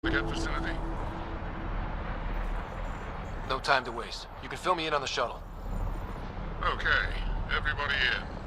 vicinity. No time to waste. You can fill me in on the shuttle. Okay, everybody in.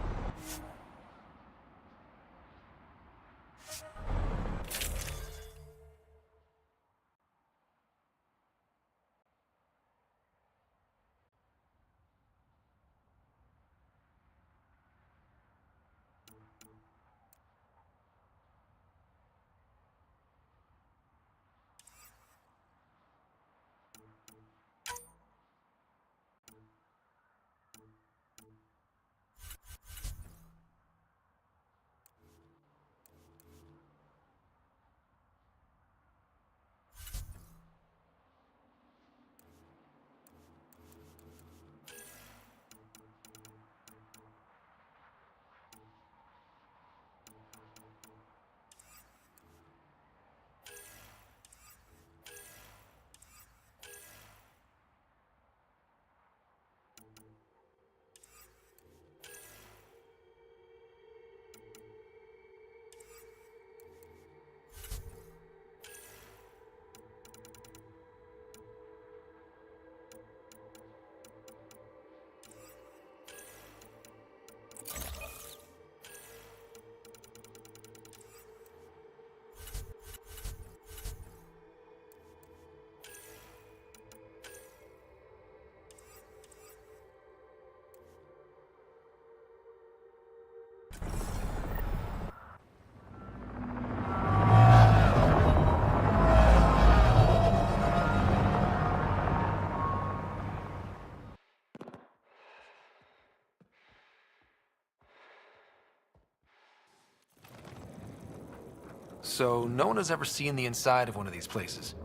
So, no one has ever seen the inside of one of these places.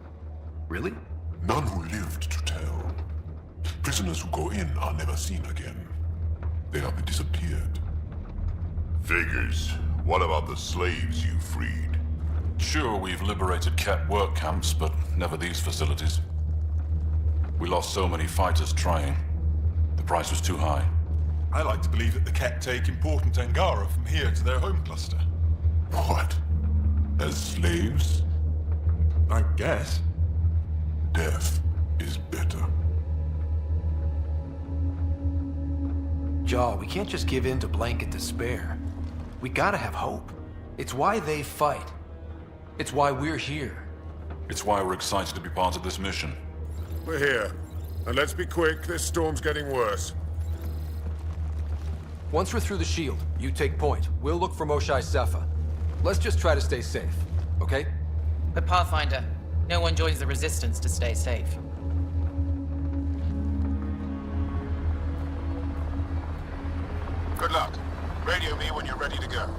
Really? None who lived to tell. Prisoners who go in are never seen again. They have disappeared. Figures. What about the slaves you freed? Sure, we've liberated Ket work camps, but never these facilities. We lost so many fighters trying. The price was too high. I like to believe that the Ket take important Angara from here to their home cluster. What? As slaves? I guess. Death is better. Jaw, we can't just give in to blanket despair. We gotta have hope. It's why they fight. It's why we're here. It's why we're excited to be part of this mission. We're here. And let's be quick, this storm's getting worse. Once we're through the shield, you take point. We'll look for Moshae Sepha. Let's just try to stay safe, okay? But Pathfinder, no one joins the Resistance to stay safe. Good luck. Radio me when you're ready to go.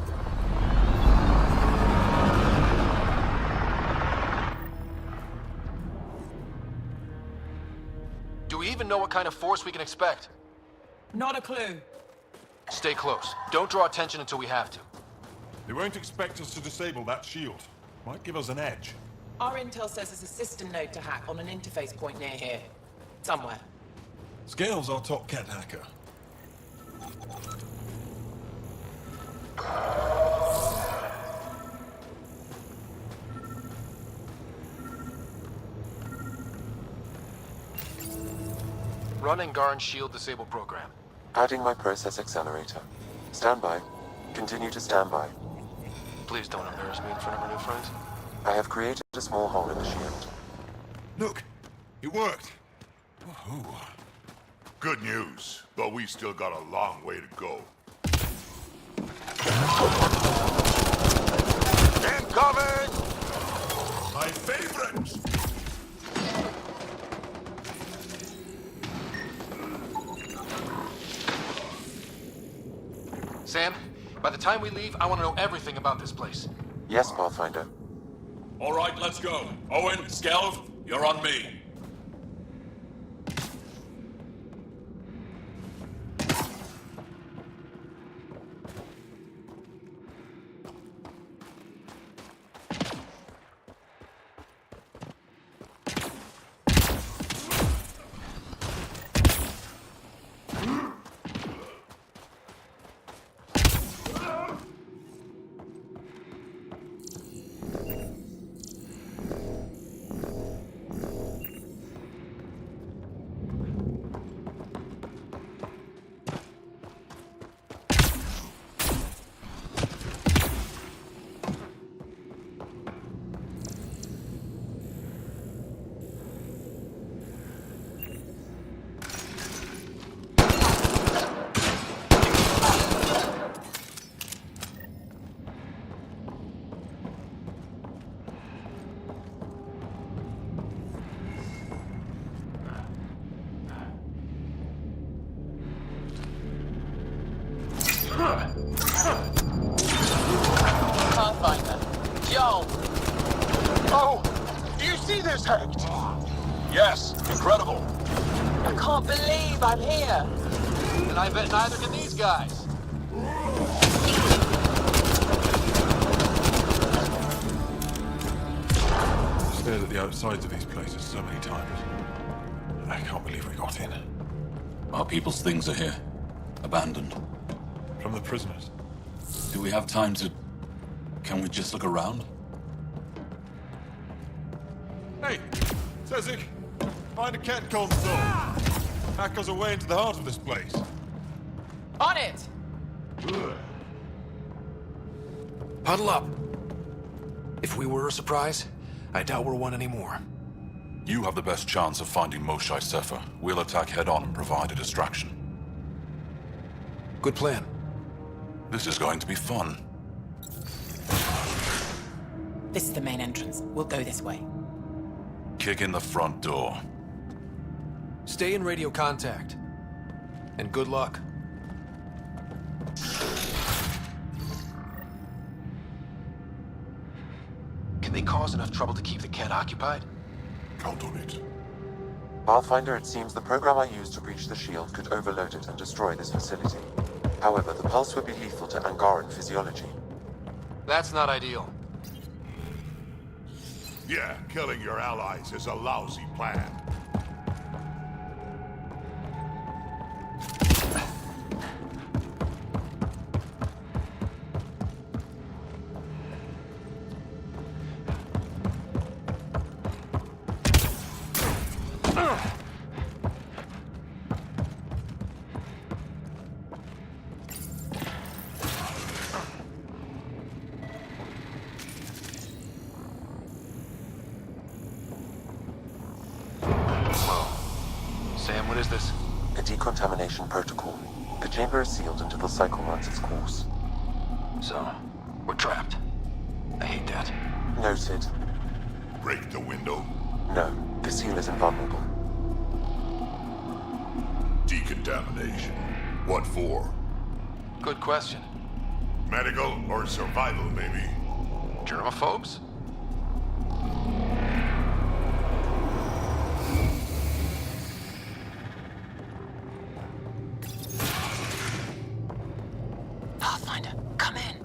Do we even know what kind of force we can expect? Not a clue. Stay close. Don't draw attention until we have to. They won't expect us to disable that shield. Might give us an edge. Our intel says there's a system node to hack on an interface point near here. Somewhere. Scale's our top Ket hacker. Run Angaran shield disable program. Adding my process accelerator. Stand by. Continue to stand by. Please don't embarrass me in front of our new friends. I have created a small hole in the shield. Look! It worked! Woohoo! Good news, but we still got a long way to go. Incoming! My favorite! Sam, by the time we leave, I want to know everything about this place. Yes, Pathfinder. All right, let's go. Owen, Skelv, you're on me. this, Hect? Yes, incredible. I can't believe I'm here. And I bet neither can these guys. I've stared at the outsides of these places so many times. I can't believe we got in. Our people's things are here. Abandoned. From the prisoners. Do we have time to... Can we just look around? Hey, Sezik, find a cat console. Hack us away into the heart of this place. On it! Huddle up. If we were a surprise, I doubt we're one anymore. You have the best chance of finding Moshae Sefer. We'll attack head-on and provide a distraction. Good plan. This is going to be fun. This is the main entrance. We'll go this way. Kick in the front door. Stay in radio contact. And good luck. Can they cause enough trouble to keep the cat occupied? Count on it. Pathfinder, it seems the program I used to breach the shield could overload it and destroy this facility. However, the pulse would be lethal to Angaran physiology. That's not ideal. Yeah, killing your allies is a lousy plan. Sam, what is this? A decontamination protocol. The chamber is sealed until the cycle runs its course. So, we're trapped. I hate that. Noted. Break the window. No, the seal is invulnerable. Decontamination. What for? Good question. Medical or survival, maybe? Germaphobes? Pathfinder, come in.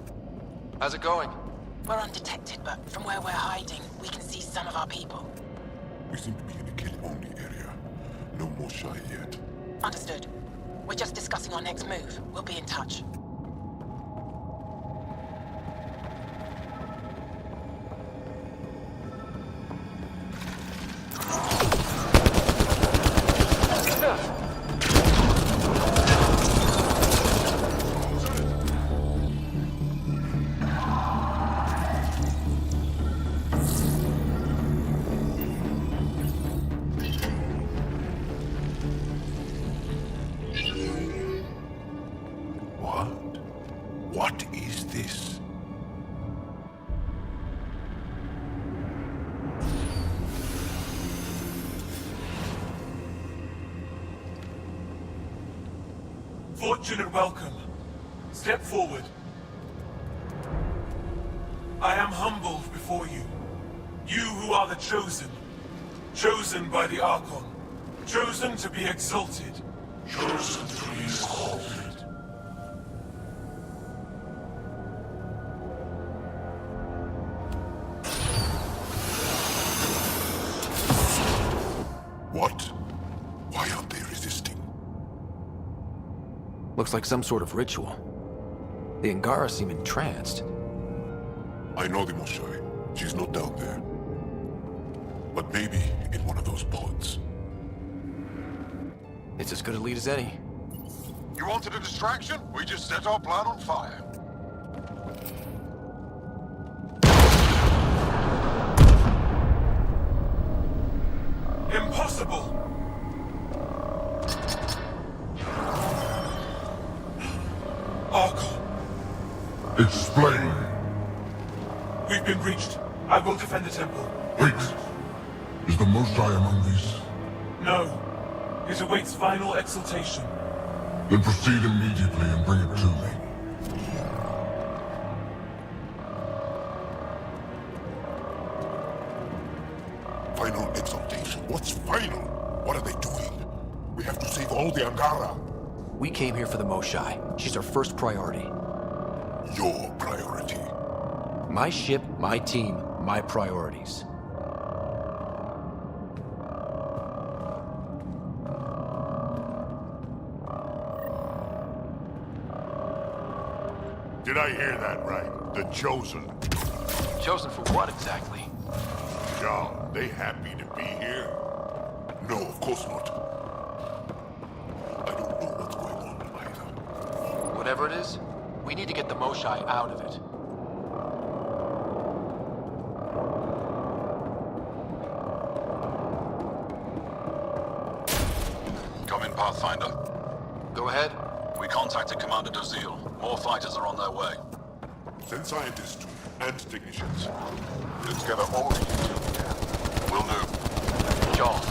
How's it going? We're undetected, but from where we're hiding, we can see some of our people. We seem to be in a kill-only area. No more shy yet. Understood. We're just discussing our next move. We'll be in touch. What is this? Fortunate welcome. Step forward. I am humbled before you. You who are the chosen. Chosen by the Archon. Chosen to be exalted. Chosen to be exalted. What? Why aren't they resisting? Looks like some sort of ritual. The Angara seem entranced. I know the Moshae. She's not down there. But maybe in one of those pods. It's as good a lead as any. You wanted a distraction? We just set our plan on fire. Impossible! Archon, Explain! we've been breached. I will defend the temple. Wait! Is the Moshae among these? No. It awaits final exaltation. Then proceed immediately and bring it to me. final exaltation? What's final? What are they doing? We have to save all the Angara. We came here for the Moshai. She's our first priority. Your priority. My ship, my team, my priorities. Did I hear that right? The Chosen. Chosen for what exactly? Y'all, they happy to be here? No, of course not. I don't know what's going on either. Whatever it is, we need to get the Moshai out of it. Come in, Pathfinder. Go ahead. We contacted Commander Dozil. More fighters are on their way. Send scientists too, and technicians. Let's gather all the intel we can. Will do. John,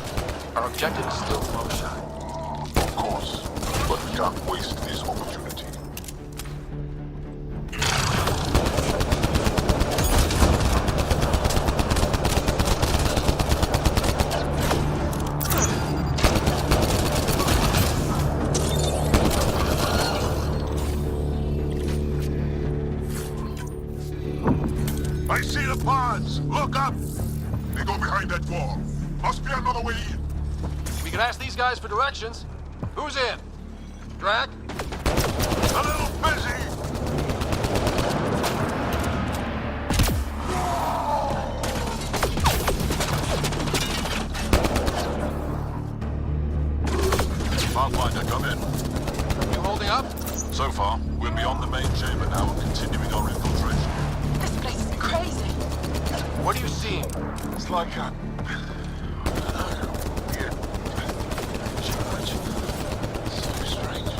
our objective is still the Moshai. Of course, but we can't waste this opportunity. I see the pods! Look up! They go behind that wall. Must be another way in. We can ask these guys for directions. Who's in? Drac? A little busy! Pathfinder, come in. You holding up? So far, we're beyond the main chamber now and continuing our infiltration. This place is crazy. What are you seeing? It's like a... weird... church. So strange.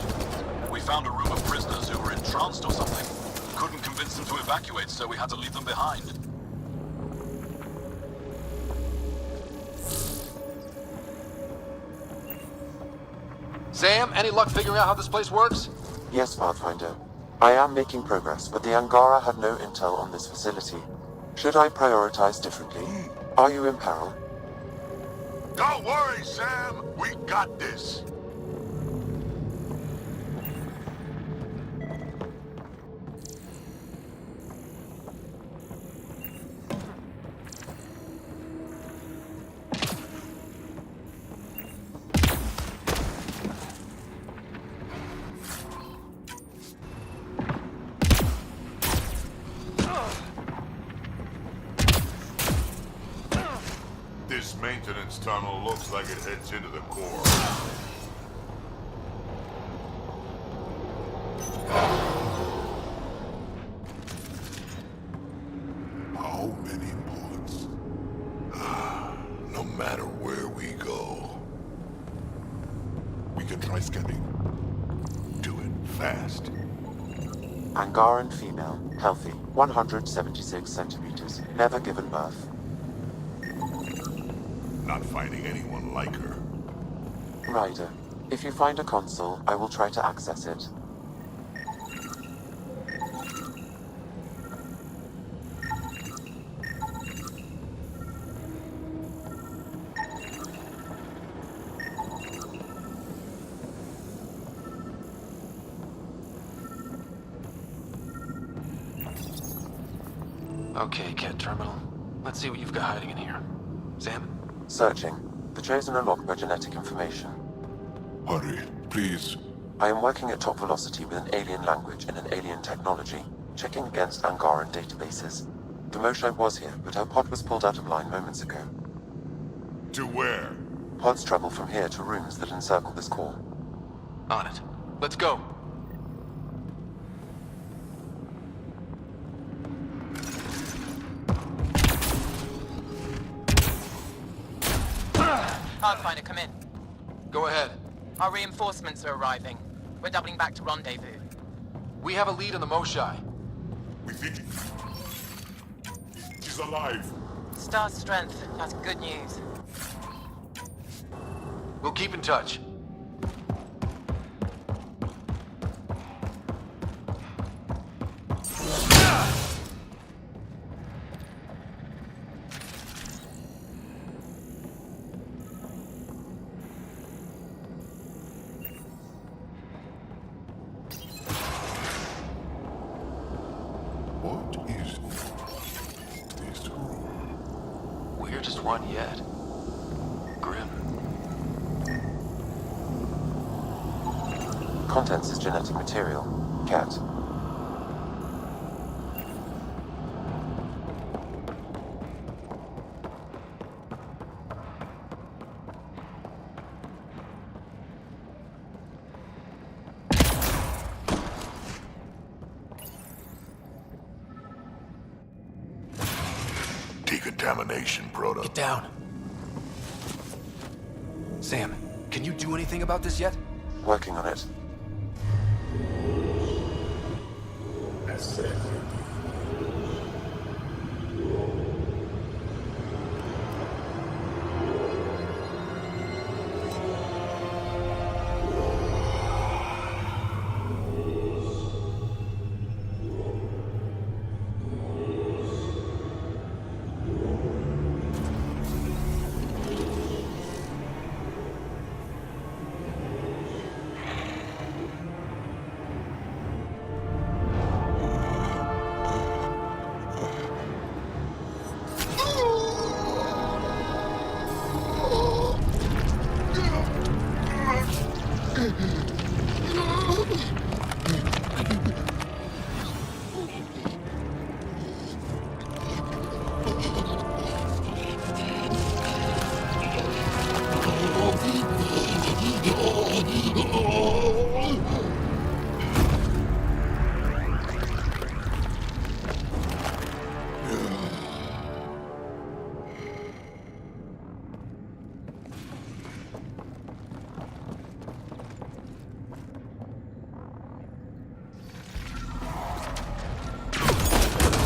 We found a room of prisoners who were entranced or something. Couldn't convince them to evacuate, so we had to leave them behind. Sam, any luck figuring out how this place works? Yes, Pathfinder. I am making progress, but the Angara have no intel on this facility. Should I prioritize differently? Are you in peril? Don't worry, Sam! We got this! This maintenance tunnel looks like it heads into the core. How many pods? No matter where we go, We can try scanning. do it fast. Angaran female, healthy, 176 centimeters, never given birth. Not finding anyone like her. Ryder, if you find a console, I will try to access it. Okay, Cat Terminal. Let's see what you've got hiding in here. Sam? Searching. The Chosen are locked by genetic information. Hurry, please. I am working at top velocity with an alien language and an alien technology, checking against Angaran databases. The Moshai was here, but her pod was pulled out of line moments ago. To where? Pods travel from here to rooms that encircle this core. On it. Let's go. Pathfinder, come in. Go ahead. Our reinforcements are arriving. We're doubling back to rendezvous. We have a lead on the Moshai. We think she's alive. Star strength. That's good news. We'll keep in touch. one yet. Grim. Contents is genetic material. Cat. Decontamination, Proto. Get down. Sam, can you do anything about this yet? Working on it.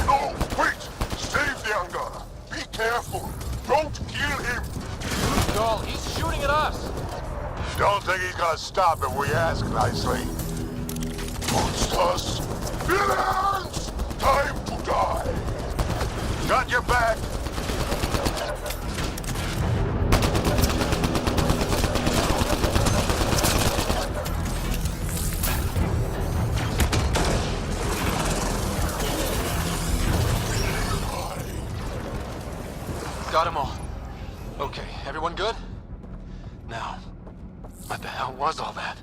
No, wait! Save the Angara! Be careful! Don't kill him! Joel, he's shooting at us! Don't think he's gonna stop if we ask nicely. Monsters! Villains! Time to die! Got your back! Got them all. Okay, everyone good? Now, what the hell was all that?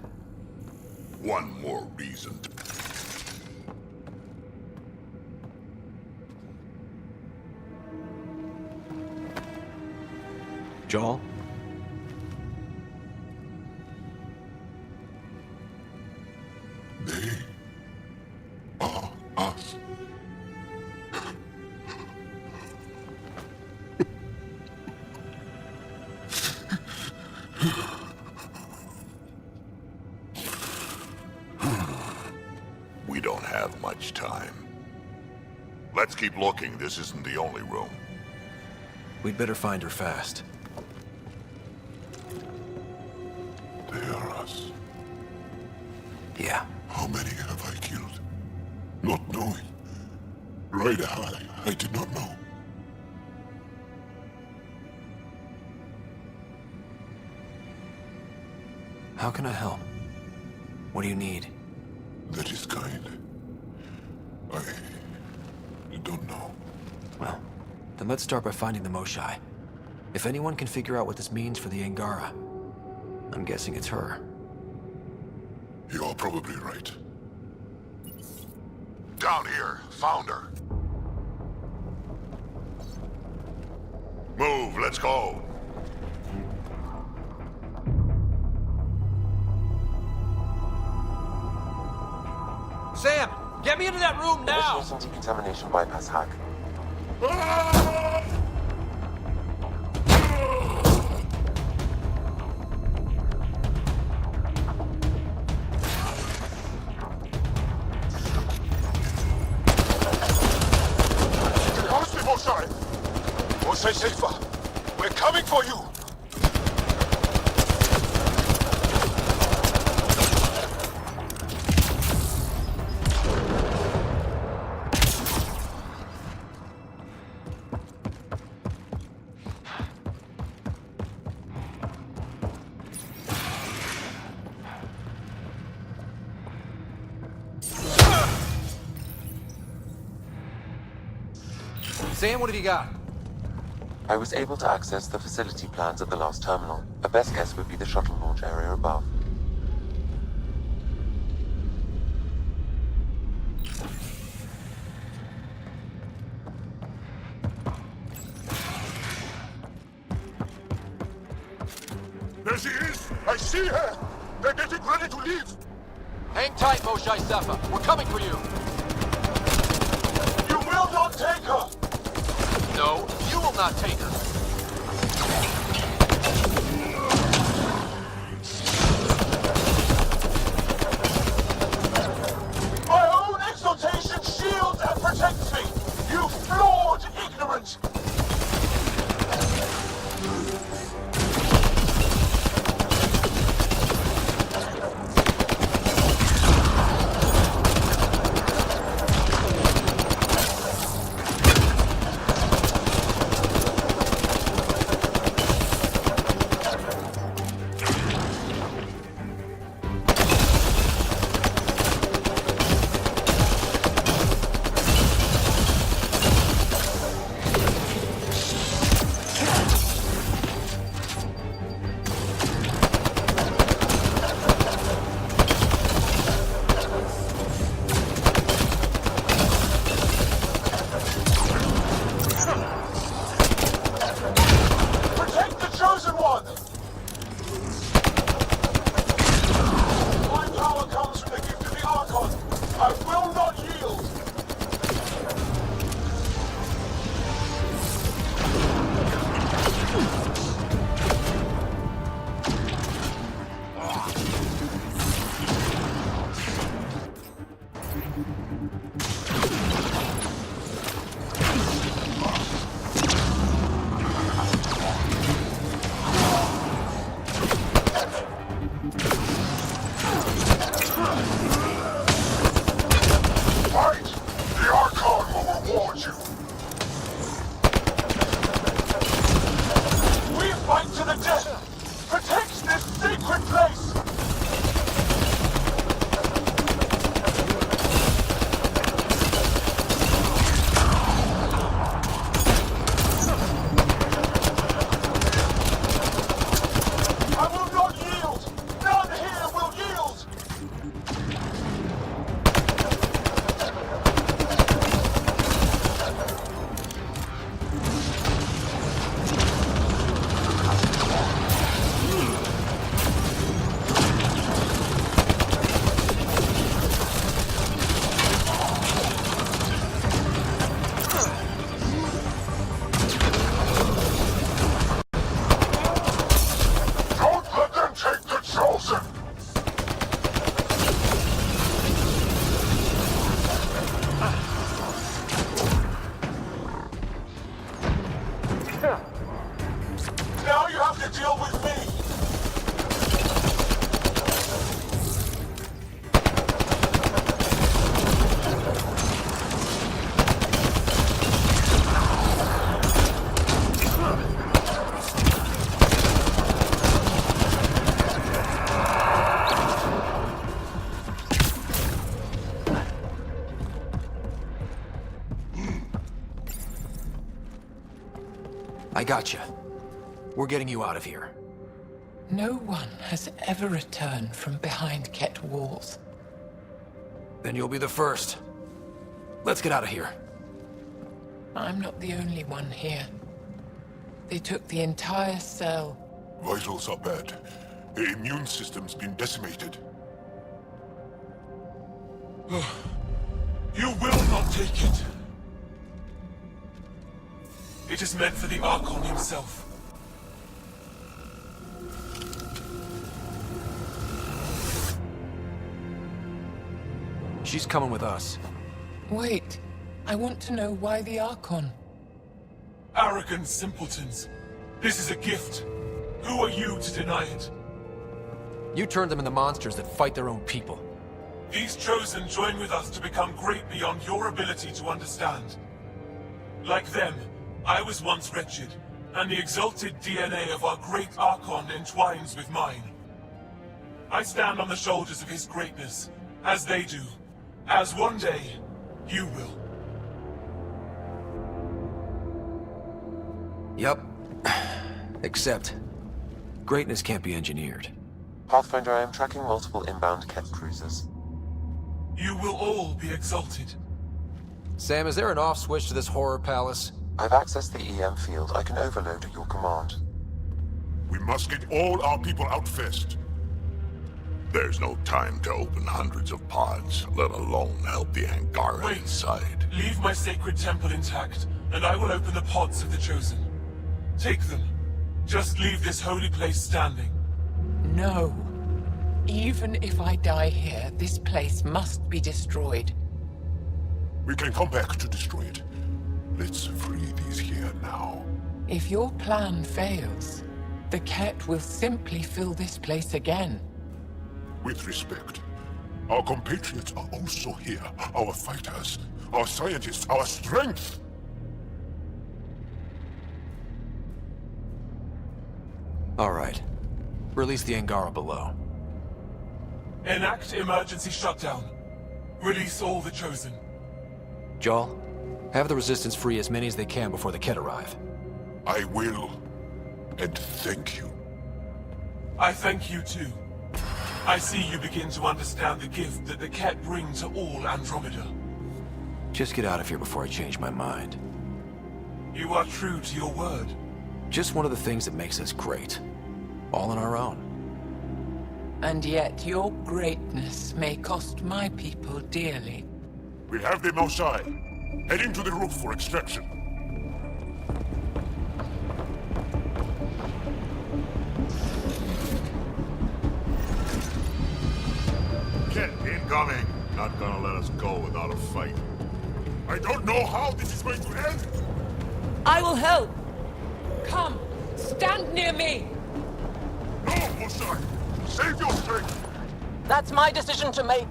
One more reason to... Joel? They are us. We don't have much time. Let's keep looking. This isn't the only room. We'd better find her fast. They are us. Yeah. How many have I killed? Not knowing. Right, I did not know. How can I help? What do you need? That is kind. I don't know. Well, then let's start by finding the Moshai. If anyone can figure out what this means for the Angara, I'm guessing it's her. You're probably right. Down here. Found her. Move, let's go. Sam! Get me into that room now! Initiating decontamination bypass hack. Close me, Mosai! Mosai safer! We're coming for you! Sam, what have you got? I was able to access the facility plans at the last terminal. A best guess would be the shuttle launch area above. There she is! I see her! They're getting ready to leave! Hang tight, Moshae Sefa. We're coming for you. You will not take her! No, you will not take her. My own exaltation shields and protects me! You flawed ignorant! Protect the Chosen One! My power comes from the gift of the Archon. I will not yield! Fight! The Archon will reward you! We fight to the death! Protect this sacred place! I will not yield! None here will yield! Don't let them take the Chosen! Now you have to deal with me! I got you. We're getting you out of here. No one has ever returned from behind Ket walls. Then you'll be the first. Let's get out of here. I'm not the only one here. They took the entire cell. Vitals are bad. The immune system's been decimated. You will not take it! It is meant for the Archon himself. She's coming with us. Wait, I want to know why the Archon. Arrogant simpletons. This is a gift. Who are you to deny it? You turned them into monsters that fight their own people. These Chosen join with us to become great beyond your ability to understand. Like them, I was once wretched, and the exalted DNA of our great Archon entwines with mine. I stand on the shoulders of his greatness, as they do, as one day, you will. Yep. Except, greatness can't be engineered. Pathfinder, I am tracking multiple inbound Ket cruisers. You will all be exalted. Sam, is there an off switch to this horror palace? I've accessed the EM field. I can overload at your command. We must get all our people out first. There's no time to open hundreds of pods, let alone help the Angara Wait. inside. Leave my sacred temple intact, and I will open the pods of the Chosen. Take them. Just leave this holy place standing. No. Even if I die here, this place must be destroyed. We can come back to destroy it. Let's free these here now. If your plan fails, the Ket will simply fill this place again. With respect, our compatriots are also here. Our fighters, our scientists, our strength. All right. Release the Angara below. Enact emergency shutdown. Release all the Chosen. Jarl, have the Resistance free as many as they can before the Ket arrive. I will. And thank you. I thank you too. I see you begin to understand the gift that the Ket bring to all Andromeda. Just get out of here before I change my mind. You are true to your word. Just one of the things that makes us great. All on our own. And yet your greatness may cost my people dearly. We have them outside. Heading to the roof for extraction. Ket incoming! Not gonna let us go without a fight. I don't know how this is going to end. I will help! Come, stand near me! No, Mosai! Save your strength! That's my decision to make.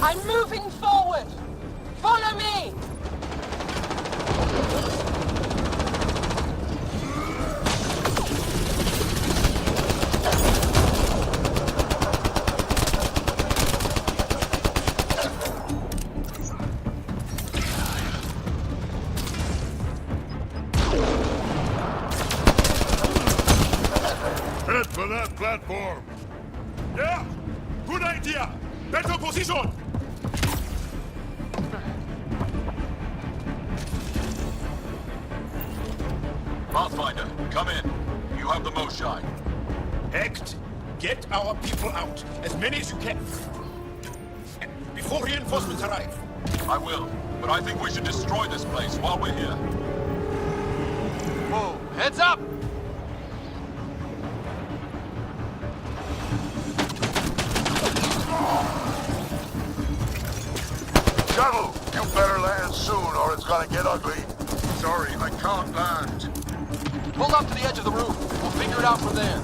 I'm moving forward! Follow me! Head for that platform! Yeah! Good idea! Better position! Pathfinder, come in. You have the most shine. Act! Get our people out! As many as you can! Before reinforcements arrive! I will, but I think we should destroy this place while we're here. Whoa, heads up! Shuttle, you better land soon or it's gonna get ugly. Sorry, I can't land. Pull up to the edge of the roof. We'll figure it out from there.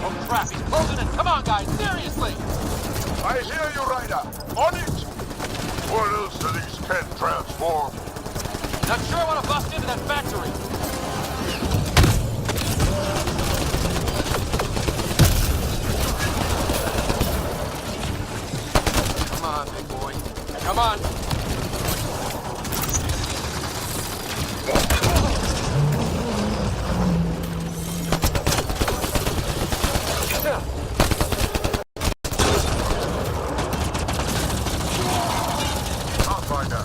Oh crap, he's closing in. Come on, guys, seriously! I hear you, Ryder. On it! What else do these Ket transform? Not sure I want to bust into that factory. Come on, big boy. Come on. Pathfinder,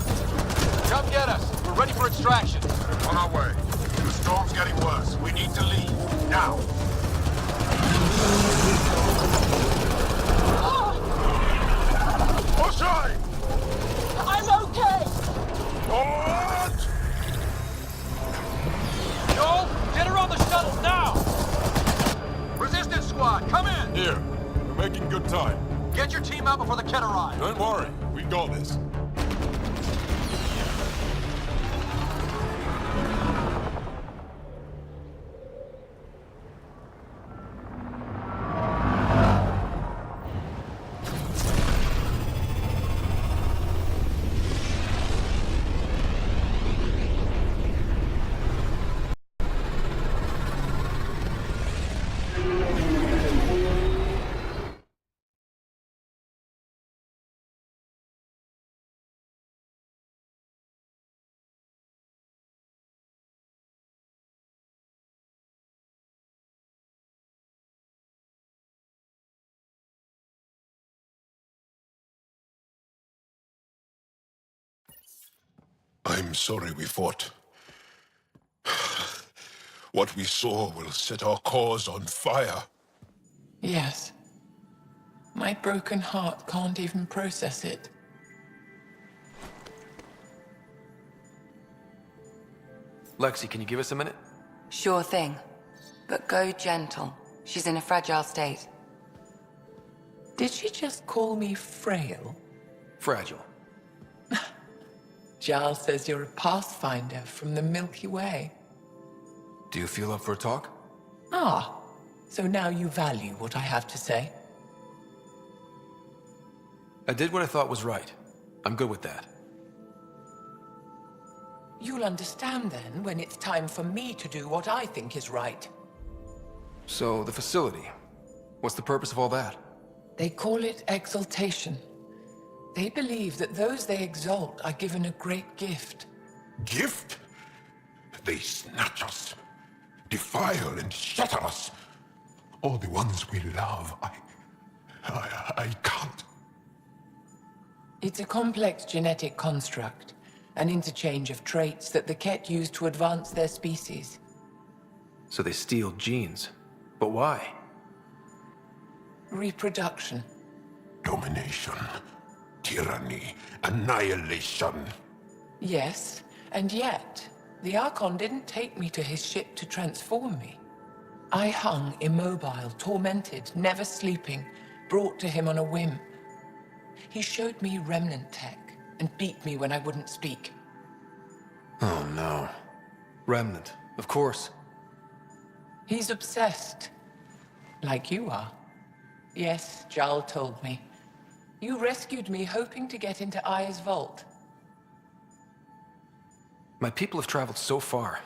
Come get us. We're ready for extraction. on our way. The storm's getting worse. We need to leave. Now. Mosai! I'm okay! What? Joel, get her on the shuttle now! Resistance squad, come in! Here. We're making good time. Get your team out before the Ket arrive. Don't worry. We got this. I'm sorry we fought. What we saw will set our cause on fire. Yes. My broken heart can't even process it. Lexi, can you give us a minute? Sure thing. But go gentle. She's in a fragile state. Did she just call me frail? Fragile. Giles says you're a pathfinder from the Milky Way. Do you feel up for a talk? Ah, so now you value what I have to say. I did what I thought was right. I'm good with that. You'll understand then when it's time for me to do what I think is right. So, the facility. What's the purpose of all that? They call it exaltation. They believe that those they exalt are given a great gift. Gift? They snatch us, defile and shatter us. All the ones we love, I can't. It's a complex genetic construct, an interchange of traits that the Ket use to advance their species. So they steal genes. But why? Reproduction. Domination, tyranny, annihilation. Yes, and yet, the Archon didn't take me to his ship to transform me. I hung immobile, tormented, never sleeping, brought to him on a whim. He showed me remnant tech and beat me when I wouldn't speak. Oh no. Remnant, of course. He's obsessed. Like you are. Yes, Jal told me. You rescued me hoping to get into Aya's vault. My people have traveled so far.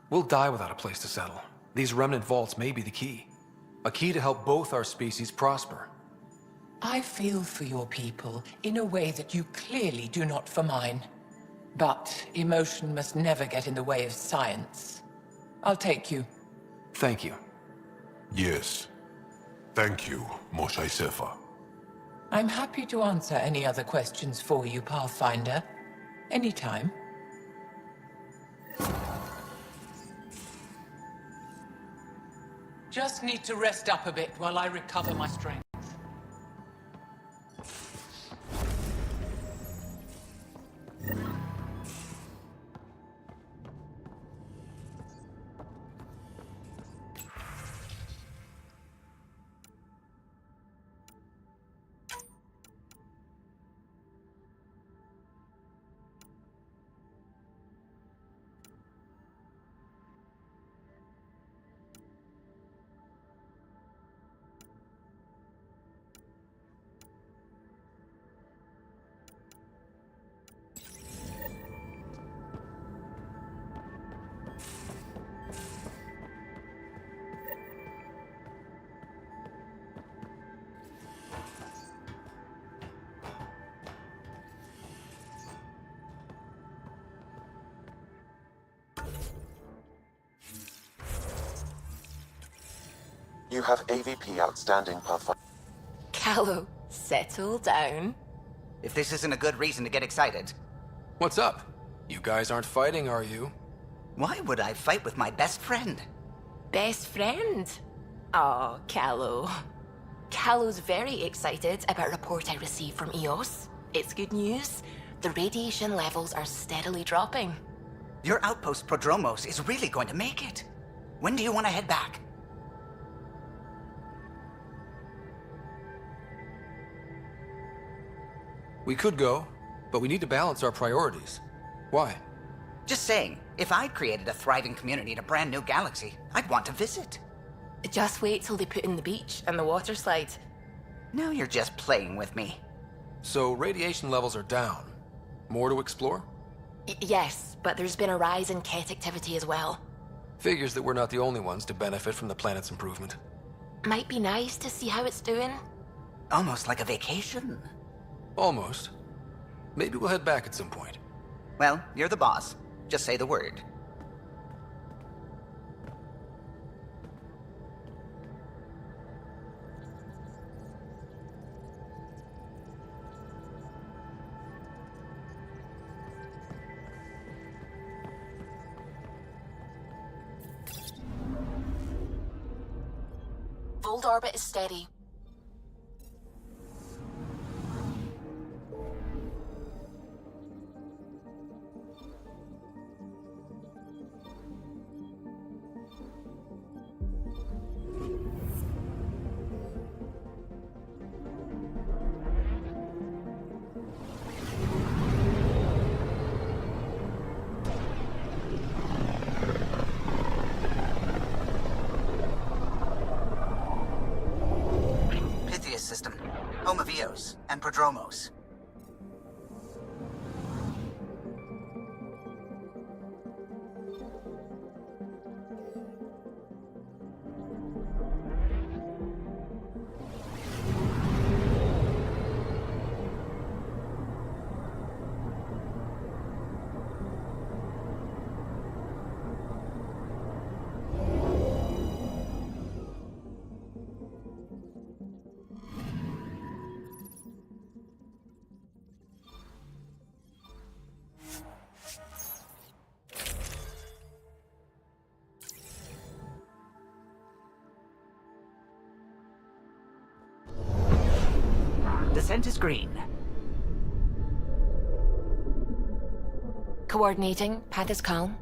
We'll die without a place to settle. These remnant vaults may be the key. A key to help both our species prosper. I feel for your people in a way that you clearly do not for mine. But emotion must never get in the way of science. I'll take you. Thank you. Yes. Thank you, Moshe Sefa. I'm happy to answer any other questions for you, Pathfinder. Anytime. Just need to rest up a bit while I recover my strength. You have AVP outstanding, Pathfinder. Callow, settle down. If this isn't a good reason to get excited. What's up? You guys aren't fighting, are you? Why would I fight with my best friend? Best friend? Oh, Callow. Callow's very excited about a report I received from EOS. It's good news. The radiation levels are steadily dropping. Your outpost Prodromos is really going to make it. When do you want to head back? We could go, but we need to balance our priorities. Why? Just saying, if I'd created a thriving community in a brand new galaxy, I'd want to visit. Just wait till they put in the beach and the water slide. Now you're just playing with me. So radiation levels are down. More to explore? Yes, but there's been a rise in Ket activity as well. Figures that we're not the only ones to benefit from the planet's improvement. Might be nice to see how it's doing. Almost like a vacation. Almost. Maybe we'll head back at some point. Well, you're the boss. Just say the word. controlled orbit is steady. System, home of Eos and Prodromos. Descent is green. Coordinating. Path is calm.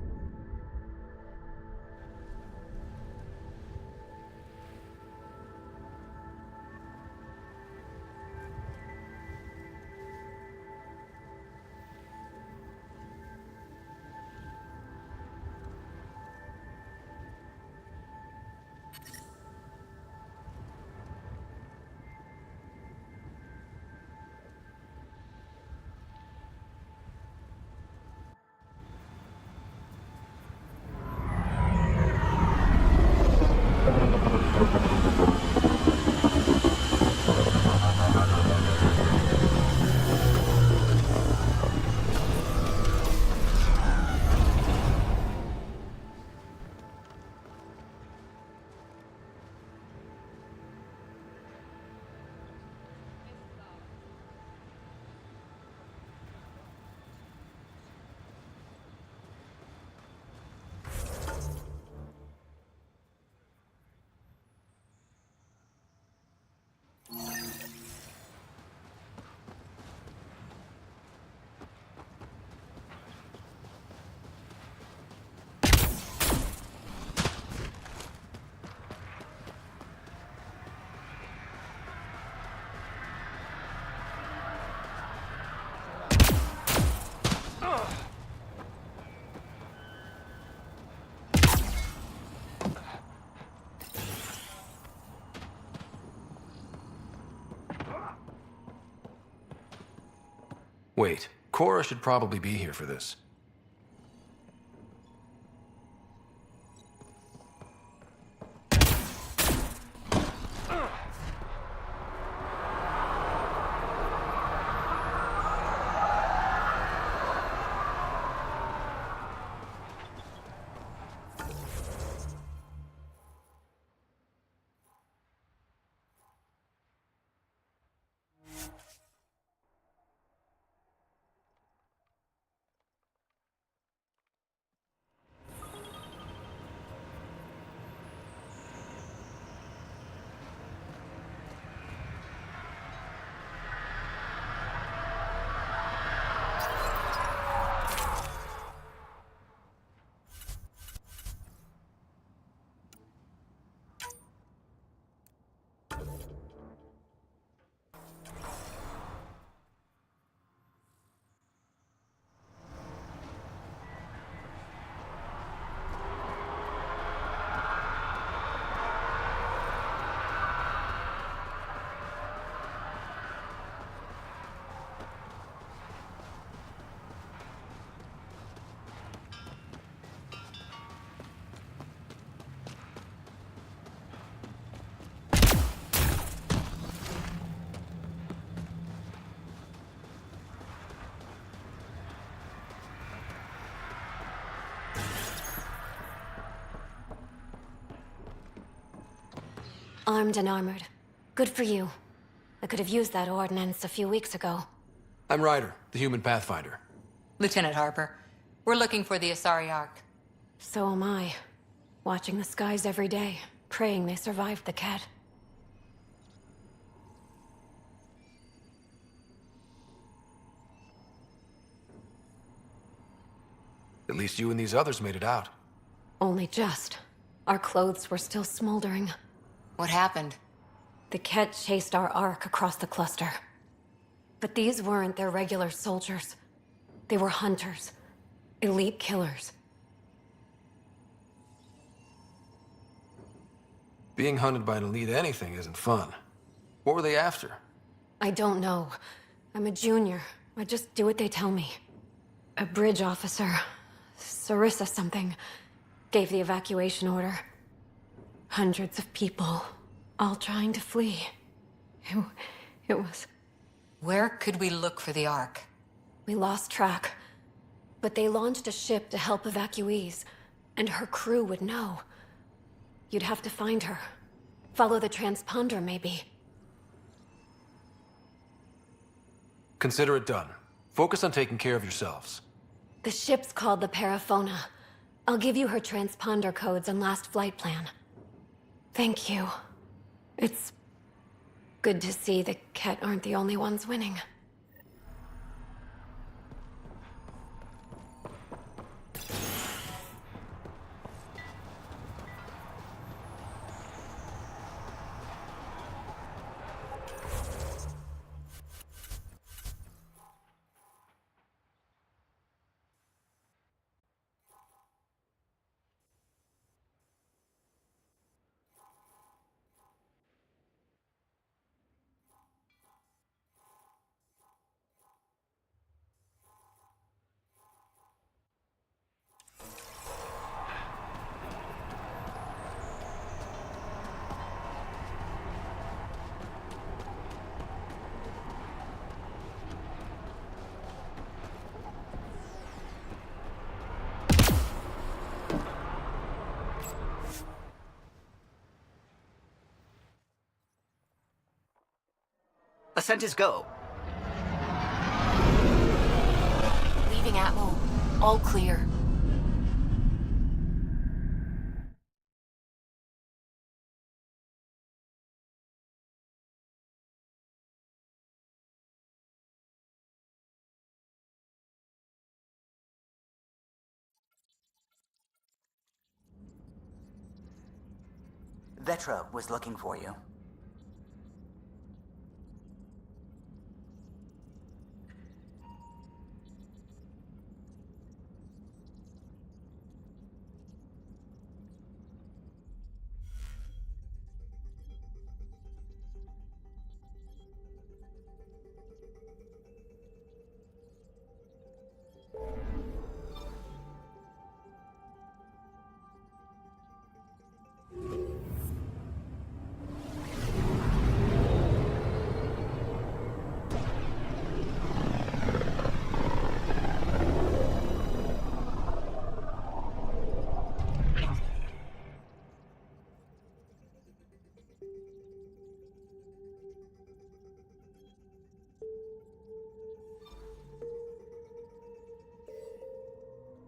Wait, Cora should probably be here for this. Armed and armored. Good for you. I could have used that ordnance a few weeks ago. I'm Ryder, the human pathfinder. Lieutenant Harper, we're looking for the Asari Ark. So am I. Watching the skies every day, praying they survived the cat. At least you and these others made it out. Only just. Our clothes were still smoldering. What happened? The Ket chased our Ark across the cluster. But these weren't their regular soldiers. They were hunters. Elite killers. Being hunted by an elite anything isn't fun. What were they after? I don't know. I'm a junior. I just do what they tell me. A bridge officer, Sarissa something, gave the evacuation order. Hundreds of people, all trying to flee. It was... Where could we look for the Ark? We lost track. But they launched a ship to help evacuees, and her crew would know. You'd have to find her. Follow the transponder, maybe. Consider it done. Focus on taking care of yourselves. The ship's called the Paraphona. I'll give you her transponder codes and last flight plan. Thank you. It's good to see the Ket aren't the only ones winning. Ascent is go. Leaving Atmo. All clear. Vetra was looking for you.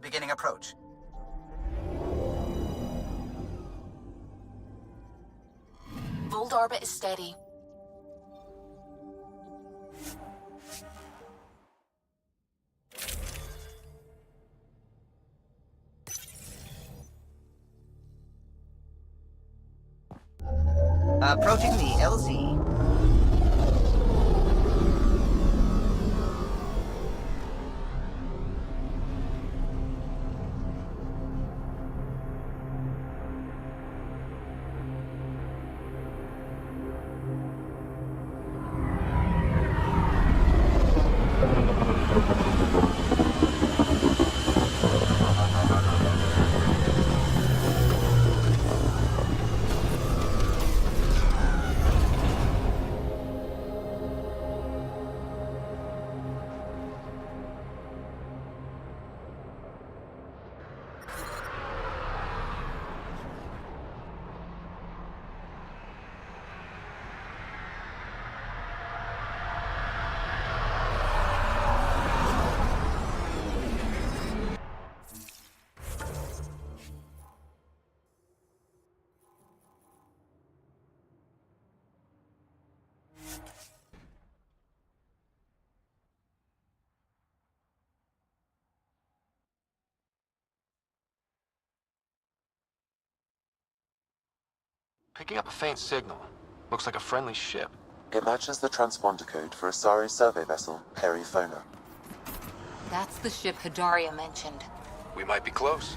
Beginning approach. Bold orbit is steady. Approaching the LZ. Picking up a faint signal. Looks like a friendly ship. It matches the transponder code for Asari survey vessel, Perifona. That's the ship Hidaria mentioned. We might be close.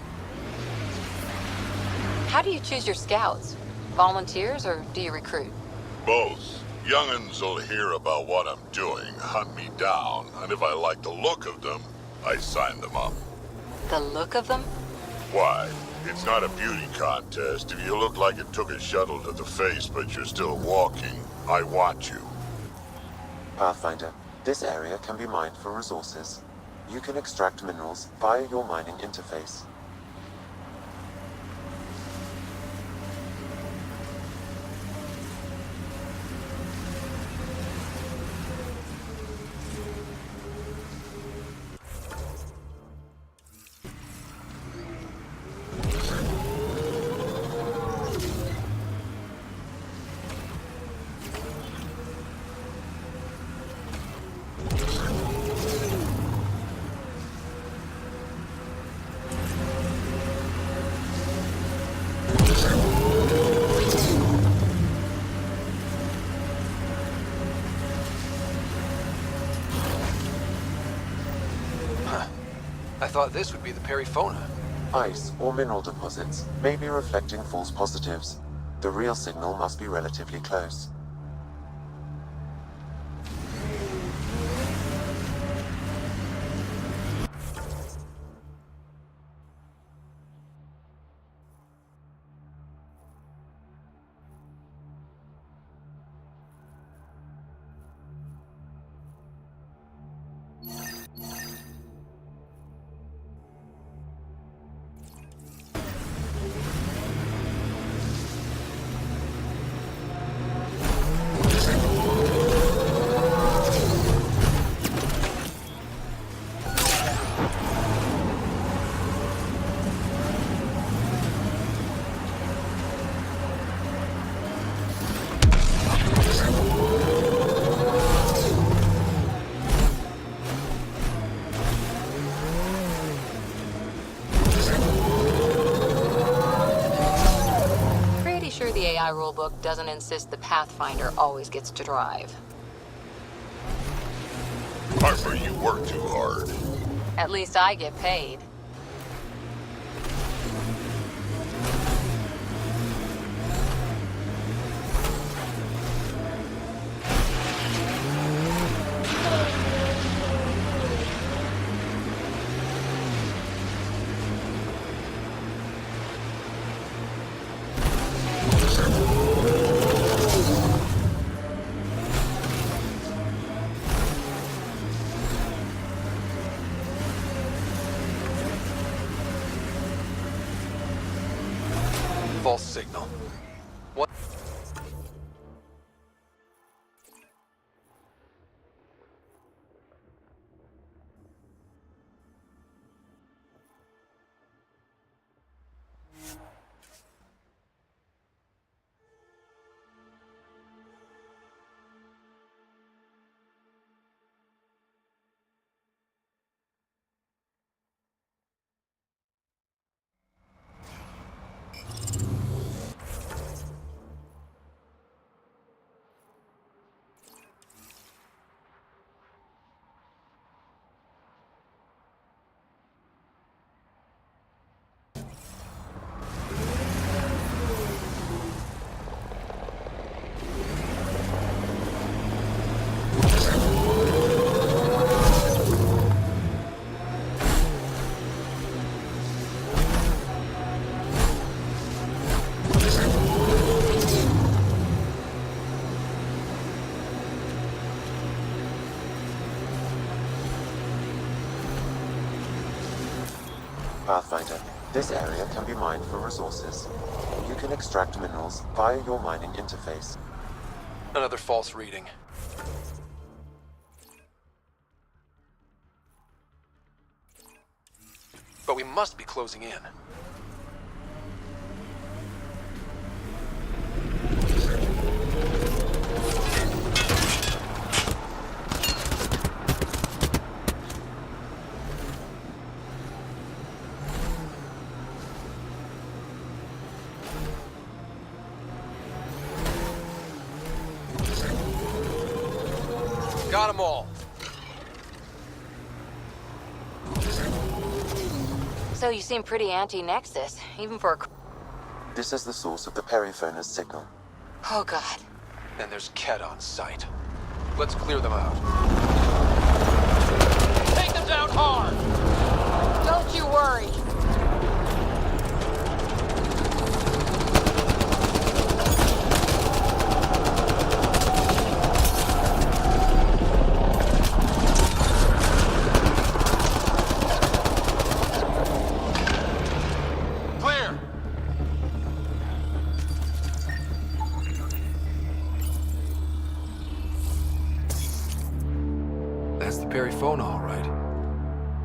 How do you choose your scouts? Volunteers or do you recruit? Both. Young'uns will hear about what I'm doing, hunt me down, and if I like the look of them, I sign them up. The look of them? Why? It's not a beauty contest. If you look like it took a shuttle to the face, but you're still walking, I want you. Pathfinder, this area can be mined for resources. You can extract minerals via your mining interface. I thought this would be the Perifona. Ice or mineral deposits may be reflecting false positives. The real signal must be relatively close. The AI rulebook doesn't insist the Pathfinder always gets to drive. Harper, you work too hard. At least I get paid. False signal. What? Pathfinder, this area can be mined for resources. You can extract minerals via your mining interface. Another false reading. But we must be closing in. Got them all. So you seem pretty anti-Nexus, even for a... This is the source of the periphoner's signal. Oh god. And there's Ket on site. Let's clear them out. Take them down hard! Don't you worry. Clear! That's the Perryphone, all right.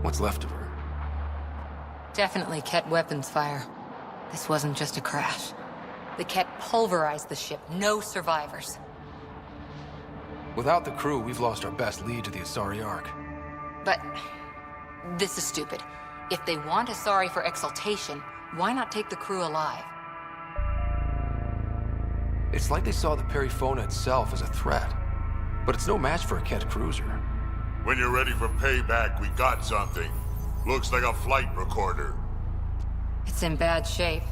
What's left of her? Definitely Ket weapons fire. This wasn't just a crash. The Ket pulverized the ship. No survivors. Without the crew, we've lost our best lead to the Asari Ark. But this is stupid. If they want Asari for exaltation, why not take the crew alive? It's like they saw the Perryphone itself as a threat. But it's no match for a Ket cruiser. When you're ready for payback, we got something. Looks like a flight recorder. It's in bad shape.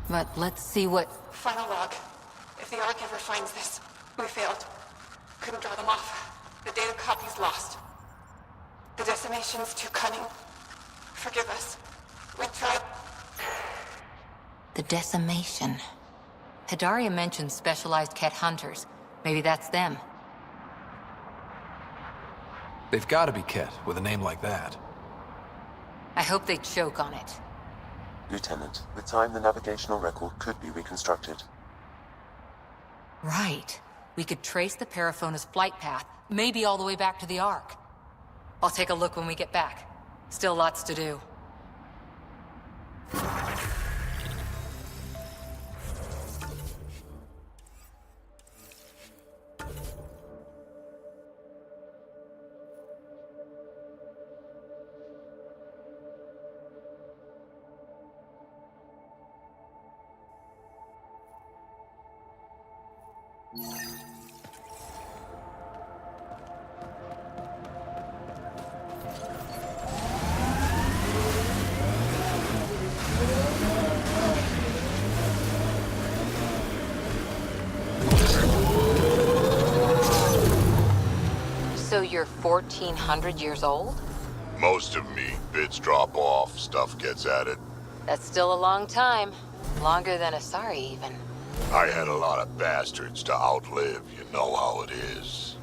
But let's see what... Final log. If the Ark ever finds this, we failed. Couldn't draw them off. The data copy's lost. The decimation's too cunning. Forgive us. We tried. The decimation. Hidaria mentioned specialized Ket hunters. Maybe that's them. They've got to be Ket with a name like that. I hope they choke on it. Lieutenant, with time the navigational record could be reconstructed. Right. We could trace the Periphone's flight path, maybe all the way back to the Ark. I'll take a look when we get back. Still lots to do. So you're 1,400 years old? Most of me. Bits drop off, stuff gets added. That's still a long time. Longer than Asari, even. I had a lot of bastards to outlive, you know how it is.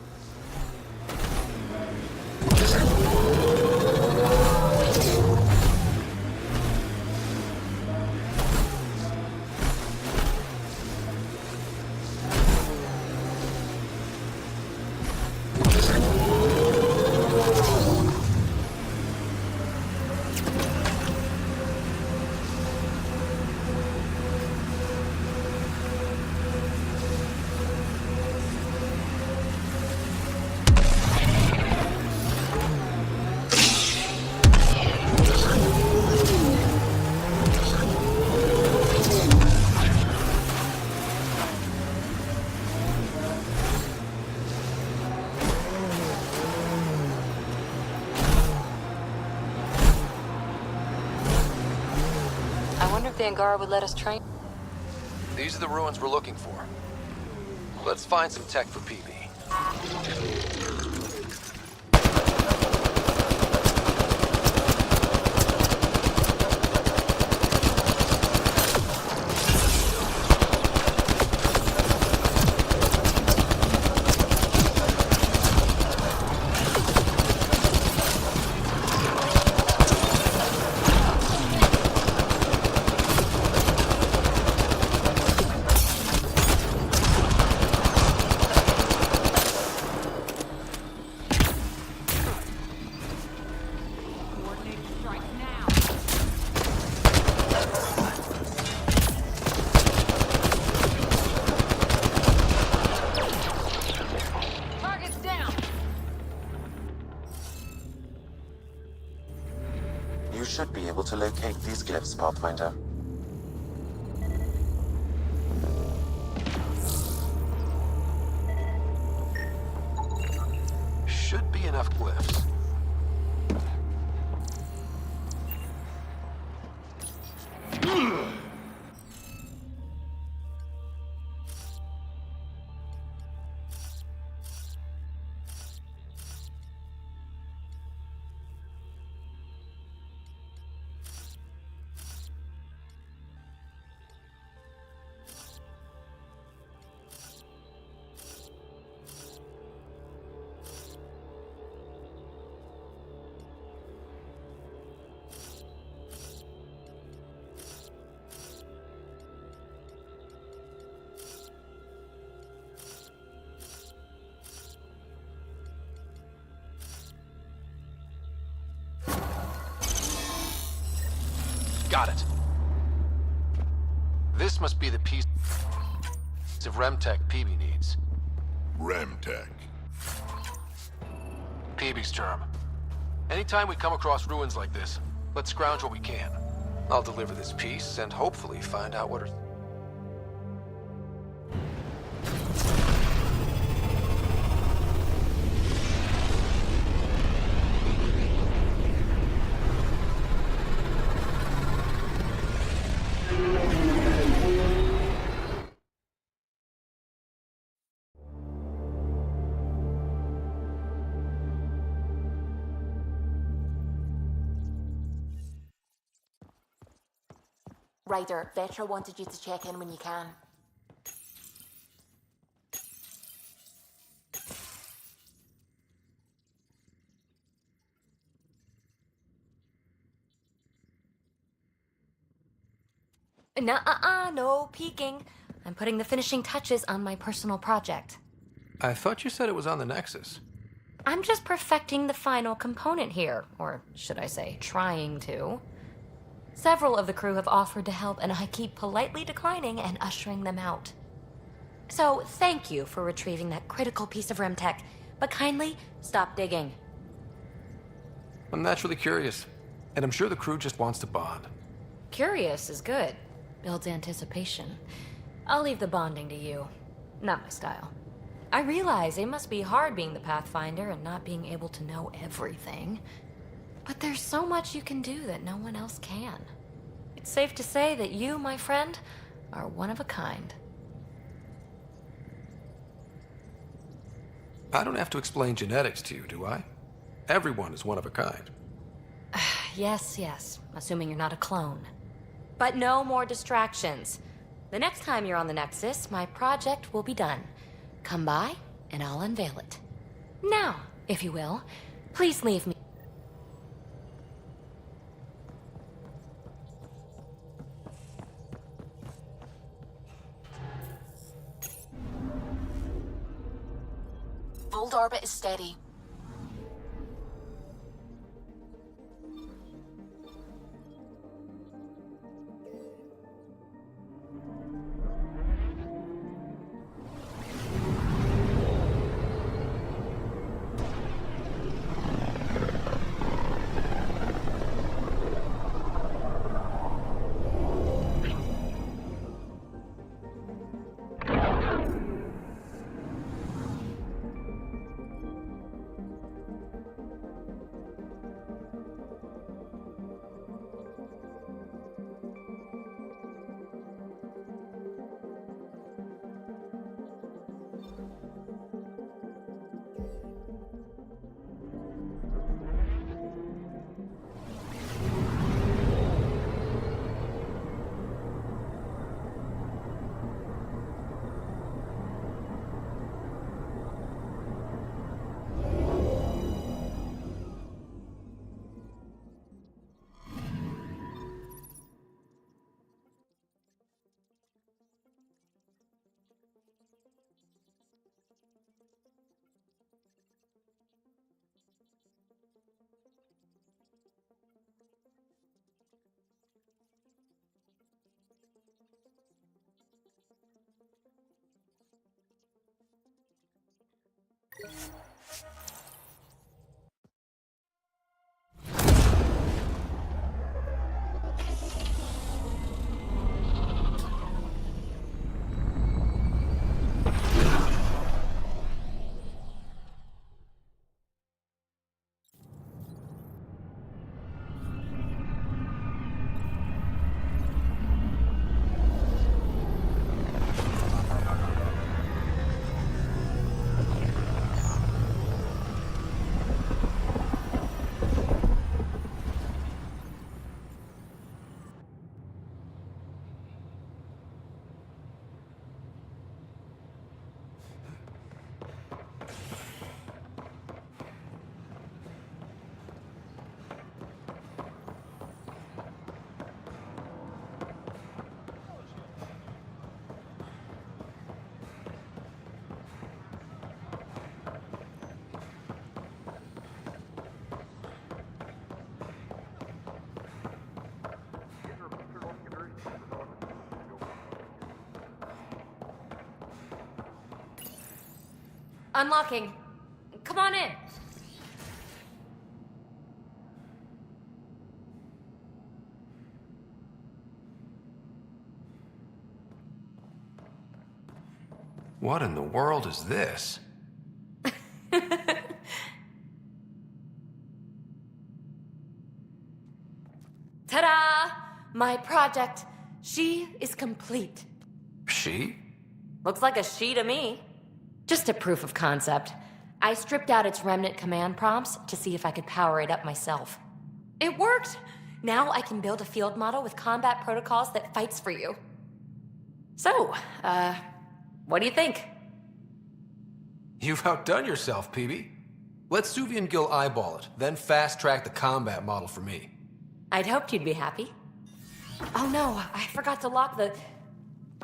The Angara would let us train. These are the ruins we're looking for. Let's find some tech for PB. Should be able to locate these glyphs, Pathfinder. should be enough glyphs. Got it. This must be the piece of Remtech Peebee needs. Remtech. Peebee's term. Anytime we come across ruins like this, let's scrounge what we can. I'll deliver this piece and hopefully find out what her... Ryder, Vetra wanted you to check in when you can. No peeking. I'm putting the finishing touches on my personal project. I thought you said it was on the Nexus. I'm just perfecting the final component here, or should I say, trying to. Several of the crew have offered to help, and I keep politely declining and ushering them out. So, thank you for retrieving that critical piece of Remtech, but kindly stop digging. I'm naturally curious, and I'm sure the crew just wants to bond. Curious is good. Builds anticipation. I'll leave the bonding to you. Not my style. I realize it must be hard being the Pathfinder and not being able to know everything. But there's so much you can do that no one else can. It's safe to say that you, my friend, are one of a kind. I don't have to explain genetics to you, do I? Everyone is one of a kind. Yes. Assuming you're not a clone. But no more distractions. The next time you're on the Nexus, my project will be done. Come by, and I'll unveil it. Now, if you will, please leave me. Old orbit is steady. Unlocking. Come on in. What in the world is this? Ta-da! My project. She is complete. She? Looks like a she to me. Just a proof of concept. I stripped out its remnant command prompts to see if I could power it up myself. It worked! Now I can build a field model with combat protocols that fights for you. So, what do you think? You've outdone yourself, PB. Let Suvi and Gil eyeball it, then fast-track the combat model for me. I'd hoped you'd be happy. Oh no, I forgot to lock the...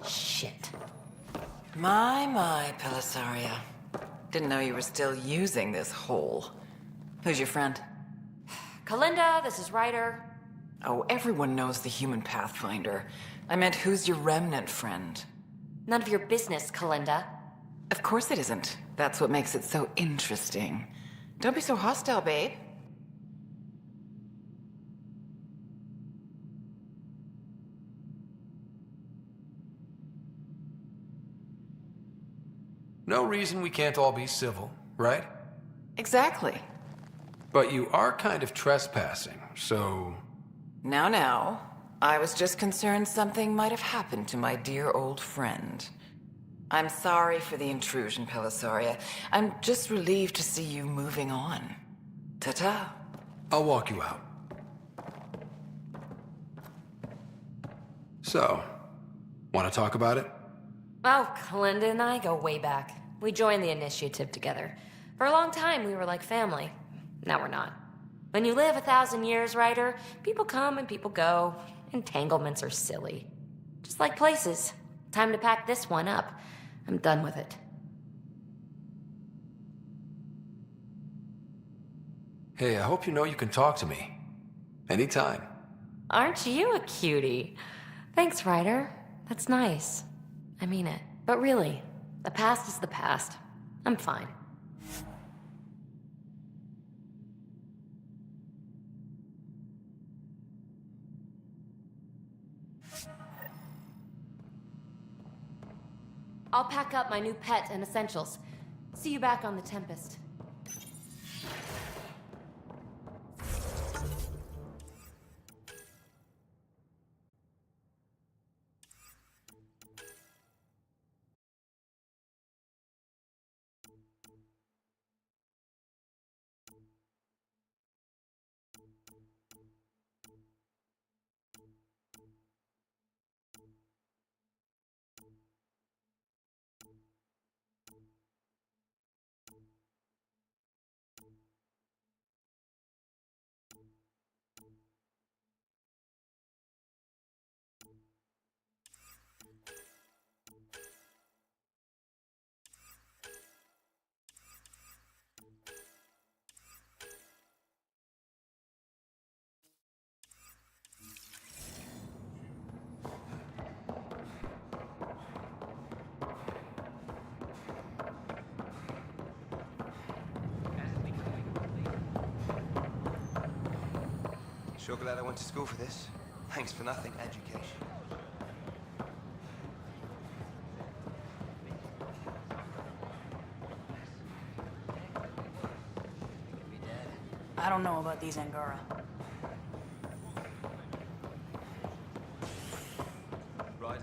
Shit. My, Pelisaria. Didn't know you were still using this hole. Who's your friend? Kalinda, this is Ryder. Oh, everyone knows the human Pathfinder. I meant, who's your remnant friend? None of your business, Kalinda. Of course it isn't. That's what makes it so interesting. Don't be so hostile, babe. No reason we can't all be civil, right? Exactly. But you are kind of trespassing, so... Now. I was just concerned something might have happened to my dear old friend. I'm sorry for the intrusion, Pelisaria. I'm just relieved to see you moving on. Ta-ta. I'll walk you out. So, want to talk about it? Oh, Kalinda and I go way back. We joined the initiative together. For a long time, we were like family. Now we're not. When you live 1,000 years, Ryder, people come and people go. Entanglements are silly. Just like places. Time to pack this one up. I'm done with it. Hey, I hope you know you can talk to me. Anytime. Aren't you a cutie? Thanks, Ryder. That's nice. I mean it. But really, the past is the past. I'm fine. I'll pack up my new pet and essentials. See you back on the Tempest. Sure glad I went to school for this. Thanks for nothing, education. I don't know about these Angara. Ryder?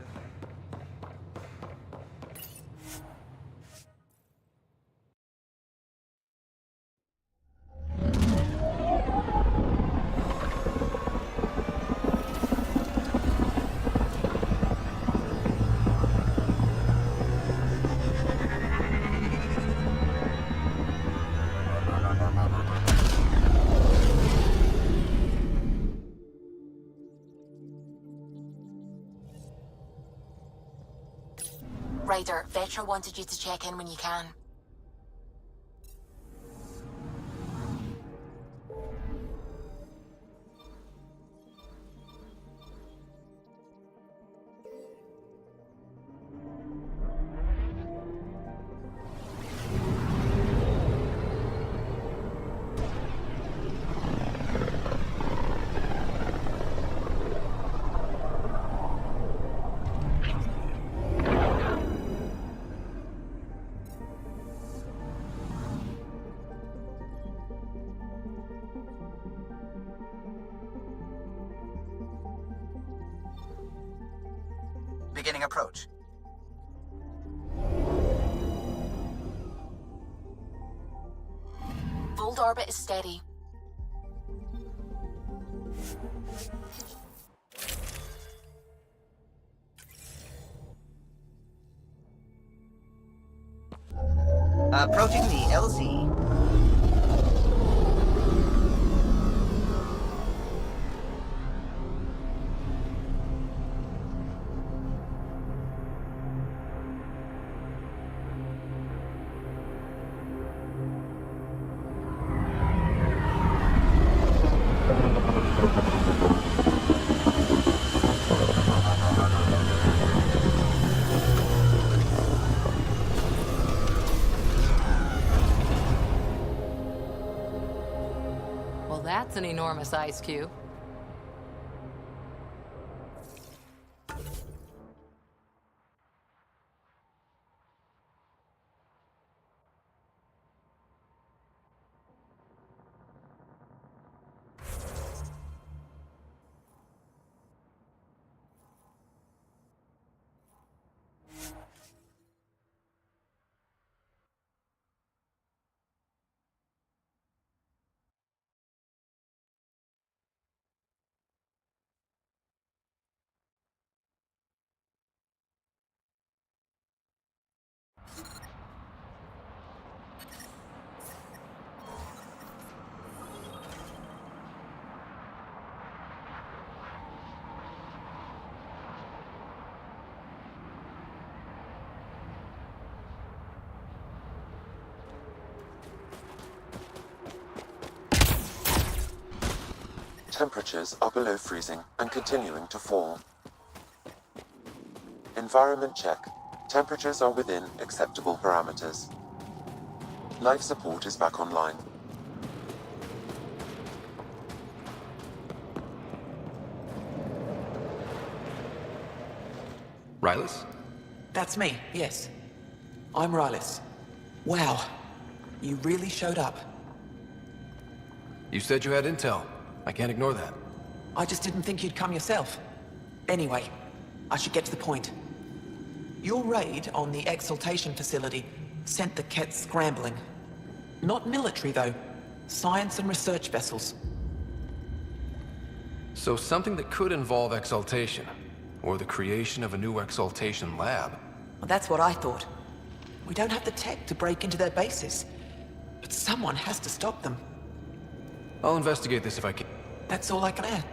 Ryder, Vetra wanted you to check in when you can. Beginning approach. Fold orbit is steady. Approaching the LZ. Well, that's an enormous ice cube. Temperatures are below freezing and continuing to fall. Environment check. Temperatures are within acceptable parameters. Life support is back online. Rylus? That's me, yes. I'm Rylus. Wow. You really showed up. You said you had intel. I can't ignore that. I just didn't think you'd come yourself. Anyway, I should get to the point. Your raid on the exaltation facility sent the Kett scrambling. Not military, though. Science and research vessels. So something that could involve exaltation, or the creation of a new exaltation lab. Well, that's what I thought. We don't have the tech to break into their bases. But someone has to stop them. I'll investigate this if I can. That's all I can add.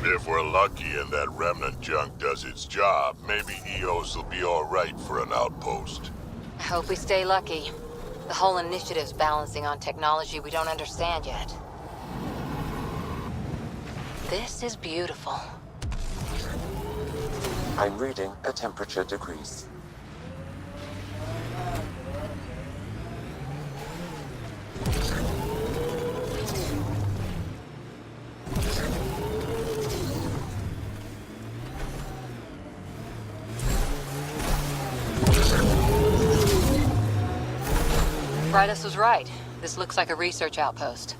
If we're lucky and that remnant junk does its job, maybe EOS will be alright for an outpost. I hope we stay lucky. The whole initiative's balancing on technology we don't understand yet. This is beautiful. I'm reading a temperature decrease. Brytus was right. This looks like a research outpost.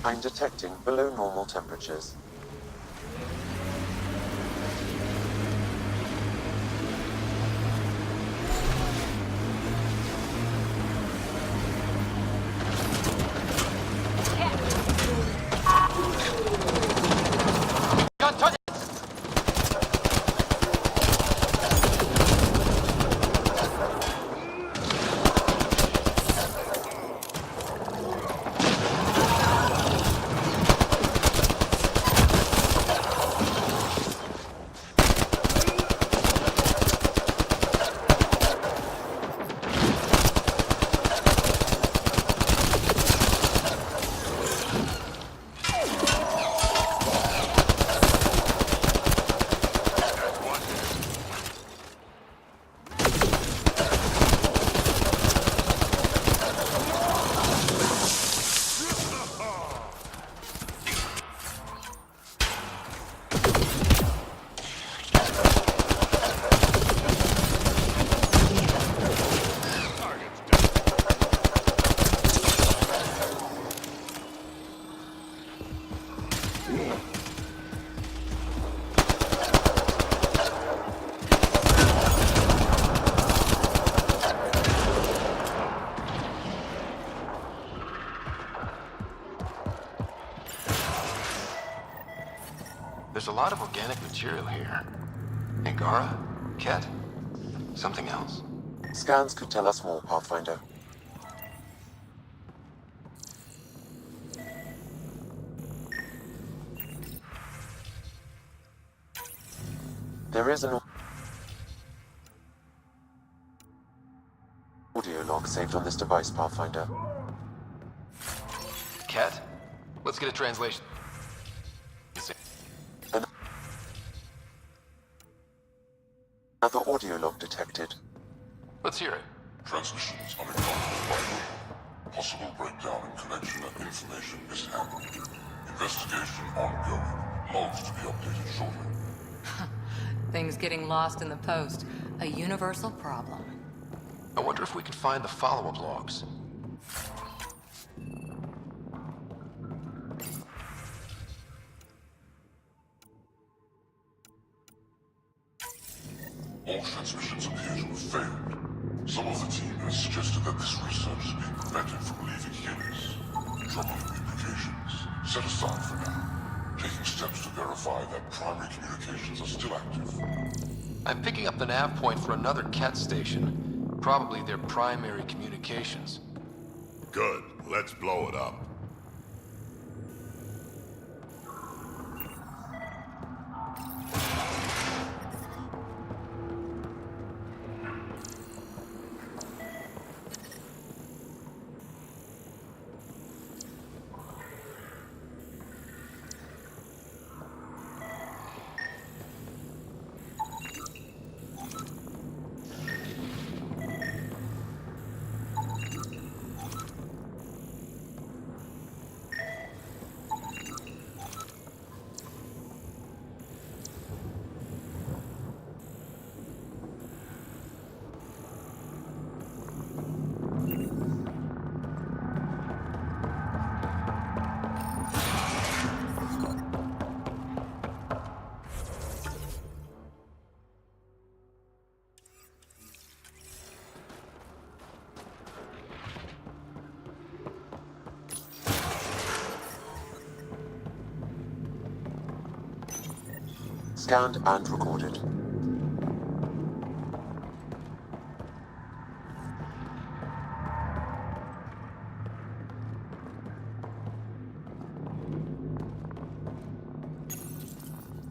I'm detecting below normal temperatures. There's a lot of organic material here. Angara? Ket? Something else? Scans could tell us more, Pathfinder. There is an audio log saved on this device, Pathfinder. Ket? Let's get a translation. Another audio log detected. Let's hear it. Transmissions unaccounted. Possible breakdown in connection and information mishandled. Investigation ongoing. Logs to be updated shortly. Things getting lost in the post. A universal problem. I wonder if we can find the follow-up logs. All transmissions appear to have failed. Some of the team has suggested that this research is being prevented from leaving humans. Troubling implications. Set aside for now. Taking steps to verify that primary communications are still active. I'm picking up the nav point for another Ket station. Probably their primary communications. Good. Let's blow it up. Scanned and recorded.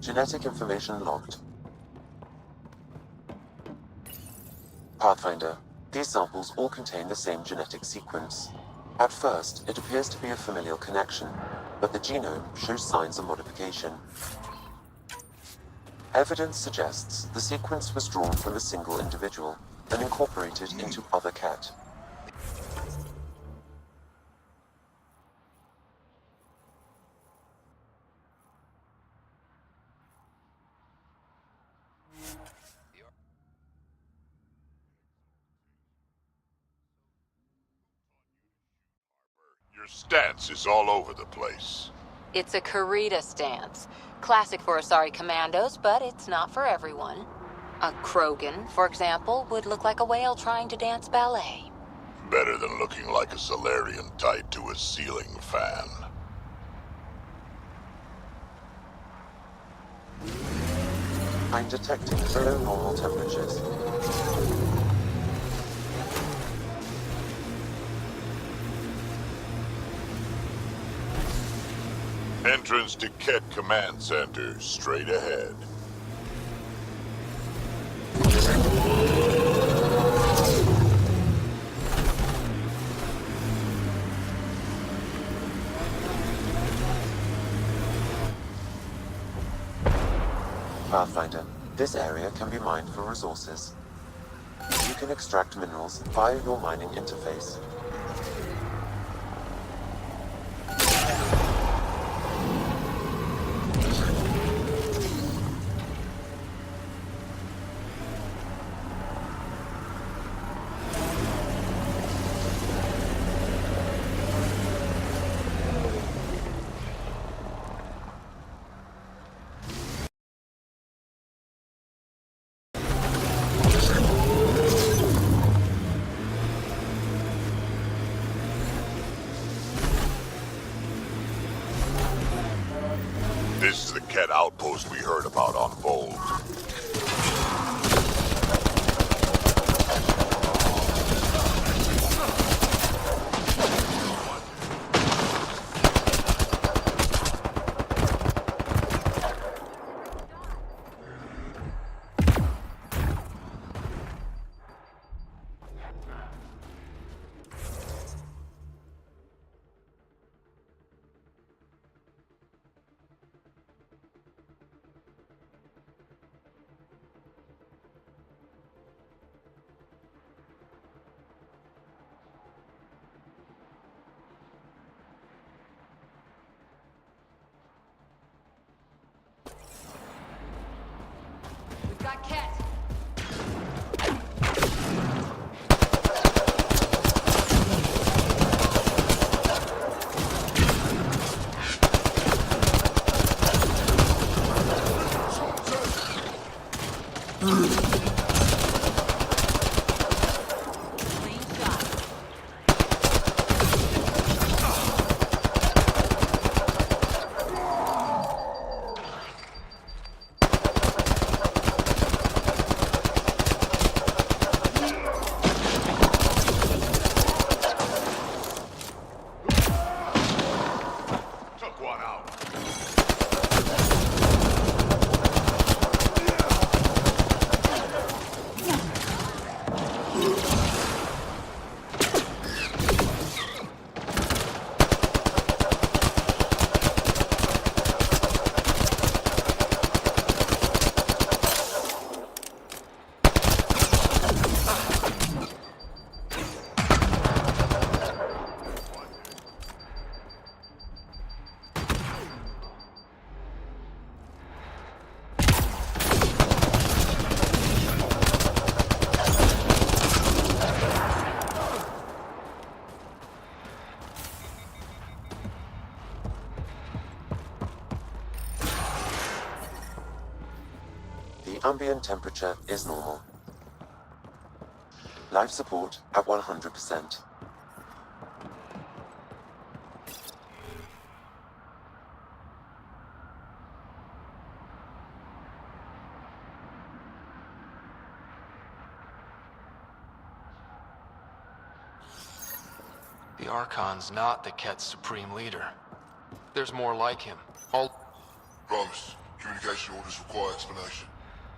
Genetic information logged. Pathfinder, these samples all contain the same genetic sequence. At first, it appears to be a familial connection, but the genome shows signs of modification. Evidence suggests the sequence was drawn from a single individual and incorporated into other Ket. Your stance is all over the place. It's a Karita stance. Classic for Asari commandos, but it's not for everyone. A Krogan, for example, would look like a whale trying to dance ballet. Better than looking like a Solarian tied to a ceiling fan. I'm detecting below normal temperatures. Entrance to Ket Command Center, straight ahead. Pathfinder, this area can be mined for resources. You can extract minerals via your mining interface. This is the Ket outpost we heard about on Vold. We've got Ket. Took one out. The ambient temperature is normal. Life support at 100%. The Archon's not the Ket's supreme leader. There's more like him. All... Promise. Communication orders require explanation.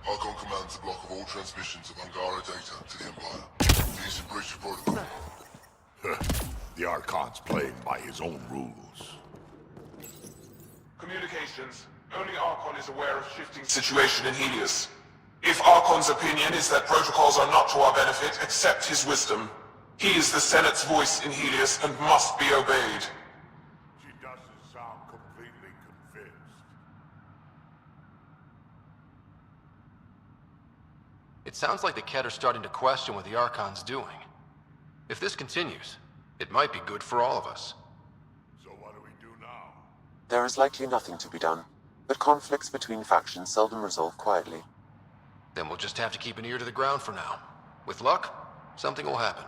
Archon commands a block of all transmissions of Angara data to the Empire. He's in breach of protocol. The Archon's playing by his own rules. Communications. Only Archon is aware of shifting situation in Helios. If Archon's opinion is that protocols are not to our benefit, accept his wisdom. He is the Senate's voice in Helios and must be obeyed. She doesn't sound completely convinced. It sounds like the Ket are starting to question what the Archon's doing. If this continues, it might be good for all of us. There is likely nothing to be done, but conflicts between factions seldom resolve quietly. Then we'll just have to keep an ear to the ground for now. With luck, something will happen.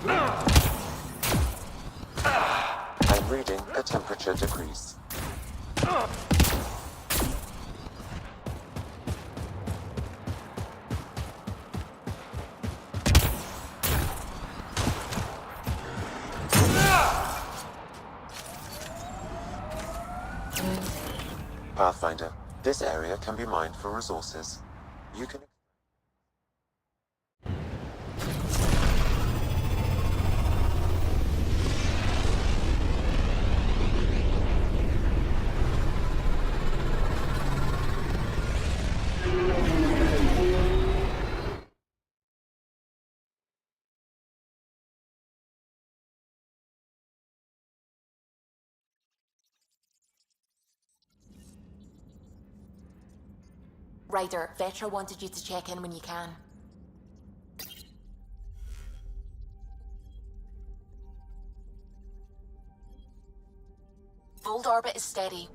I'm reading a temperature decrease. Pathfinder, this area can be mined for resources. You can... Ryder, Vetra wanted you to check in when you can. Old orbit is steady.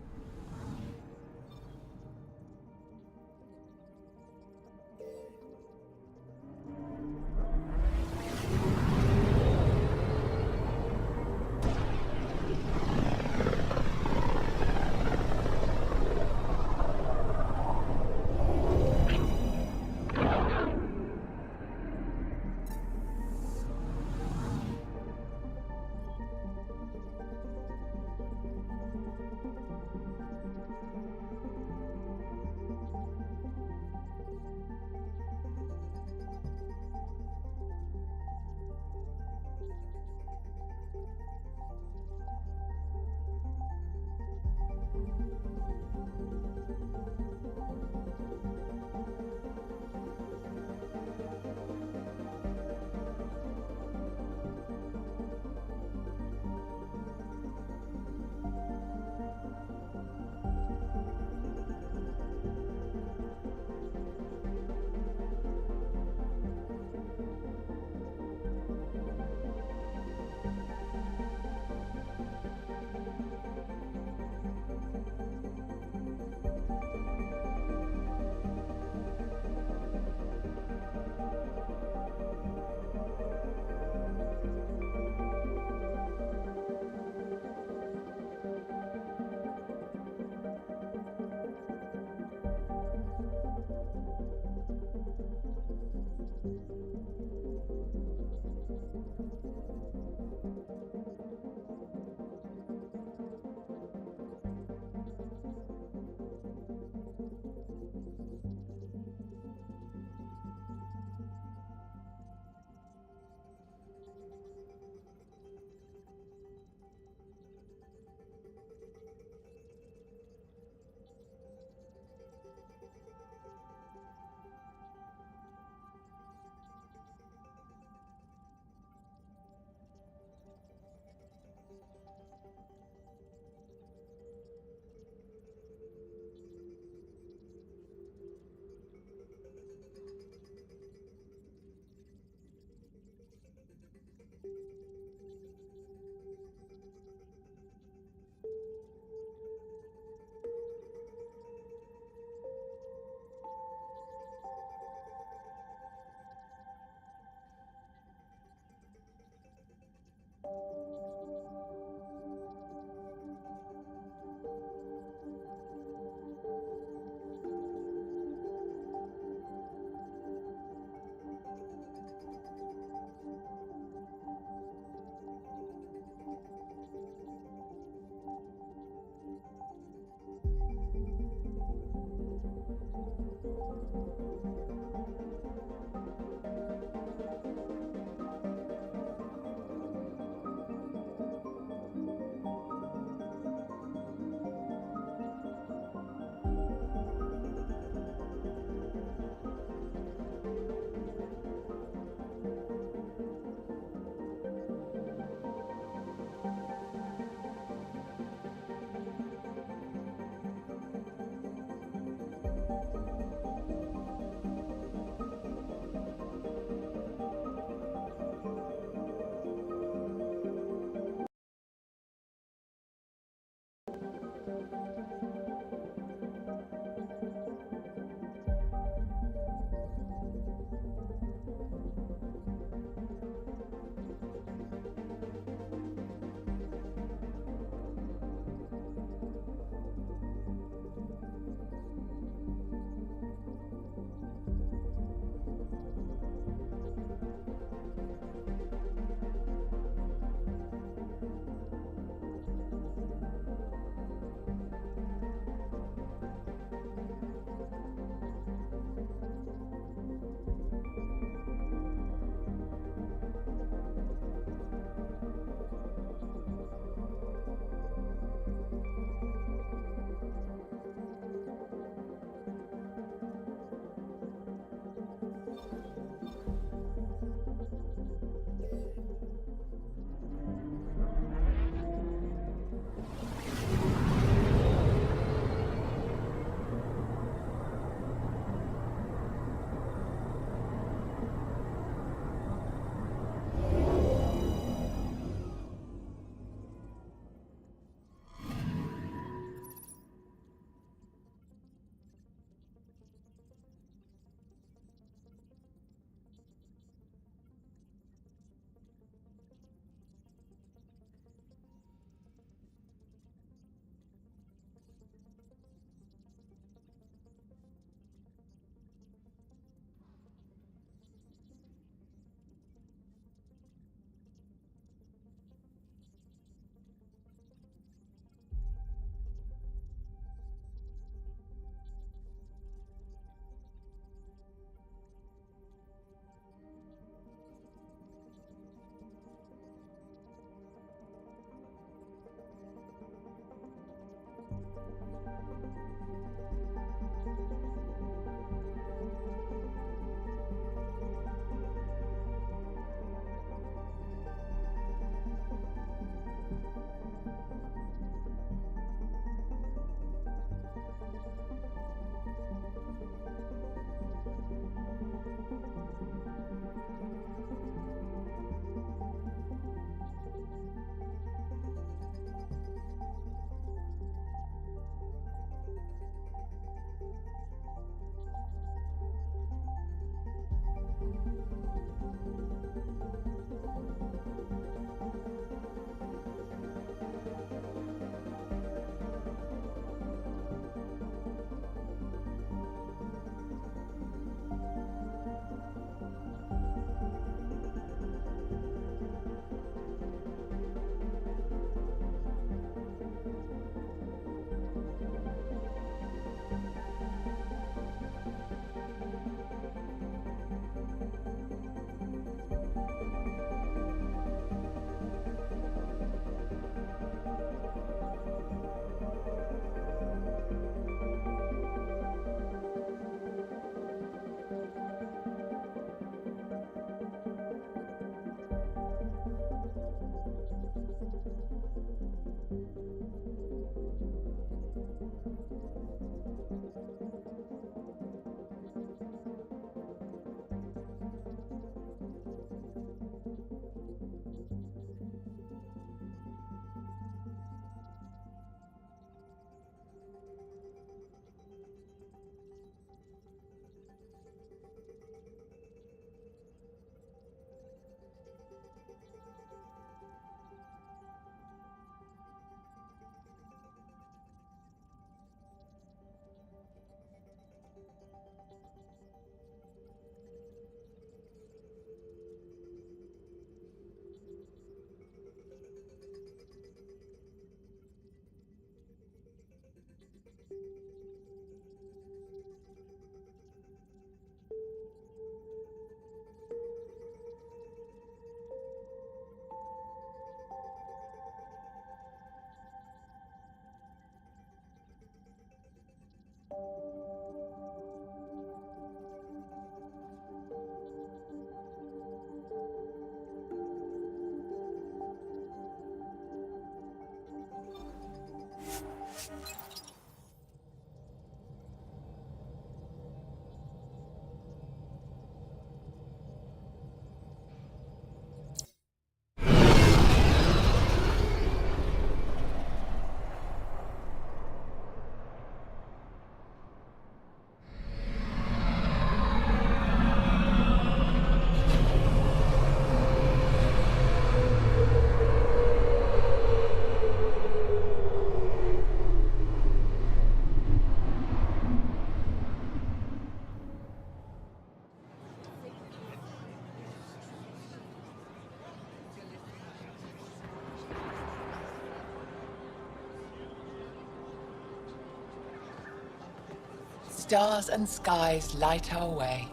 Stars and skies light our way.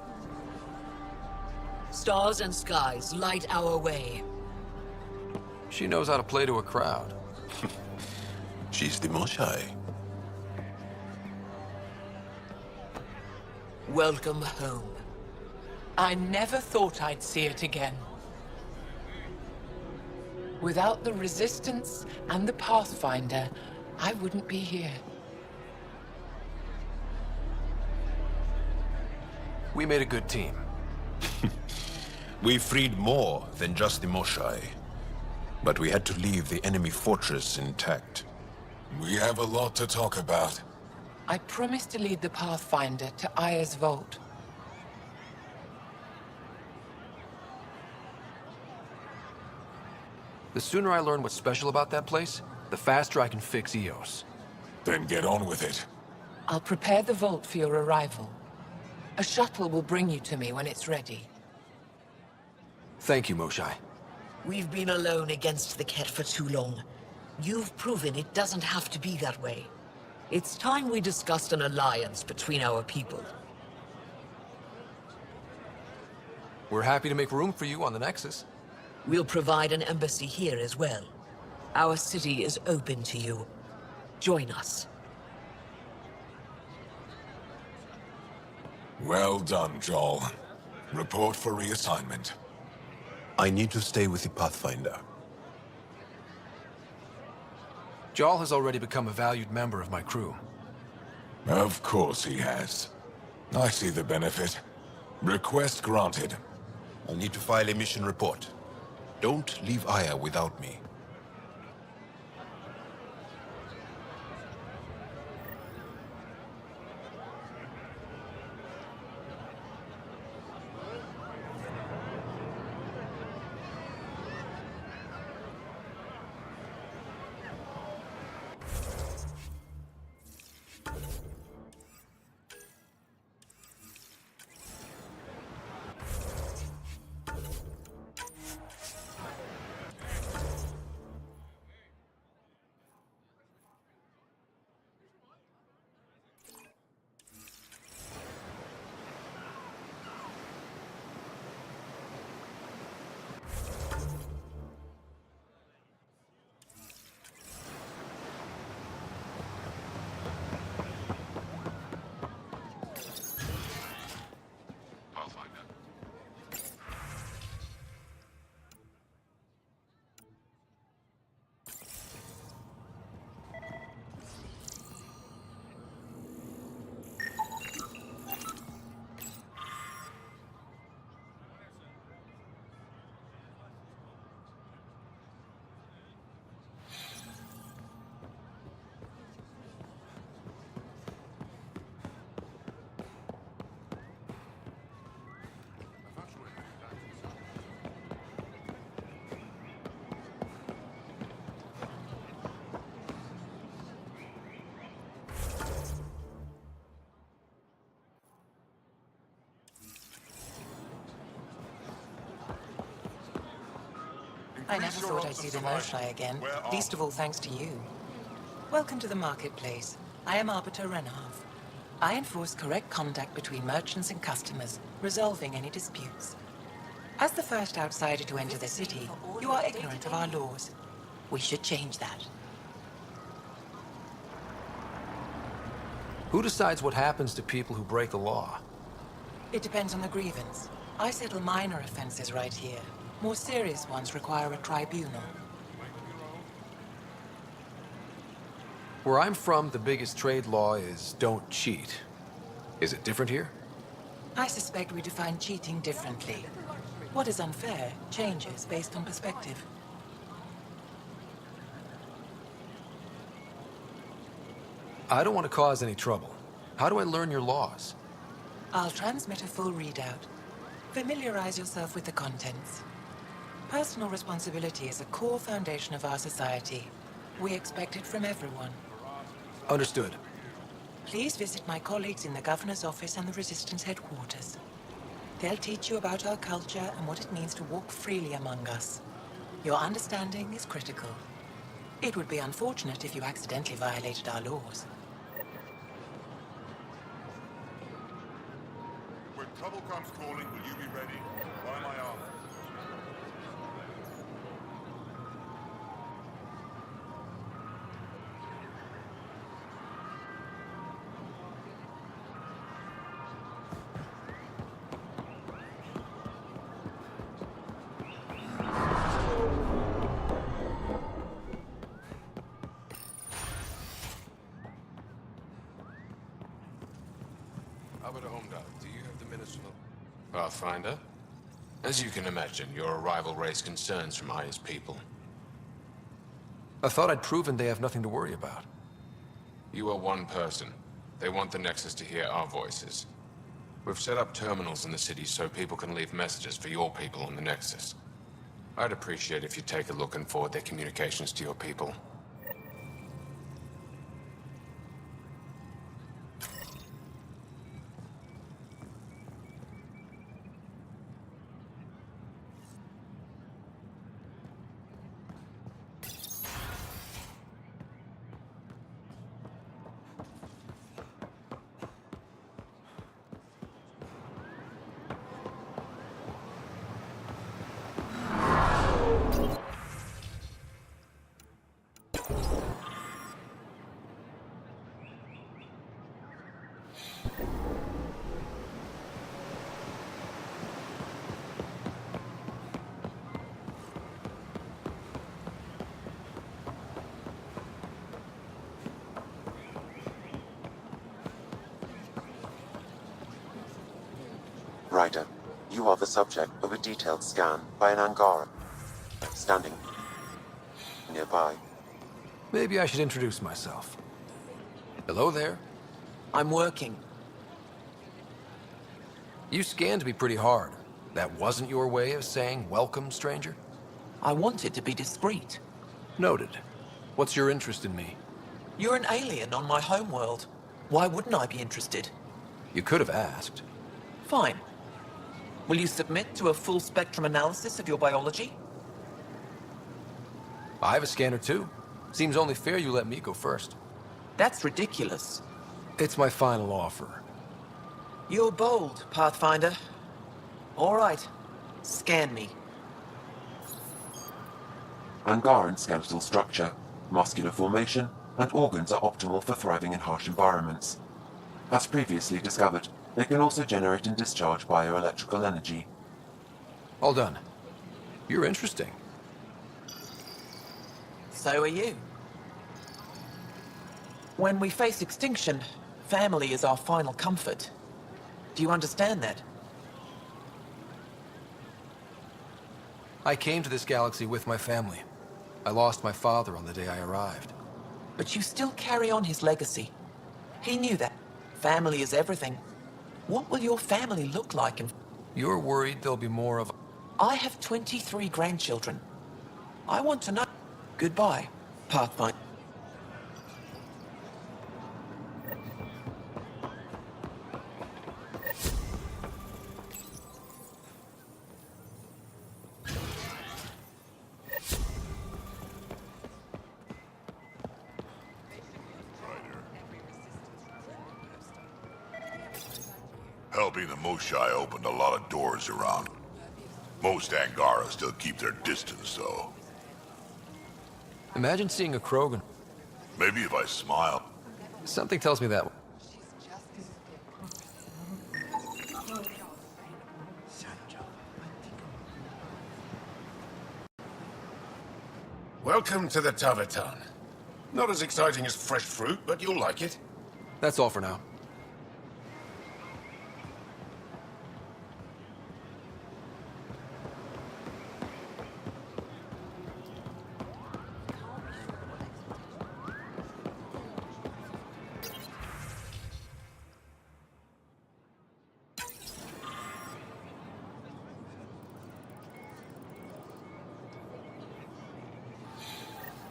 Stars and skies light our way. She knows how to play to a crowd. She's the Moshai. Welcome home. I never thought I'd see it again. Without the Resistance and the Pathfinder, I wouldn't be here. We made a good team. We freed more than just the Moshai. But we had to leave the enemy fortress intact. We have a lot to talk about. I promised to lead the Pathfinder to Aya's vault. The sooner I learn what's special about that place, the faster I can fix Eos. Then get on with it. I'll prepare the vault for your arrival. A shuttle will bring you to me when it's ready. Thank you, Moshai. We've been alone against the Ket for too long. You've proven it doesn't have to be that way. It's time we discussed an alliance between our people. We're happy to make room for you on the Nexus. We'll provide an embassy here as well. Our city is open to you. Join us. Well done, Joel. Report for reassignment. I need to stay with the Pathfinder. Jarl has already become a valued member of my crew. Of course he has. I see the benefit. Request granted. I'll need to file a mission report. Don't leave Aya without me. I never thought I'd see the Moshai again, least of all thanks to you. Welcome to the marketplace. I am Arbiter Renharth. I enforce correct conduct between merchants and customers, resolving any disputes. As the first outsider to enter the city, you are ignorant of our laws. We should change that. Who decides what happens to people who break the law? It depends on the grievance. I settle minor offenses right here. More serious ones require a tribunal. Where I'm from, the biggest trade law is don't cheat. Is it different here? I suspect we define cheating differently. What is unfair changes based on perspective. I don't want to cause any trouble. How do I learn your laws? I'll transmit a full readout. Familiarize yourself with the contents. Personal responsibility is a core foundation of our society. We expect it from everyone. Understood. Please visit my colleagues in the Governor's office and the Resistance headquarters. They'll teach you about our culture and what it means to walk freely among us. Your understanding is critical. It would be unfortunate if you accidentally violated our laws. trouble comes calling, will you be ready? By my arm. Albert Holmdal, do you have the minutes from the Pathfinder? As you can imagine, your arrival raised concerns from Aya's people. I thought I'd proven they have nothing to worry about. You are one person. They want the Nexus to hear our voices. We've set up terminals in the city so people can leave messages for your people on the Nexus. I'd appreciate if you take a look and forward their communications to your people. Ryder, you are the subject of a detailed scan by an Angara, standing nearby. Maybe I should introduce myself. Hello there. I'm working. You scanned me pretty hard. That wasn't your way of saying welcome, stranger? I wanted to be discreet. Noted. What's your interest in me? You're an alien on my homeworld. Why wouldn't I be interested? You could have asked. Fine. Will you submit to a full spectrum analysis of your biology? I have a scanner too. Seems only fair you let me go first. That's ridiculous. It's my final offer. You're bold, Pathfinder. All right. Scan me. Angaran skeletal structure, muscular formation, and organs are optimal for thriving in harsh environments. As previously discovered, they can also generate and discharge bioelectrical energy. All done. You're interesting. So are you. When we face extinction, family is our final comfort. Do you understand that? I came to this galaxy with my family. I lost my father on the day I arrived. But you still carry on his legacy. He knew that. Family is everything. What will your family look like in... You're worried there'll be more of... I have 23 grandchildren. I want to know... Goodbye, Pathfinder. Helping the Moshai opened a lot of doors around. Most Angara still keep their distance, though. Imagine seeing a Krogan. Maybe if I smile. Something tells me that... Welcome to the Tavetan. Not as exciting as fresh fruit, but you'll like it. That's all for now.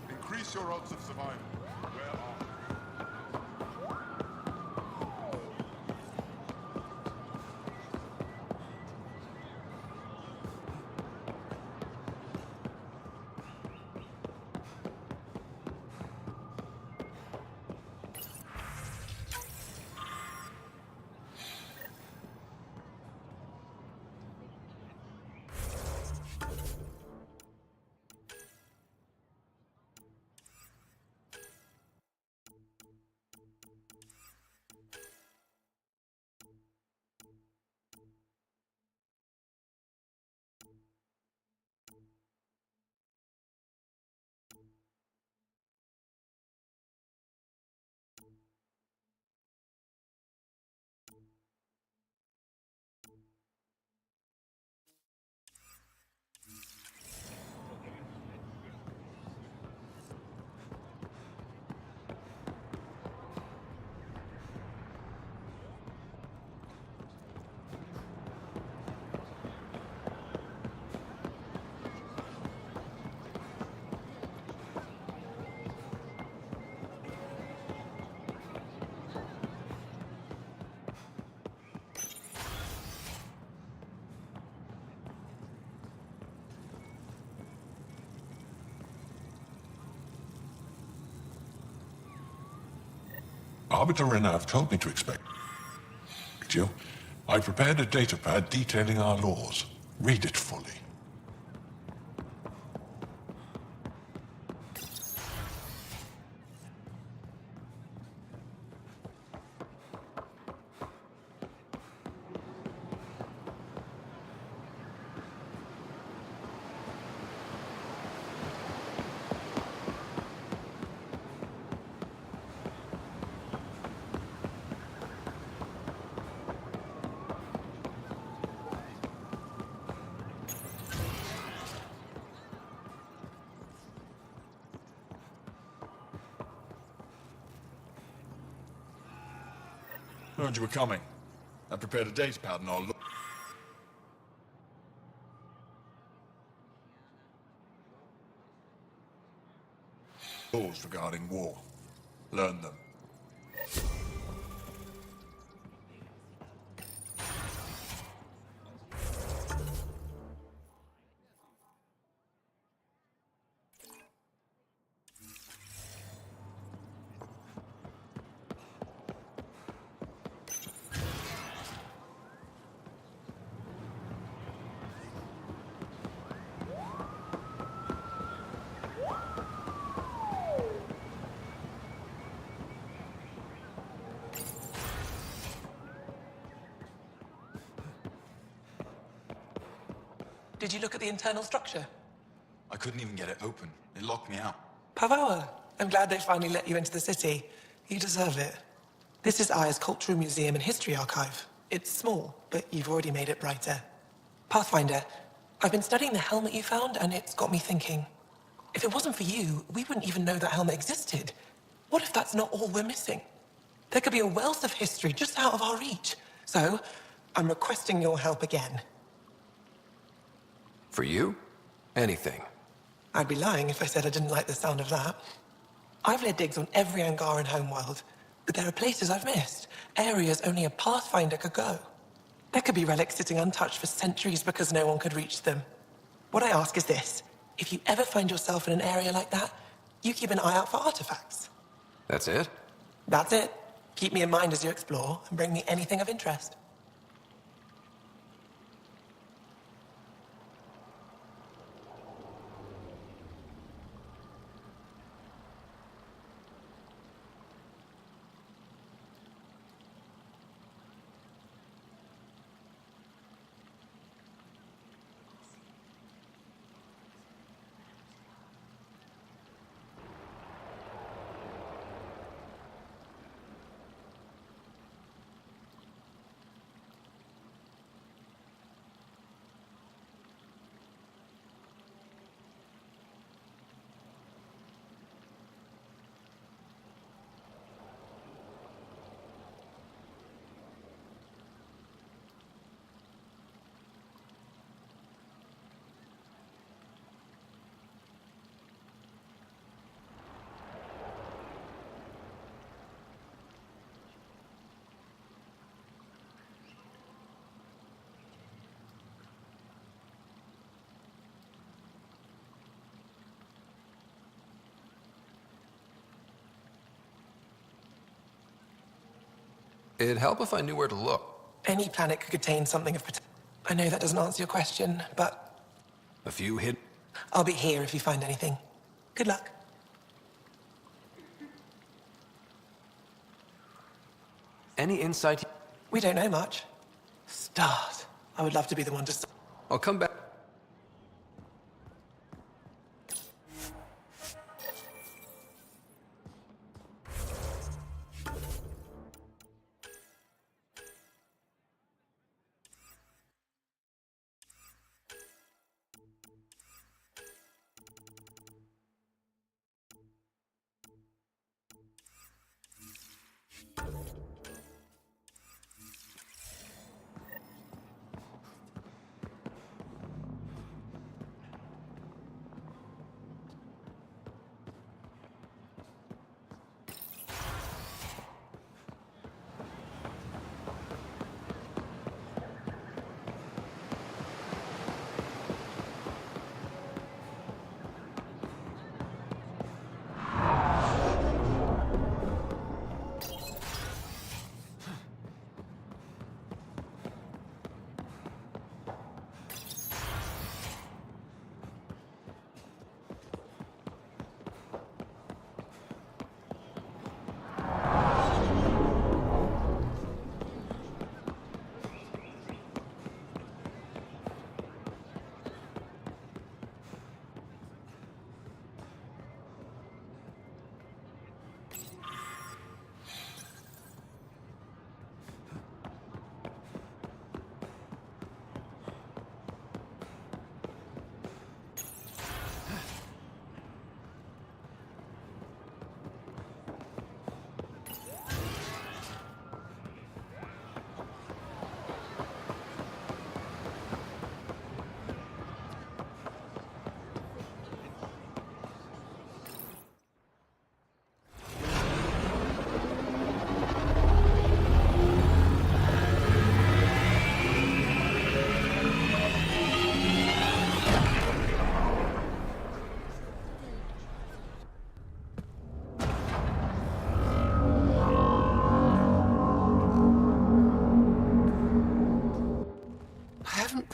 Increase your odds of survival. Where are Arbiter Renner have told me to expect you. I prepared a datapad detailing our laws. Read it fully. Heard you were coming. I prepared a datapad and all. Laws regarding war. Learn them. Did you look at the internal structure? I couldn't even get it open. It locked me out. Pavawa, I'm glad they finally let you into the city. You deserve it. This is Aya's Cultural Museum and History Archive. It's small, but you've already made it brighter. Pathfinder, I've been studying the helmet you found, and it's got me thinking. If it wasn't for you, we wouldn't even know that helmet existed. What if that's not all we're missing? There could be a wealth of history just out of our reach. So, I'm requesting your help again. For you? Anything. I'd be lying if I said I didn't like the sound of that. I've led digs on every Angaran homeworld, but there are places I've missed, areas only a Pathfinder could go. There could be relics sitting untouched for centuries because no one could reach them. What I ask is this: if you ever find yourself in an area like that, you keep an eye out for artifacts. That's it? That's it. Keep me in mind as you explore, and bring me anything of interest. It'd help if I knew where to look. Any planet could contain something of potential. I know that doesn't answer your question, but A few hid. I'll be here if you find anything. Good luck. Any insight? We don't know much. Start. I would love to be the one to start. I'll come back.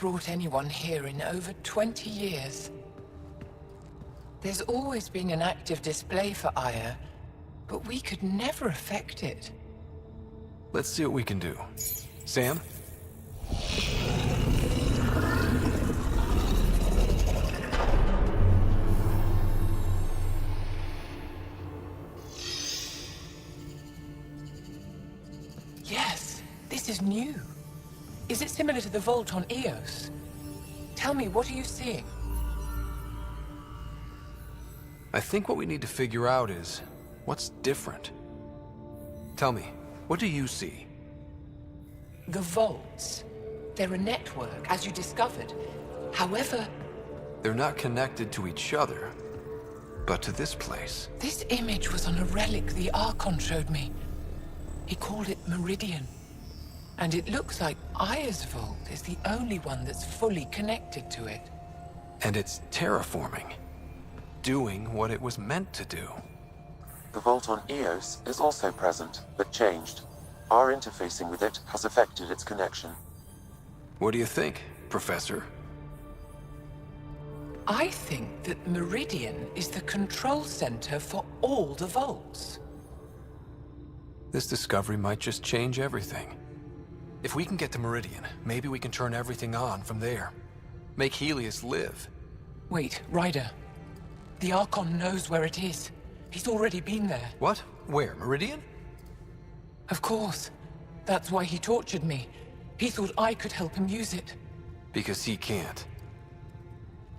brought anyone here in over 20 years. There's always been an active display for Aya, but we could never affect it. Let's see what we can do. Sam? Yes, this is new. Is it similar to the vault on Eos? Tell me, what are you seeing? I think what we need to figure out is what's different. Tell me, what do you see? The vaults. They're a network, as you discovered. However, They're not connected to each other, but to this place. this image was on a relic the Archon showed me. He called it Meridian. And it looks like Aya's vault is the only one that's fully connected to it. And it's terraforming. Doing what it was meant to do. The vault on Eos is also present, but changed. Our interfacing with it has affected its connection. What do you think, Professor? I think that Meridian is the control center for all the vaults. This discovery might just change everything. If we can get to Meridian, maybe we can turn everything on from there. Make Helios live. Wait, Ryder. The Archon knows where it is. He's already been there. What? Where? Meridian? Of course. That's why he tortured me. He thought I could help him use it. Because he can't.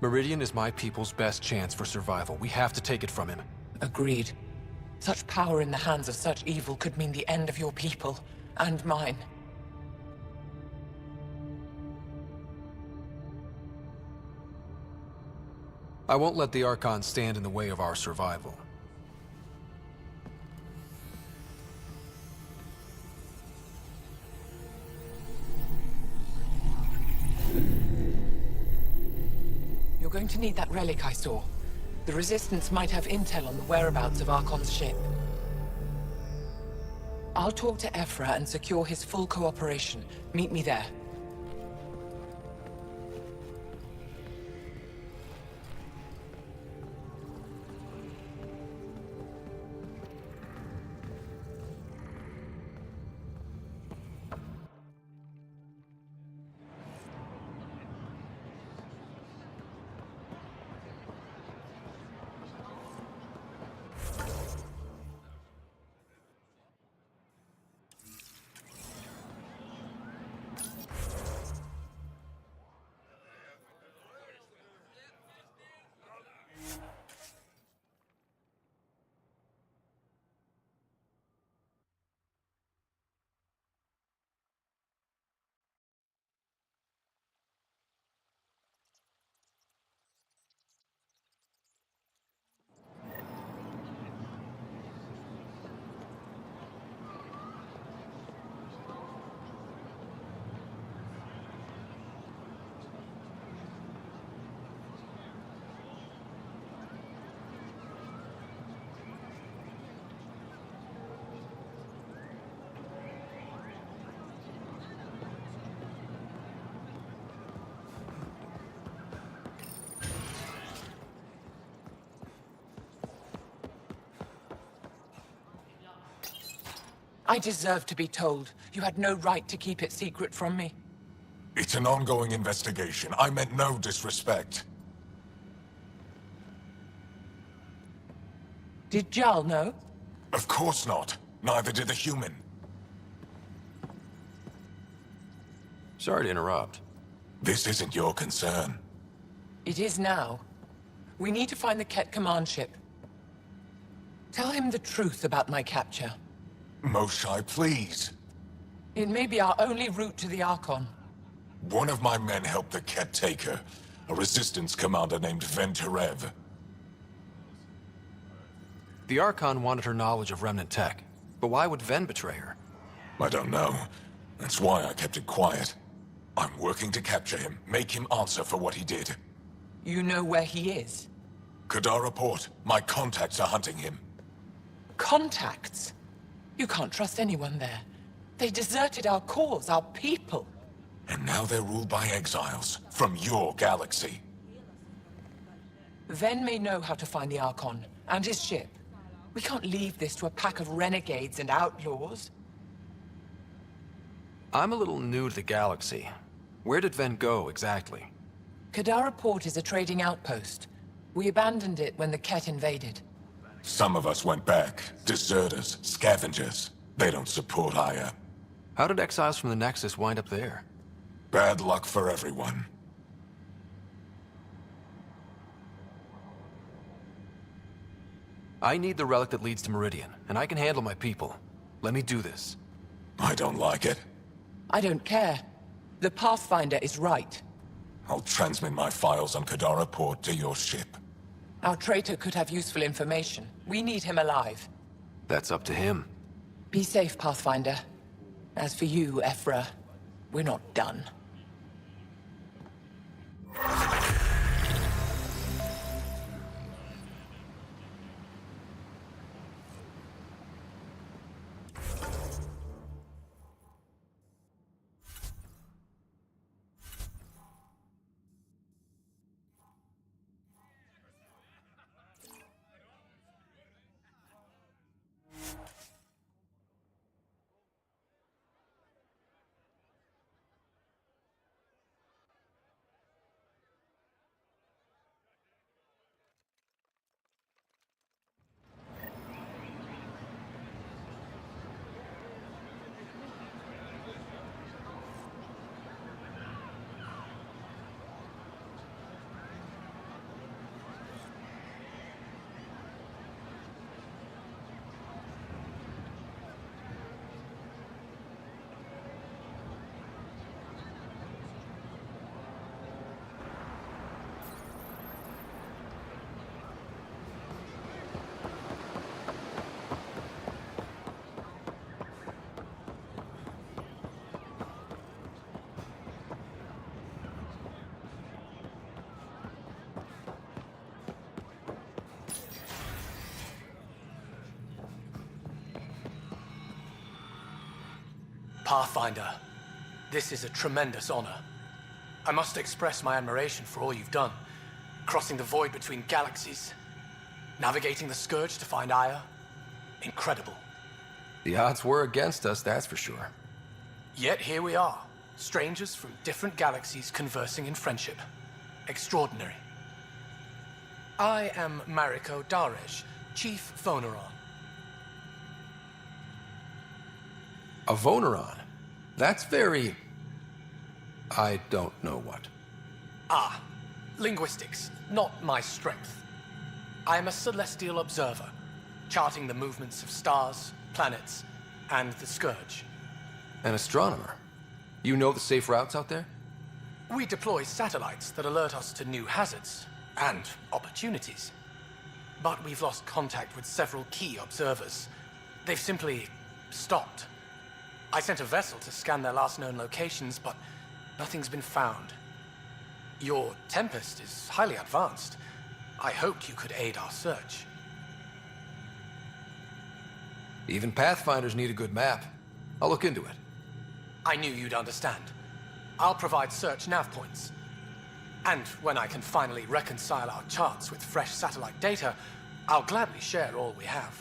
Meridian is my people's best chance for survival. We have to take it from him. Agreed. Such power in the hands of such evil could mean the end of your people, and mine. I won't let the Archon stand in the way of our survival. You're going to need that relic I saw. The Resistance might have intel on the whereabouts of Archon's ship. I'll talk to Ephra and secure his full cooperation. Meet me there. I deserve to be told. You had no right to keep it secret from me. It's an ongoing investigation. I meant no disrespect. Did Jal know? Of course not. Neither did the human. Sorry to interrupt. This isn't your concern. It is now. We need to find the Ket command ship. Tell him the truth about my capture. Moshai, please. It may be our only route to the Archon. One of my men helped the Ket take her. A resistance commander named Venturev. The Archon wanted her knowledge of Remnant tech. But why would Ven betray her? I don't know. That's why I kept it quiet. I'm working to capture him, make him answer for what he did. You know where he is? Kadar Port. My contacts are hunting him. Contacts? You can't trust anyone there. They deserted our cause, our people. And now they're ruled by exiles from your galaxy. Ven may know how to find the Archon and his ship. We can't leave this to a pack of renegades and outlaws. I'm a little new to the galaxy. Where did Ven go, exactly? Kadara Port is a trading outpost. We abandoned it when the Ket invaded. Some of us went back. Deserters, scavengers. They don't support Aya. How did exiles from the Nexus wind up there? Bad luck for everyone. I need the relic that leads to Meridian, and I can handle my people. Let me do this. I don't like it. I don't care. The Pathfinder is right. I'll transmit my files on Kadara Port to your ship. Our traitor could have useful information. We need him alive. That's up to him. Be safe, Pathfinder. As for you, Ephra, we're not done. Pathfinder, this is a tremendous honor. I must express my admiration for all you've done. Crossing the void between galaxies, navigating the Scourge to find Aya. Incredible. The odds were against us, that's for sure. Yet here we are, strangers from different galaxies conversing in friendship. Extraordinary. I am Mariko Daresh, Chief Voneron. A Voneron? That's very... I don't know what. Ah, linguistics, not my strength. I am a celestial observer, charting the movements of stars, planets, and the Scourge. An astronomer? You know the safe routes out there? We deploy satellites that alert us to new hazards and opportunities. But we've lost contact with several key observers. They've simply stopped. I sent a vessel to scan their last known locations, but nothing's been found. Your Tempest is highly advanced. I hoped you could aid our search. Even Pathfinders need a good map. I'll look into it. I knew you'd understand. I'll provide search nav points. And when I can finally reconcile our charts with fresh satellite data, I'll gladly share all we have.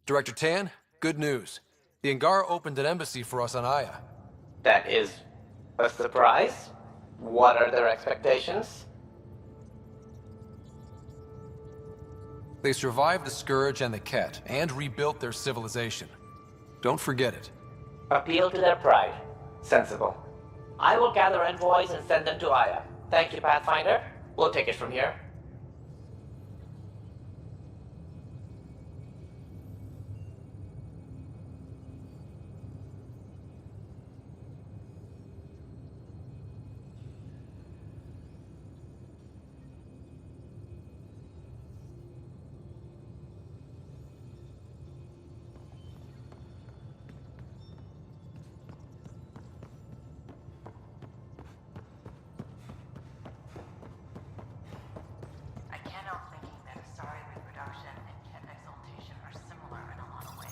Director Tan, good news. The Angara opened an embassy for us on Aya. That is a surprise? What are their expectations? They survived the Scourge and the Ket, and rebuilt their civilization. Don't forget it. Appeal to their pride. Sensible. I will gather envoys and send them to Aya. Thank you, Pathfinder. We'll take it from here. I can't help thinking that Asari reproduction and Ket exaltation are similar in a lot of ways.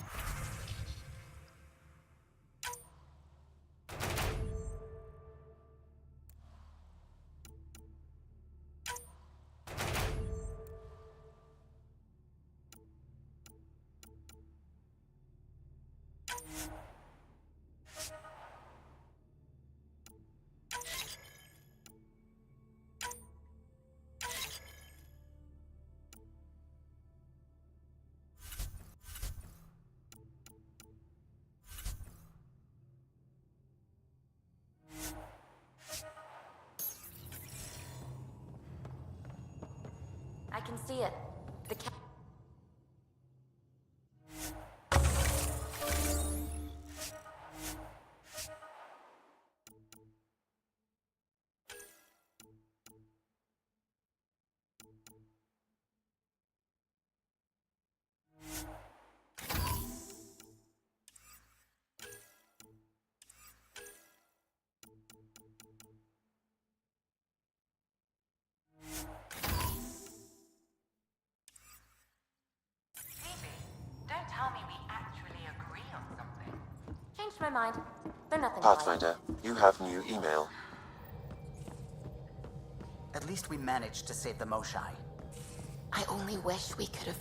I can see it. The cat. Don't tell me we actually agree on something. Changed my mind. They're nothing alike. Pathfinder, you have new email. At least we managed to save the Moshai. I only wish we could have.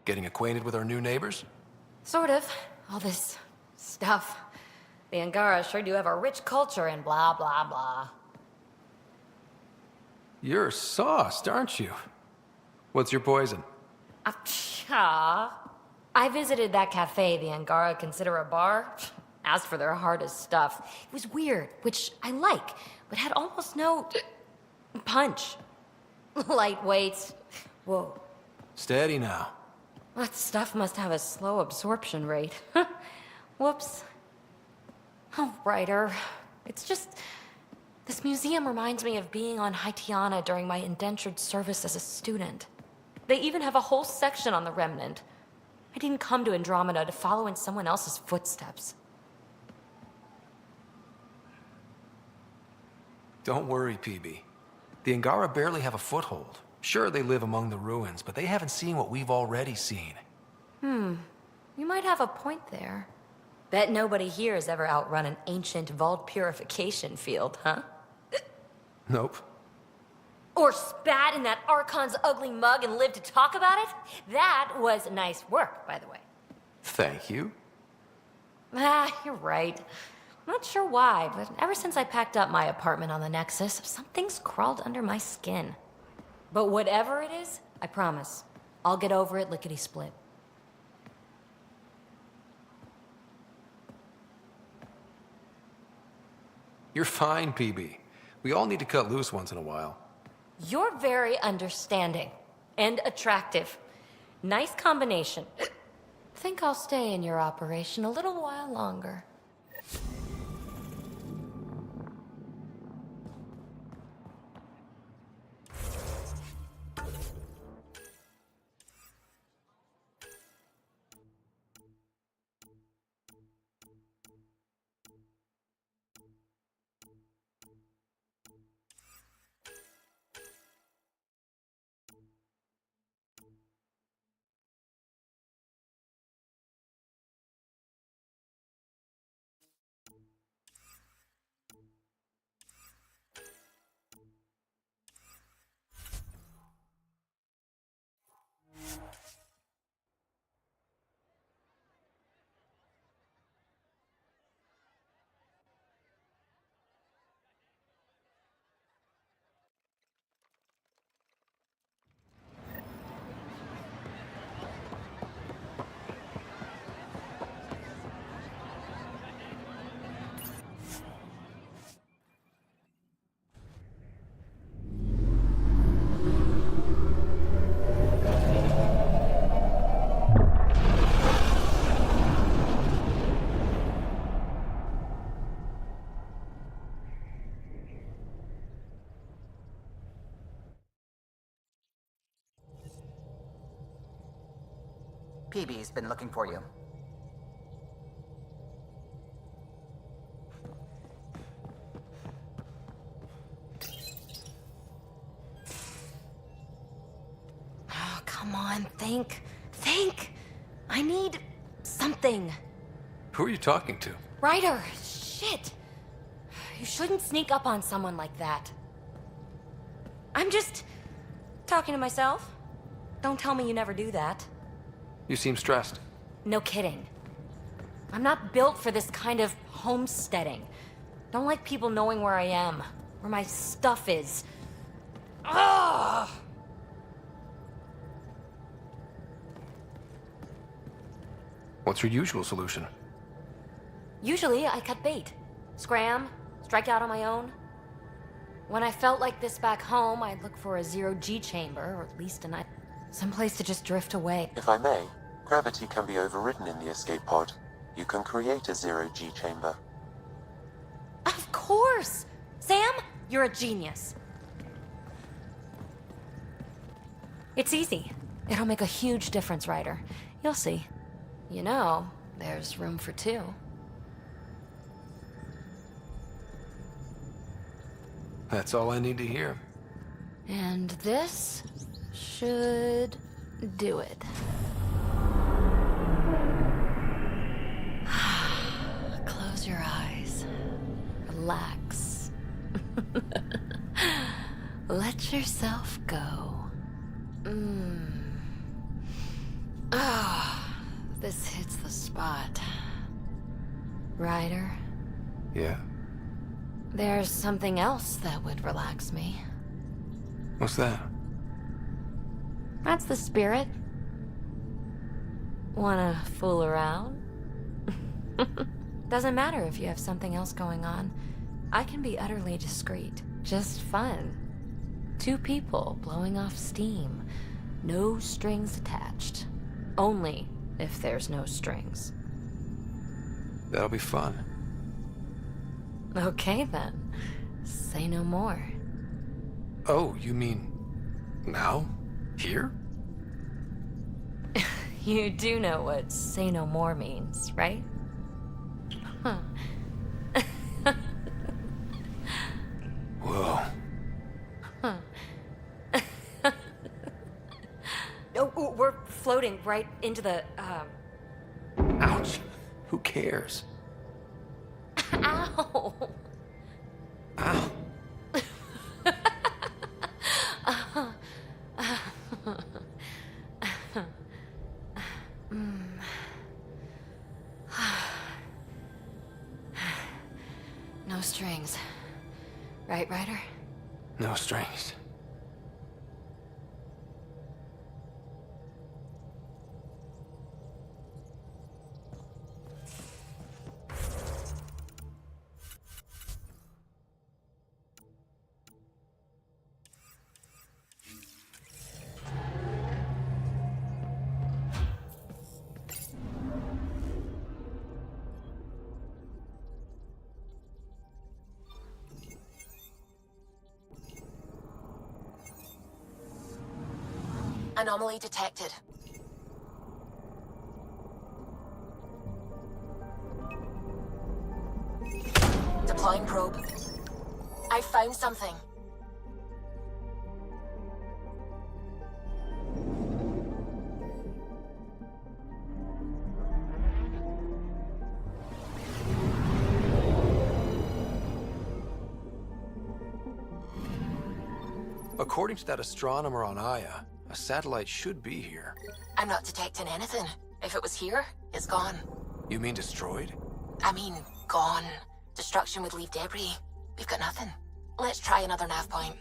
Getting acquainted with our new neighbors? Sort of. All this stuff. The Angara sure do have a rich culture and blah, blah, blah. You're sauced, aren't you? What's your poison? I visited that cafe the Angara consider a bar. Asked for their hardest stuff. It was weird, which I like, but had almost no punch. Lightweight. Whoa. Steady now. That stuff must have a slow absorption rate. Whoops. Oh, Ryder. It's just... This museum reminds me of being on Haitiana during my indentured service as a student. They even have a whole section on the Remnant. I didn't come to Andromeda to follow in someone else's footsteps. Don't worry, PB. The Angara barely have a foothold. Sure, they live among the ruins, but they haven't seen what we've already seen. You might have a point there. Bet nobody here has ever outrun an ancient vault purification field, huh? Nope. Or spat in that Archon's ugly mug and lived to talk about it? That was nice work, by the way. Thank you. You're right. Not sure why, but ever since I packed up my apartment on the Nexus, something's crawled under my skin. But whatever it is, I promise, I'll get over it lickety-split. You're fine, PB. We all need to cut loose once in a while. You're very understanding and attractive. Nice combination. Think I'll stay in your operation a little while longer. PB's been looking for you. Oh, come on, think. Think! I need something. Who are you talking to? Ryder, shit! You shouldn't sneak up on someone like that. I'm just talking to myself. Don't tell me you never do that. You seem stressed. No kidding. I'm not built for this kind of homesteading. Don't like people knowing where I am, where my stuff is. Ugh! What's your usual solution? Usually, I cut bait. Scram, strike out on my own. When I felt like this back home, I'd look for a zero-G chamber, or at least someplace to just drift away. If I may, gravity can be overridden in the escape pod. You can create a zero-G chamber. Of course! Sam, you're a genius. It's easy. It'll make a huge difference, Ryder. You'll see. You know, there's room for two. That's all I need to hear. And this should do it. Close your eyes. Relax. Let yourself go. spot. Ryder, Yeah? there's something else that would relax me. What's that? That's the spirit. Wanna fool around? Doesn't matter if you have something else going on. I can be utterly discreet. Just fun. Two people blowing off steam. No strings attached. Only if there's no strings. That'll be fun. Okay then. Say no more. Oh, you mean... now? Here? You do know what say no more means, right? Huh. Whoa. Huh. Oh, we're floating right into the, Ouch. Who cares? Ow! Ow. No strings. Right, Ryder? No strings. Anomaly detected. Deploying probe. I found something. According to that astronomer on Aya, a satellite should be here. I'm not detecting anything. If it was here, it's gone. You mean destroyed? I mean, gone. Destruction would leave debris. We've got nothing. Let's try another nav point.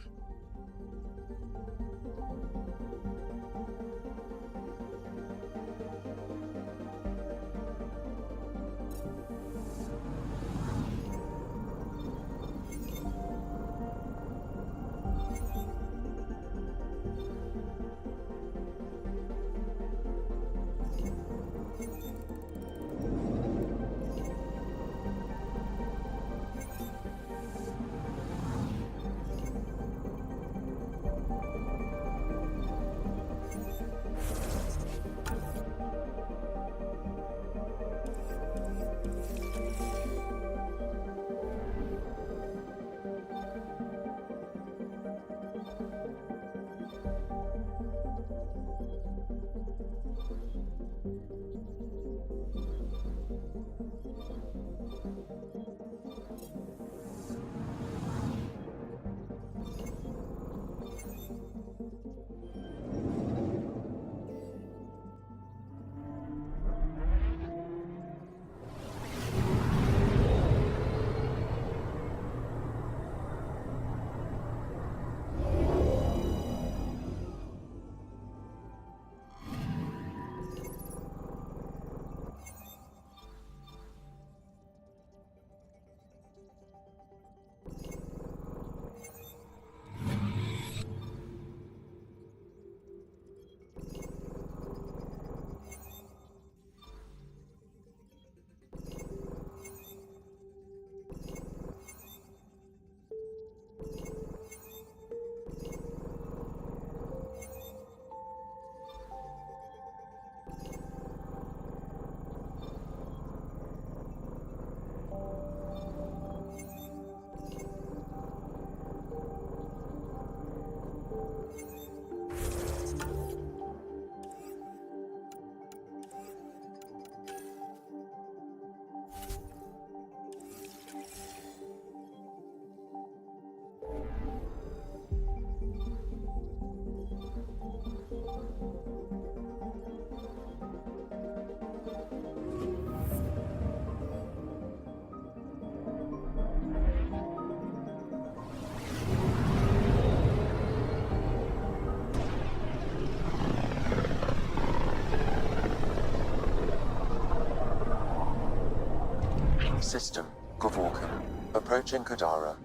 System, Kevorkian. Approaching Kadara.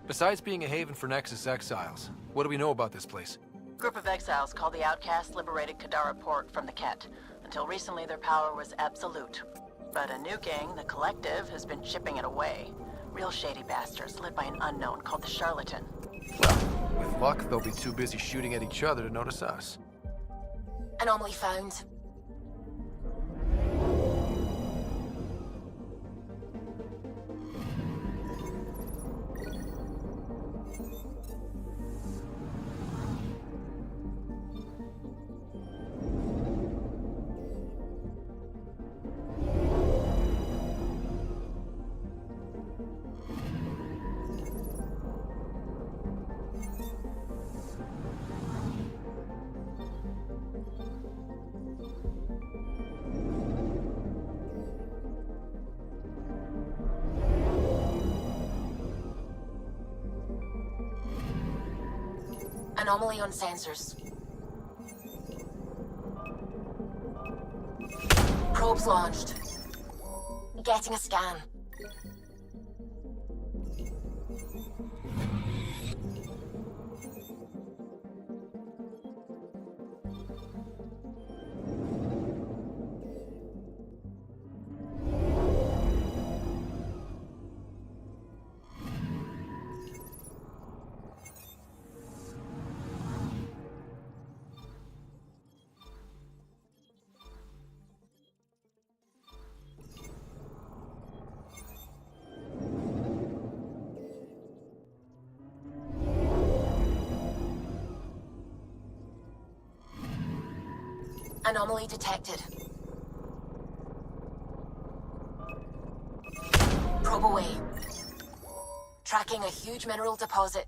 Besides being a haven for Nexus exiles, what do we know about this place? Group of exiles called the Outcasts liberated Kadara Port from the Ket. Until recently, their power was absolute. But a new gang, the Collective, has been chipping it away. Real shady bastards led by an unknown called the Charlatan. With luck, they'll be too busy shooting at each other to notice us. Anomaly found. Anomaly on sensors. Probes launched. Getting a scan. Anomaly detected. Probe away. Tracking a huge mineral deposit.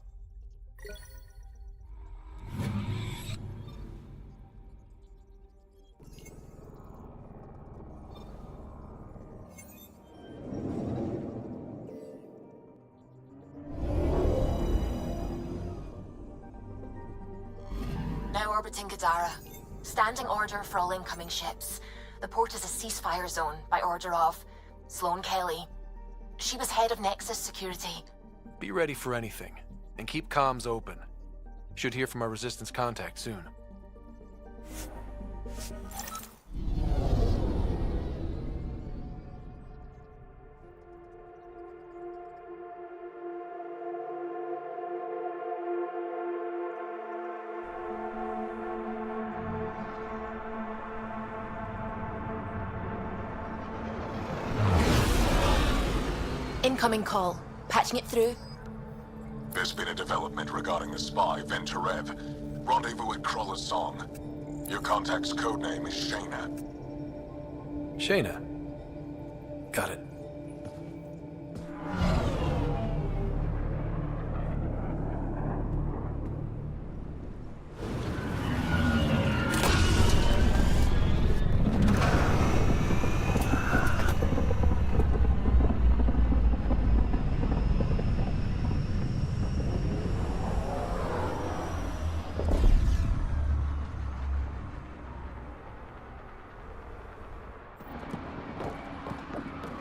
Now orbiting Kadara. Standing order for all incoming ships. The port is a ceasefire zone by order of Sloane Kelly. She was head of Nexus security. Be ready for anything, and keep comms open. Should hear from our Resistance contact soon. Incoming call. Patching it through. There's been a development regarding the spy, Venturev. Rendezvous at Crawler's Song. Your contact's codename is Shayna. Shayna. Got it.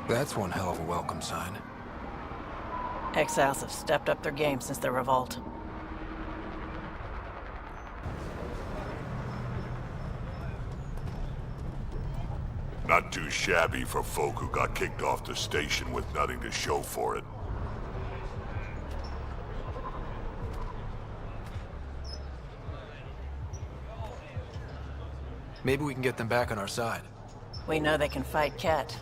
That's one hell of a welcome sign. Exiles have stepped up their game since their revolt. Not too shabby for folk who got kicked off the station with nothing to show for it. Maybe we can get them back on our side. We know they can fight Ket.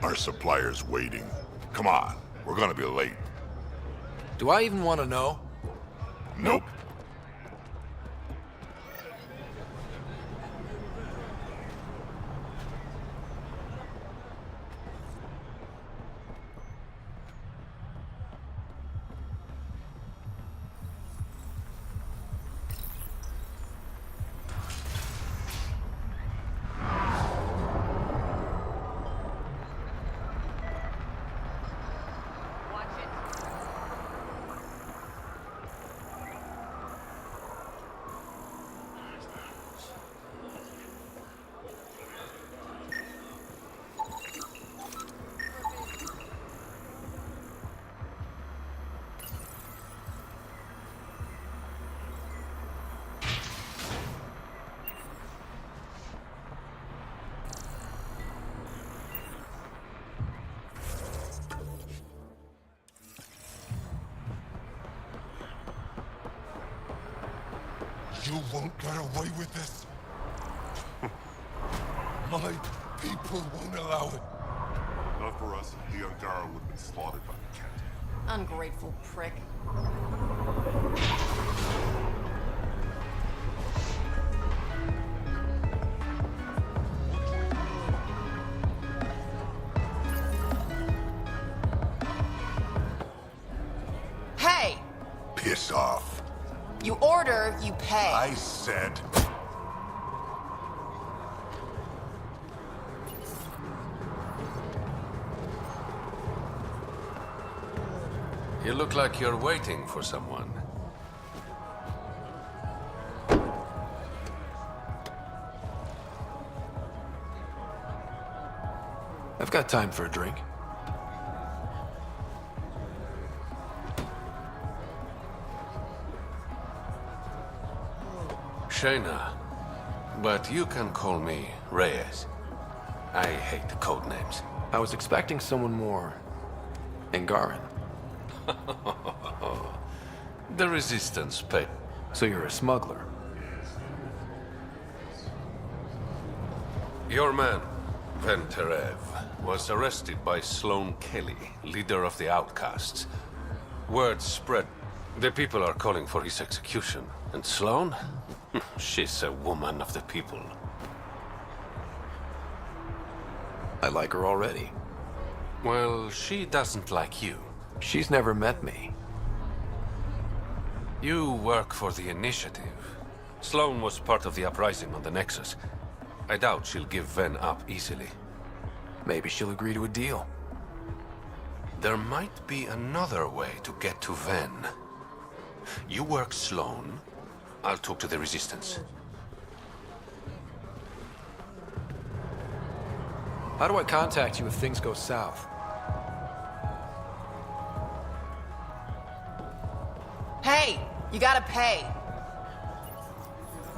Our supplier's waiting. Come on, we're gonna be late. Do I even want to know? Nope. You won't get away with this. My people won't allow it. Not for us, the Angara would have been slaughtered by the cat. Ungrateful prick. Hey! Piss off. You order, you pay. I said... You look like you're waiting for someone. I've got time for a drink. Shayna, but you can call me Reyes. I hate the code names. I was expecting someone more Angaran. The Resistance pay. So you're a smuggler? Your man, Venterev, was arrested by Sloane Kelly, leader of the Outcasts. Word spread. The people are calling for his execution. And Sloane? She's a woman of the people. I like her already. Well, she doesn't like you. She's never met me. You work for the Initiative. Sloane was part of the uprising on the Nexus. I doubt she'll give Ven up easily. Maybe she'll agree to a deal. There might be another way to get to Ven. You work Sloane, I'll talk to the Resistance. How do I contact you if things go south? Hey, you gotta pay.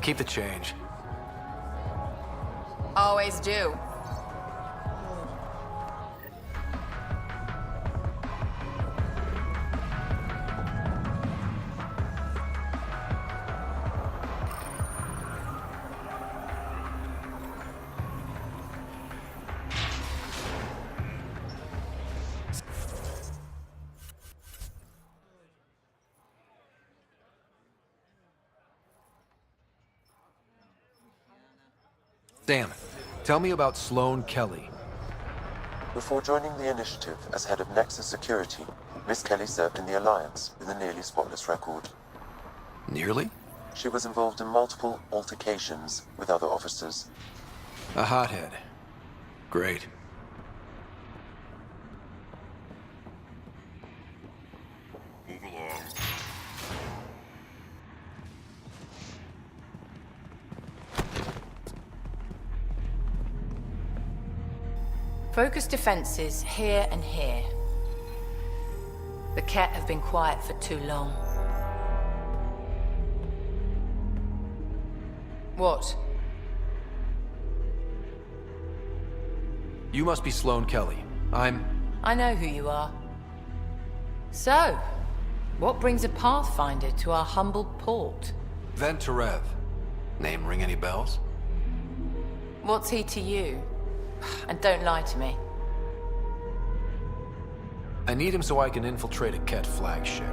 Keep the change. Always do. Sam, tell me about Sloane Kelly. Before joining the Initiative as head of Nexus Security, Miss Kelly served in the Alliance with a nearly spotless record. Nearly? She was involved in multiple altercations with other officers. A hothead. Great. Move along. Focus defenses here and here. The Ket have been quiet for too long. What? You must be Sloane Kelly. I know who you are. So, what brings a Pathfinder to our humble port? Venterev. Name ring any bells? What's he to you? And don't lie to me. I need him so I can infiltrate a Ket flagship.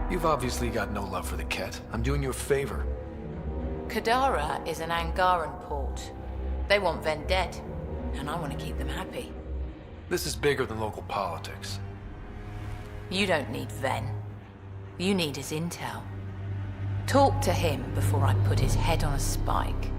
You've obviously got no love for the Ket. I'm doing you a favor. Kadara is an Angaran port. They want Ven dead, and I want to keep them happy. This is bigger than local politics. You don't need Ven. You need his intel. Talk to him before I put his head on a spike.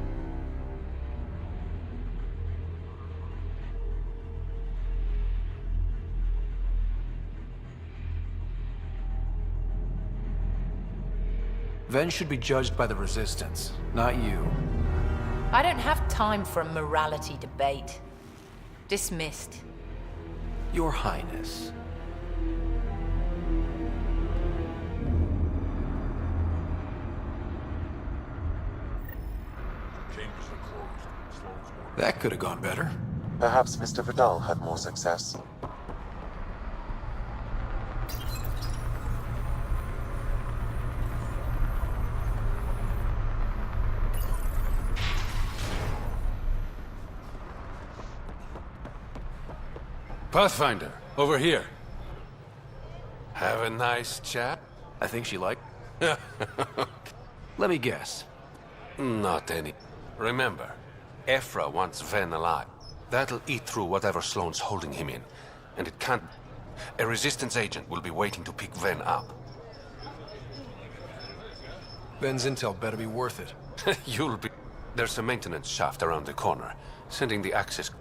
Ven should be judged by the Resistance, not you. I don't have time for a morality debate. Dismissed. Your Highness. That could have gone better. Perhaps Mr. Vidal had more success. Pathfinder, over here. Have a nice chat? I think she liked. Let me guess. Not any. Remember, Ephra wants Ven alive. That'll eat through whatever Sloane's holding him in. And it can't... A Resistance agent will be waiting to pick Ven up. Ven's intel better be worth it. You'll be... There's a maintenance shaft around the corner. Sending the access...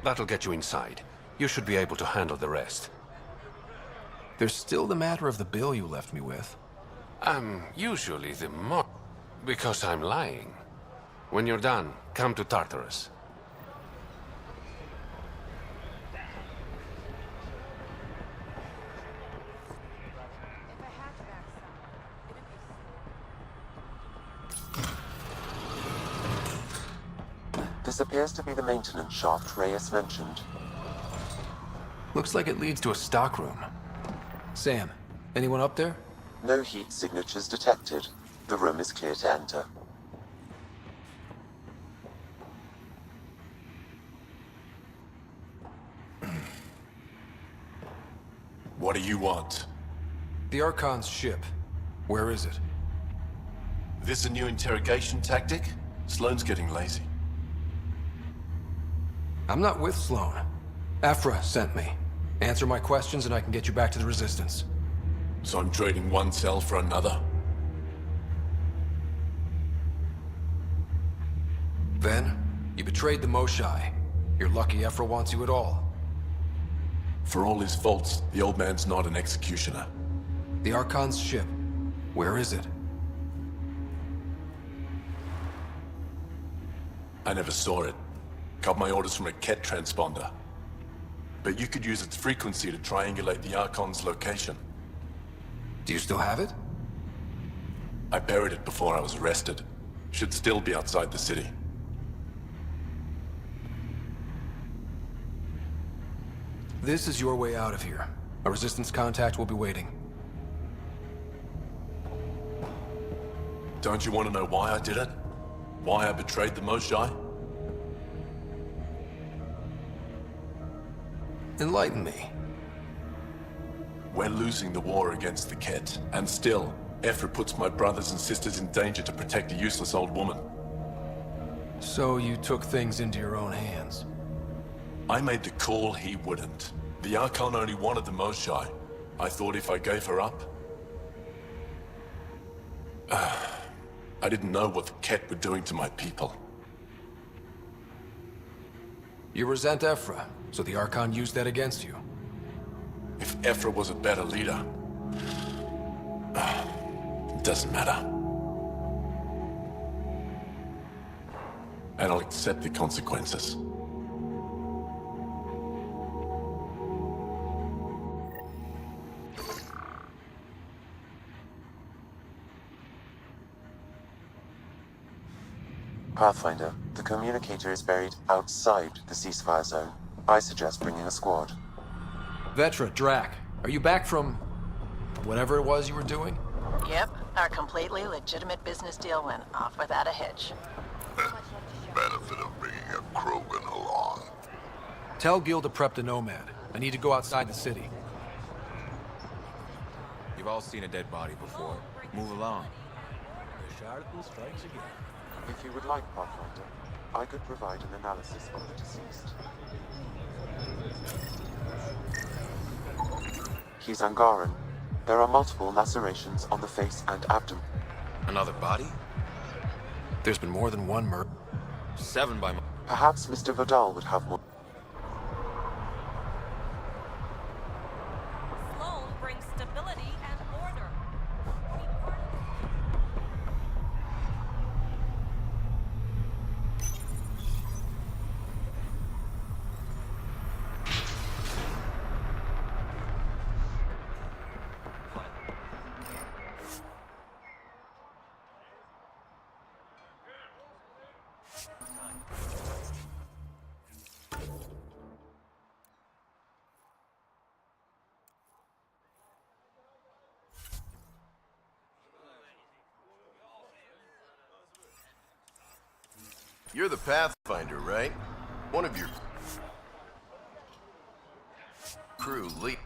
That'll get you inside. You should be able to handle the rest. There's still the matter of the bill you left me with. I'm usually the because I'm lying. When you're done, come to Tartarus. This appears to be the maintenance shaft Reyes mentioned. Looks like it leads to a stockroom. Sam, anyone up there? No heat signatures detected. The room is clear to enter. What do you want? The Archon's ship. Where is it? This a new interrogation tactic? Sloane's getting lazy. I'm not with Sloane. Ephra sent me. Answer my questions and I can get you back to the Resistance. So I'm trading one cell for another? Ven, you betrayed the Moshai. You're lucky Ephra wants you at all. For all his faults, the old man's not an executioner. The Archon's ship. Where is it? I never saw it. Got my orders from a Ket transponder. But you could use its frequency to triangulate the Archon's location. Do you still have it? I buried it before I was arrested. Should still be outside the city. This is your way out of here. A Resistance contact will be waiting. Don't you want to know why I did it? Why I betrayed the Moshai? Enlighten me. We're losing the war against the Ket, and still, Ephra puts my brothers and sisters in danger to protect a useless old woman. So you took things into your own hands. I made the call he wouldn't. The Archon only wanted the Moshai. I thought if I gave her up... I didn't know what the Ket were doing to my people. You resent Ephra, so the Archon used that against you. If Ephra was a better leader... it doesn't matter. And I'll accept the consequences. Pathfinder, the communicator is buried outside the ceasefire zone. I suggest bringing a squad. Vetra, Drac, are you back from... whatever it was you were doing? Yep, our completely legitimate business deal went off without a hitch. Benefit of bringing a Krogan along. Tell Gil to prep the Nomad. I need to go outside the city. You've all seen a dead body before. Move along. The Charlatan strikes again. If you would like, Pathfinder, I could provide an analysis of the deceased. He's Angaran. There are multiple lacerations on the face and abdomen. Another body? There's been more than one murder. 7 by... Perhaps Mr. Vidal would have more. Sloane brings stability and order. You're the Pathfinder, right? One of your... crew, Liam.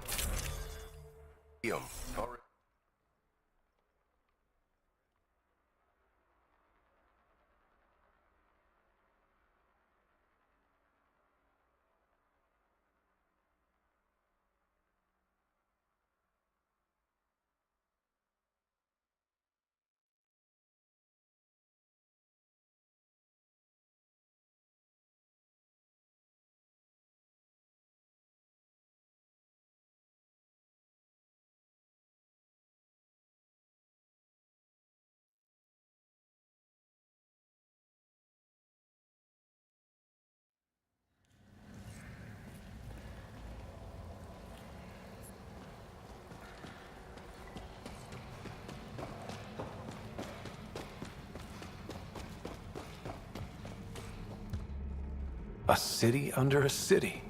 A city under a city.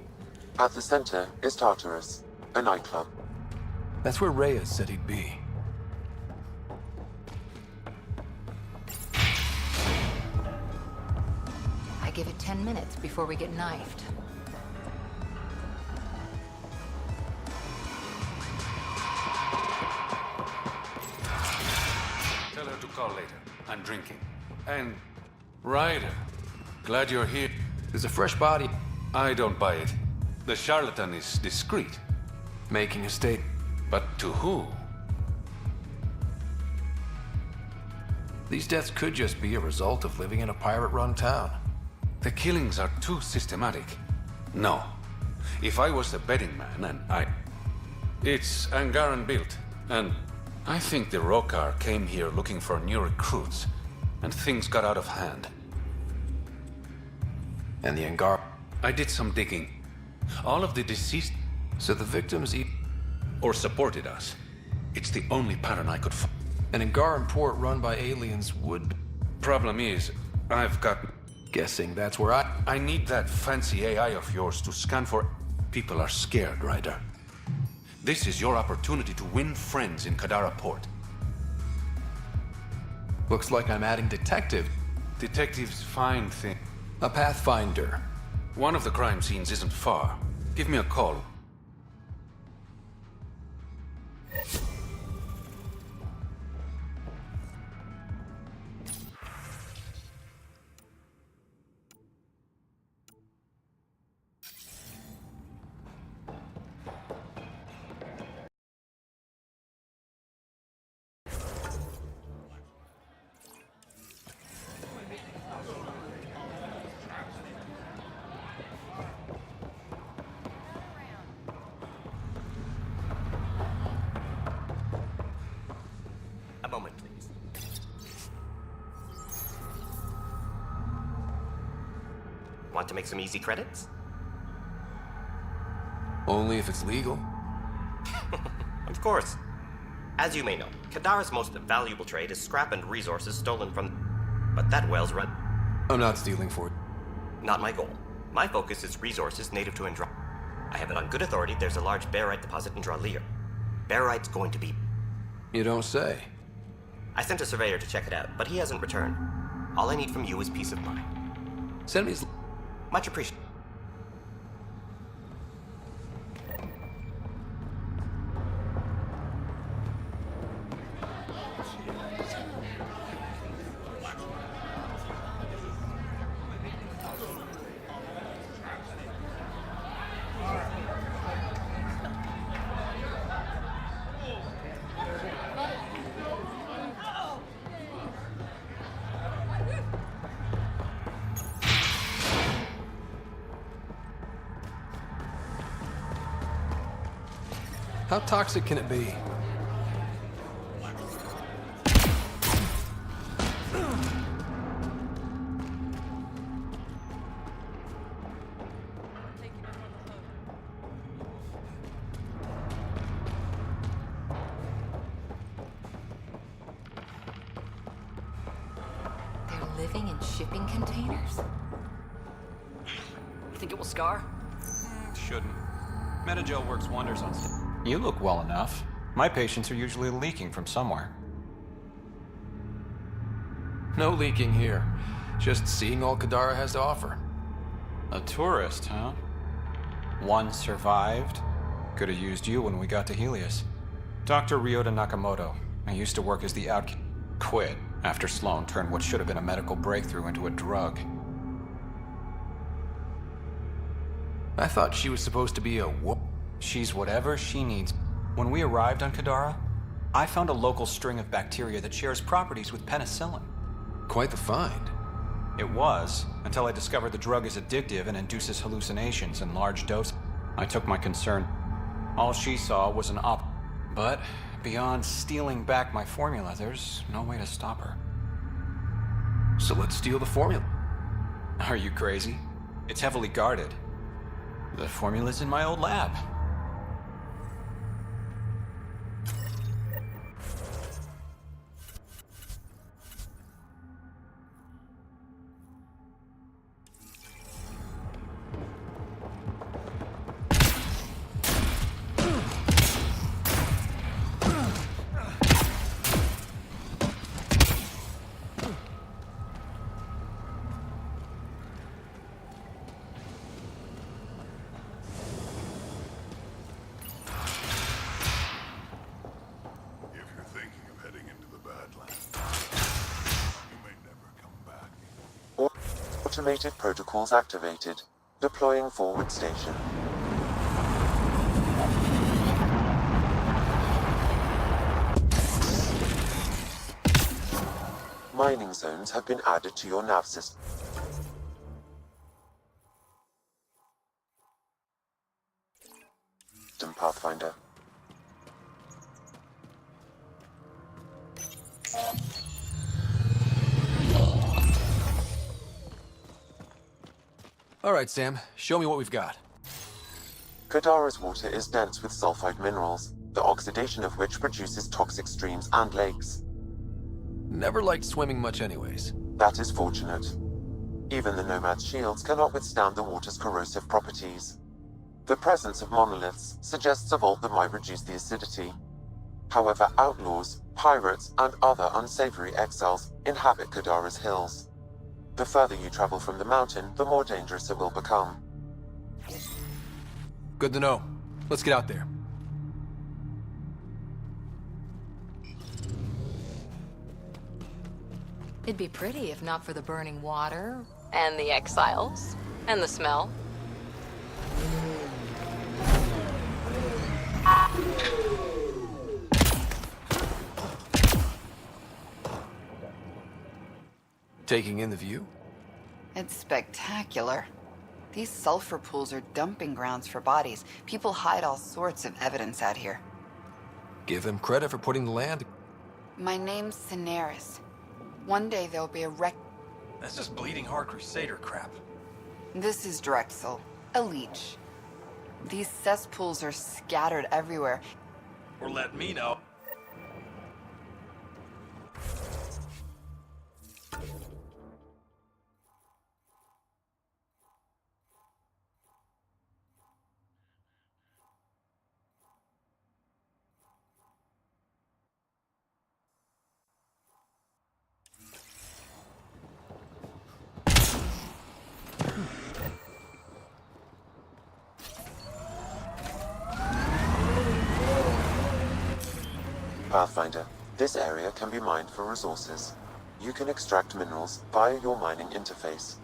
At the center is Tartarus, a nightclub. That's where Rhea said he'd be. I give it 10 minutes before we get knifed. Tell her to call later. I'm drinking. And Ryder, glad you're here. There's a fresh body. I don't buy it. The charlatan is discreet. Making a statement. But to who? These deaths could just be a result of living in a pirate-run town. The killings are too systematic. No. If I was the betting man, and It's Angaran built, and I think the Rokar came here looking for new recruits, and things got out of hand. And the Angar... I did some digging. All of the deceased... So the victims or supported us. It's the only pattern I could find. An Angaran port run by aliens would... Problem is, I've got... Guessing that's where I need that fancy AI of yours to scan for... People are scared, Ryder. This is your opportunity to win friends in Kadara Port. Looks like I'm adding detective. Detectives find things. A pathfinder. One of the crime scenes isn't far. Give me a call. Moment, please. Want to make some easy credits? Only if it's legal. Of course. As you may know, Kadara's most valuable trade is scrap and resources stolen from... But that well's run... I'm not stealing for it. Not my goal. My focus is resources native to Andromeda. I have it on good authority there's a large barite deposit in Draleer. Barite's going to be... You don't say. I sent a surveyor to check it out, but he hasn't returned. All I need from you is peace of mind. Send me his... Much appreciated. How toxic can it be? They're living in shipping containers? You think it will scar? Shouldn't. Metagel works wonders on stuff. You look well enough. My patients are usually leaking from somewhere. No leaking here. Just seeing all Kadara has to offer. A tourist, huh? One survived. could have used you when we got to Helios. Dr. Ryota Nakamoto. I used to work as the outcast. Quit after Sloan turned what should have been a medical breakthrough into a drug. I thought she was supposed to be a whoop. She's whatever she needs. When we arrived on Kadara, I found a local string of bacteria that shares properties with penicillin. Quite the find. It was, until I discovered the drug is addictive and induces hallucinations in large doses. I took my concern. All she saw was an But beyond stealing back my formula, there's no way to stop her. So let's steal the formula. Are you crazy? It's heavily guarded. The formula's in my old lab. Automated protocols activated. Deploying forward station. Mining zones have been added to your nav system. Pathfinder. All right, Sam. Show me what we've got. Kadara's water is dense with sulfide minerals, the oxidation of which produces toxic streams and lakes. Never liked swimming much anyways. That is fortunate. Even the Nomad's shields cannot withstand the water's corrosive properties. The presence of monoliths suggests a vault that might reduce the acidity. However, outlaws, pirates, and other unsavory exiles inhabit Kadara's hills. The further you travel from the mountain, the more dangerous it will become. Good to know. Let's get out there. It'd be pretty if not for the burning water, and the exiles, and the smell. Taking in the view? It's spectacular. These sulfur pools are dumping grounds for bodies. People hide all sorts of evidence out here. Give them credit for putting the land... My name's Cineris. One day there'll be a wreck... That's just bleeding heart crusader crap. This is Drexel, a leech. These cesspools are scattered everywhere. Or let me know. Pathfinder, this area can be mined for resources. You can extract minerals via your mining interface.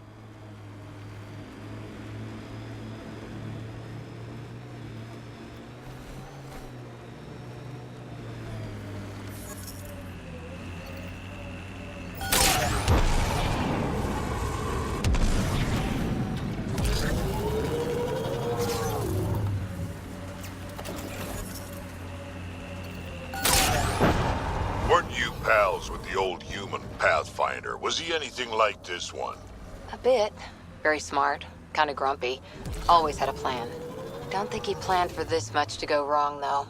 Weren't you pals with the old human Pathfinder? Was he anything like this one? A bit. Very smart. Kinda grumpy. Always had a plan. Don't think he planned for this much to go wrong, though.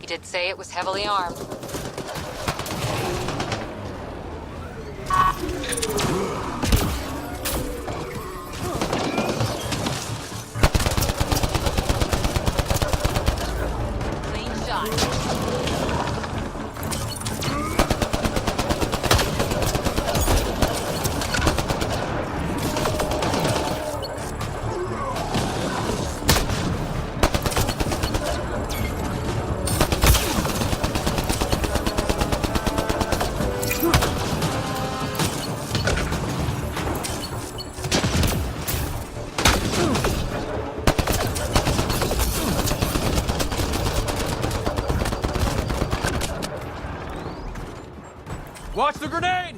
He did say it was heavily armed. Clean shot. Watch the grenade!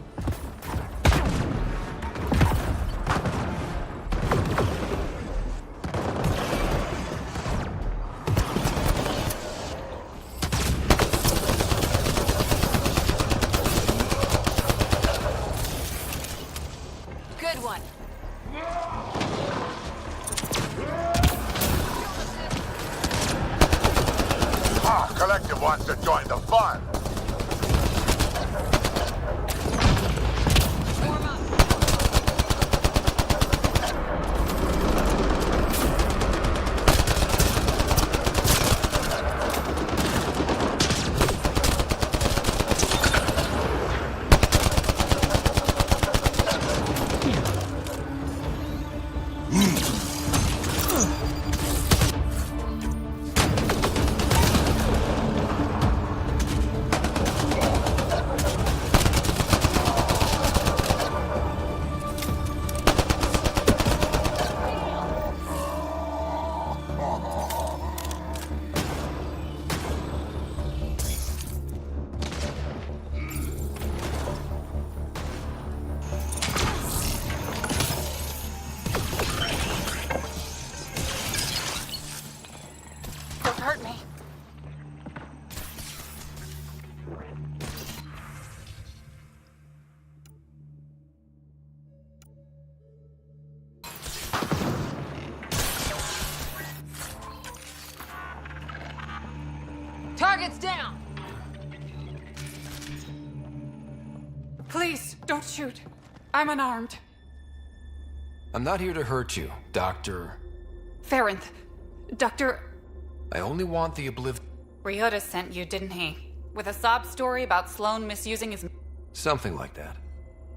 Good one. Collective wants to join the fun. Don't hurt me. Target's down! Please, don't shoot. I'm unarmed. I'm not here to hurt you, Doctor. Farinth. Doctor... I only want the Ryota sent you, didn't he? With a sob story about Sloan misusing his... Something like that.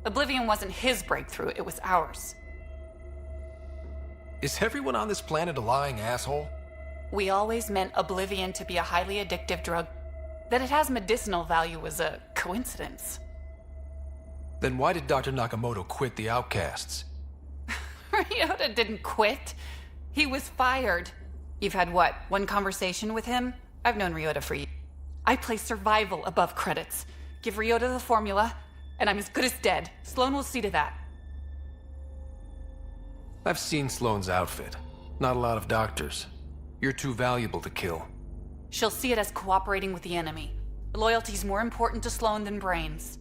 Oblivion wasn't his breakthrough, it was ours. Is everyone on this planet a lying asshole? We always meant Oblivion to be a highly addictive drug. That it has medicinal value was a coincidence. Then why did Dr. Nakamoto quit the Outcasts? Ryota didn't quit. He was fired. You've had what, one conversation with him? I've known Ryota for years. I place survival above credits. Give Ryota the formula, and I'm as good as dead. Sloan will see to that. I've seen Sloane's outfit. Not a lot of doctors. You're too valuable to kill. She'll see it as cooperating with the enemy. Loyalty's more important to Sloan than brains.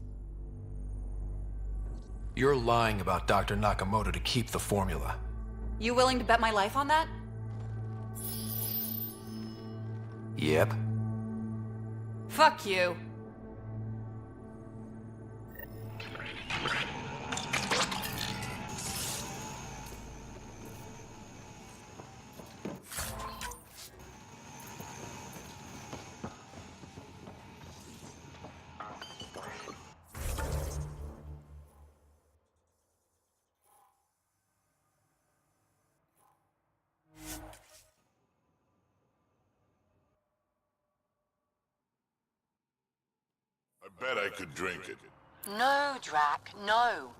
You're lying about Dr. Nakamoto to keep the formula. You willing to bet my life on that? Yep. Fuck you. I bet I could drink it. No, Drac, no.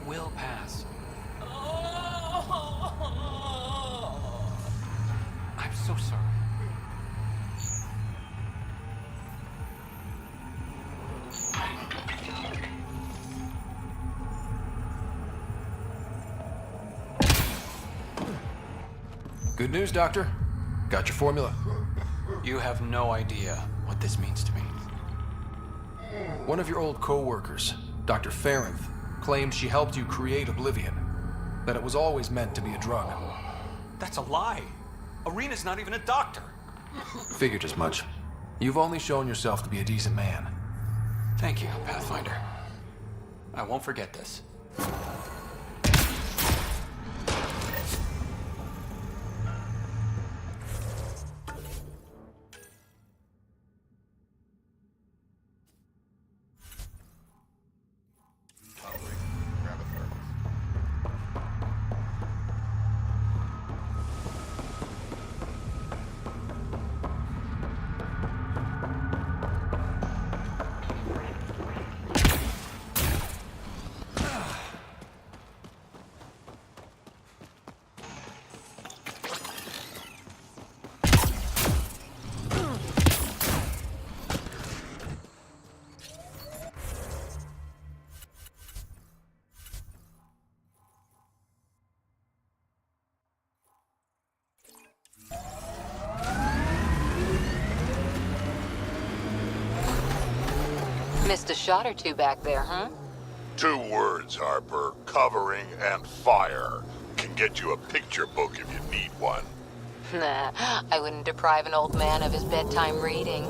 will pass. I'm so sorry. Good news, Doctor. Got your formula. You have no idea what this means to me. One of your old co-workers, Dr. Ferenth, claimed she helped you create Oblivion. That it was always meant to be a drug. That's a lie. Arena's not even a doctor. Figured as much. You've only shown yourself to be a decent man. Thank you, Pathfinder. I won't forget this. Missed a shot or two back there, huh? 2 words, Harper. Covering and fire. Can get you a picture book if you need one. Nah, I wouldn't deprive an old man of his bedtime reading.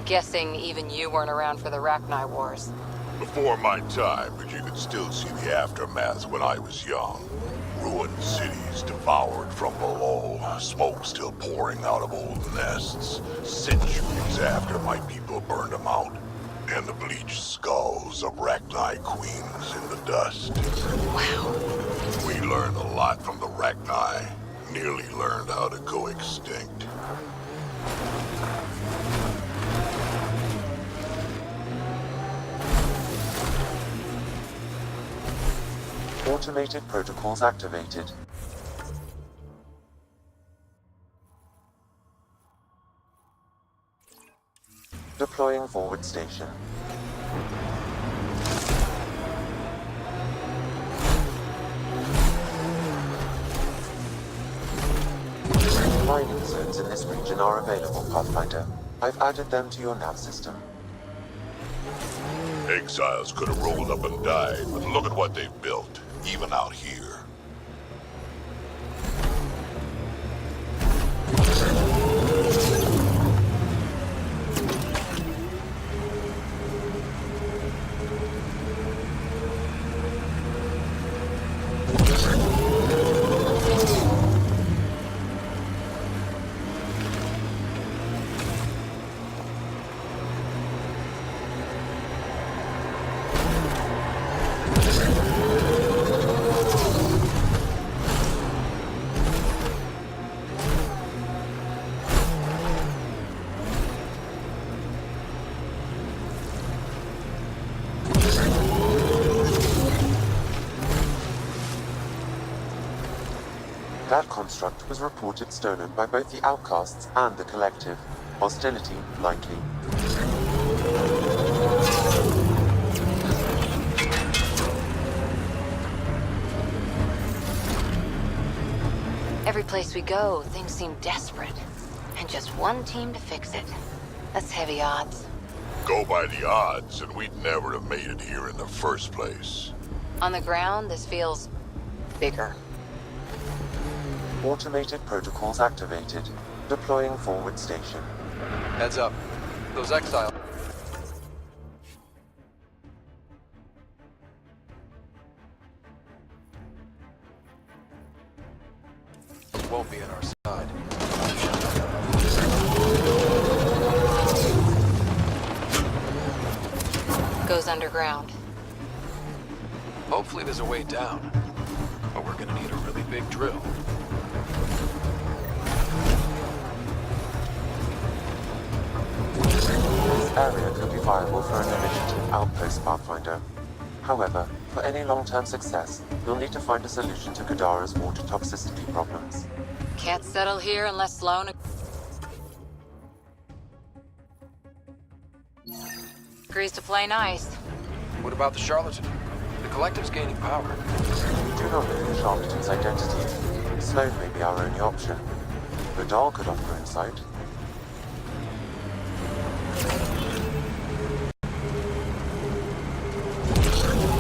Guessing even you weren't around for the Rachni Wars. Before my time, but you could still see the aftermath when I was young. Ruined cities devoured from below, smoke still pouring out of old nests. Centuries after my people burned them out, and the bleached skulls of Rachni queens in the dust. Wow. We learned a lot from the Rachni. Nearly learned how to go extinct. Automated protocols activated. Deploying forward station. Mining zones in this region are available, Pathfinder. I've added them to your nav system. Exiles could have rolled up and died, but look at what they've built, even out here. construct was reported stolen by both the Outcasts and the Collective. Hostility likely. Every place we go, things seem desperate. And just one team to fix it. That's heavy odds. Go by the odds, and we'd never have made it here in the first place. On the ground, this feels bigger. Automated protocols activated. Deploying forward station. Heads up. Those exiles. Won't be at our side. Goes underground. Hopefully there's a way down. But we're gonna need a really big drill. This area could be viable for an initiative outpost, Pathfinder. However, for any long-term success, you'll need to find a solution to Kadara's water toxicity problems. Can't settle here unless Sloan... agrees to play nice. What about the charlatan? The Collective's gaining power. We do not know the charlatan's identity. Sloan may be our only option. Vidal could offer insight.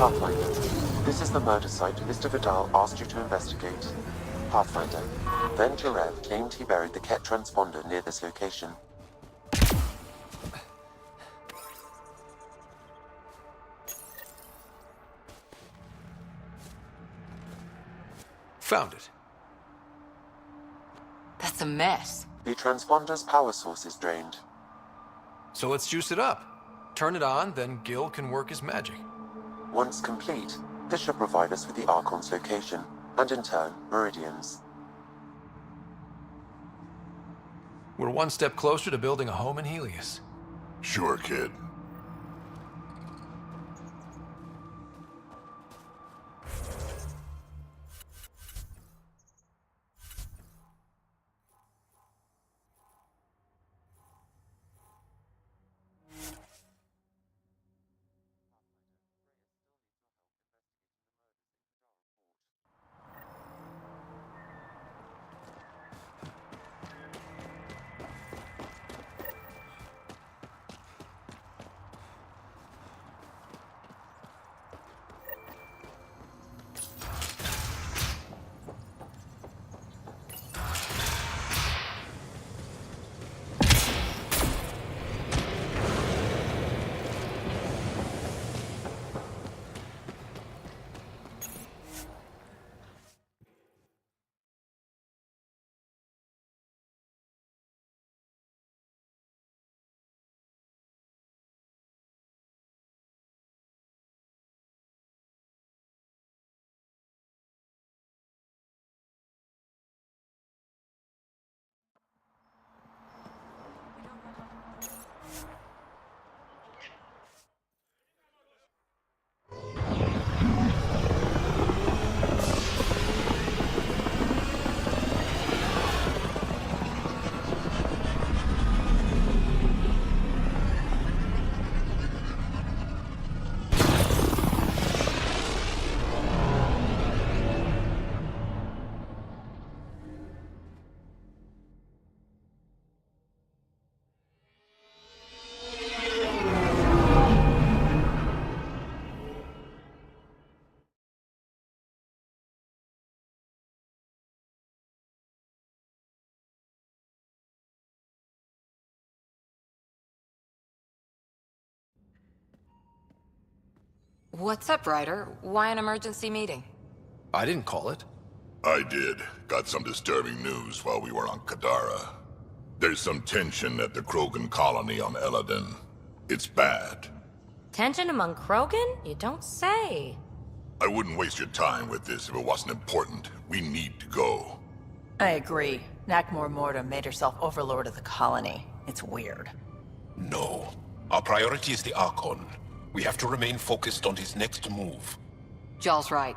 Pathfinder, this is the murder site Mr. Vidal asked you to investigate. Pathfinder, Venturev claimed he buried the Ket transponder near this location. Found it. That's a mess. The transponder's power source is drained. So let's juice it up. Turn it on, then Gil can work his magic. Once complete, this should provide us with the Archon's location, and in turn, Meridian's. We're one step closer to building a home in Helios. Sure, kid. What's up, Ryder? Why an emergency meeting? I didn't call it. I did. Got some disturbing news while we were on Kadara. There's some tension at the Krogan colony on Eladin. It's bad. Tension among Krogan? You don't say. I wouldn't waste your time with this if it wasn't important. We need to go. I agree. Nakmor Morta made herself overlord of the colony. It's weird. No. Our priority is the Archon. We have to remain focused on his next move. Jall's right.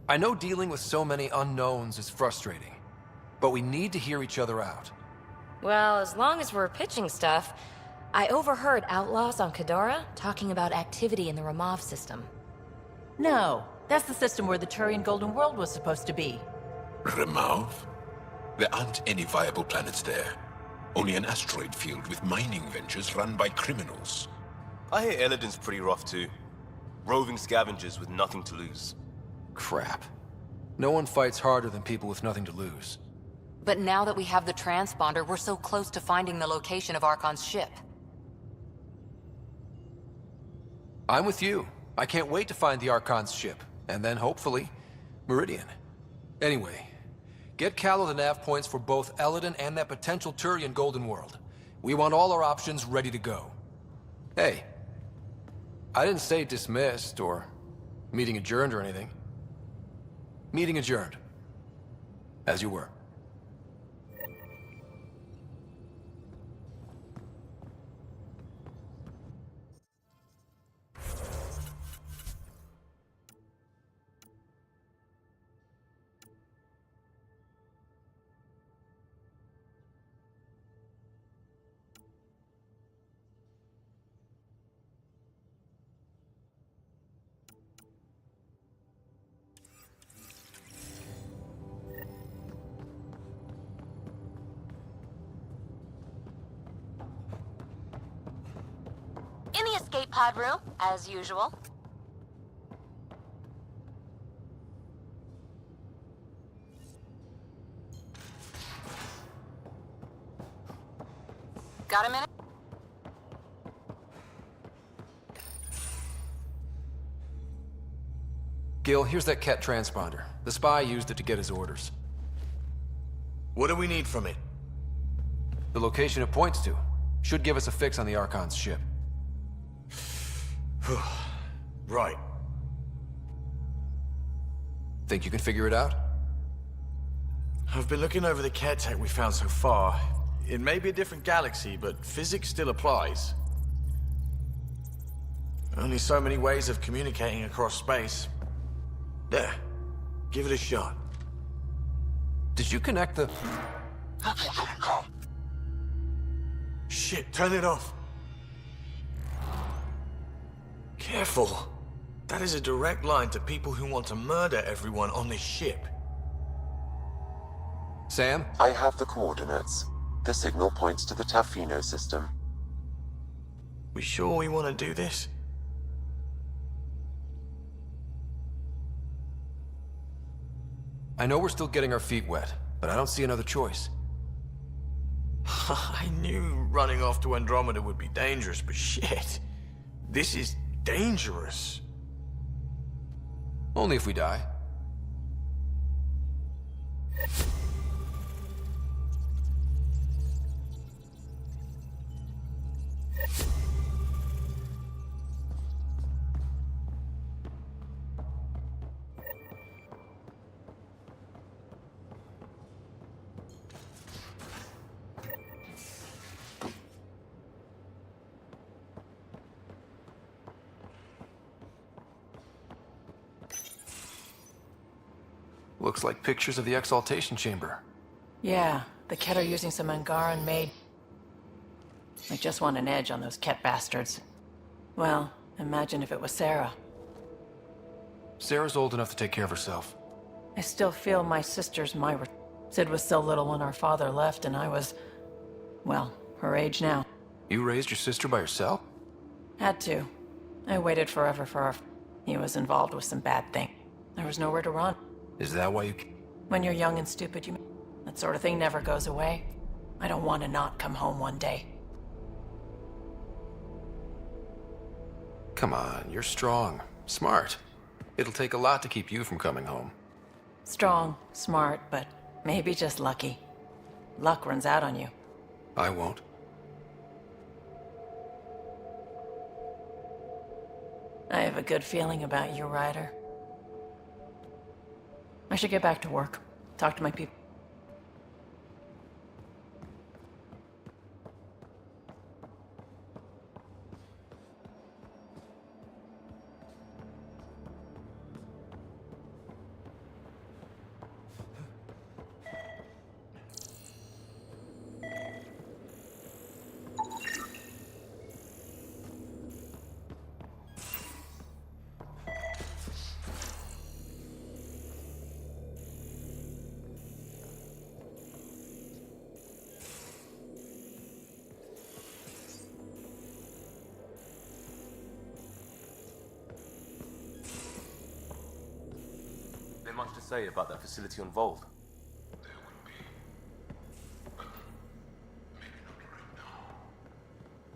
I know dealing with so many unknowns is frustrating, but we need to hear each other out. Well, as long as we're pitching stuff, I overheard outlaws on Kadara talking about activity in the Ramov system. No, that's the system where the Turian Golden World was supposed to be. Remov? There aren't any viable planets there. Only an asteroid field with mining ventures run by criminals. I hear Elodin's pretty rough too. Roving scavengers with nothing to lose. Crap. No one fights harder than people with nothing to lose. But now that we have the transponder, we're so close to finding the location of Archon's ship. I'm with you. I can't wait to find the Archon's ship. And then, hopefully, Meridian. Anyway, get Callow the nav points for both Elodin and that potential Turian Golden World. We want all our options ready to go. Hey, I didn't say dismissed or meeting adjourned or anything. Meeting adjourned. As you were. In the escape pod room, as usual. Got a minute? Gil, here's that Ket transponder. The spy used it to get his orders. What do we need from it? The location it points to. Should give us a fix on the Archon's ship. Right. Think you can figure it out? I've been looking over the care tech we found so far. It may be a different galaxy, but physics still applies. Only so many ways of communicating across space. There. Give it a shot. Did you connect the... Shit, turn it off. Careful. That is a direct line to people who want to murder everyone on this ship. Sam? I have the coordinates. The signal points to the Tafino system. We sure we want to do this? I know we're still getting our feet wet, but I don't see another choice. I knew running off to Andromeda would be dangerous, but shit. This is dangerous. Only if we die. Looks like pictures of the exaltation chamber. Yeah, the Ket are using some Angaran-made... I just want an edge on those Ket bastards. Well, imagine if it was Sarah. Sarah's old enough to take care of herself. I still feel my sister's Myra. Sid was so little when our father left, and I was... well, her age now. You raised your sister by yourself? Had to. I waited forever for our... He was involved with some bad thing. There was nowhere to run. Is that why you... When you're young and stupid, that sort of thing never goes away. I don't want to not come home one day. Come on, you're strong. Smart. It'll take a lot to keep you from coming home. Strong, smart, but maybe just lucky. Luck runs out on you. I won't. I have a good feeling about you, Ryder. I should get back to work. Talk to my people. much to say about that facility on Volv.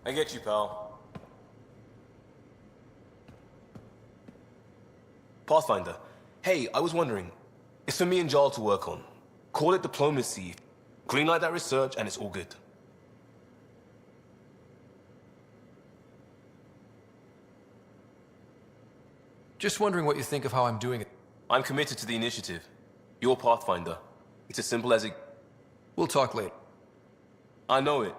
I get you, pal. Pathfinder. Hey, I was wondering. It's for me and Jarl to work on. Call it diplomacy. Greenlight that research and it's all good. Just wondering what you think of how I'm doing it. I'm committed to the initiative. You're Pathfinder. It's as simple as it... We'll talk later. I know it.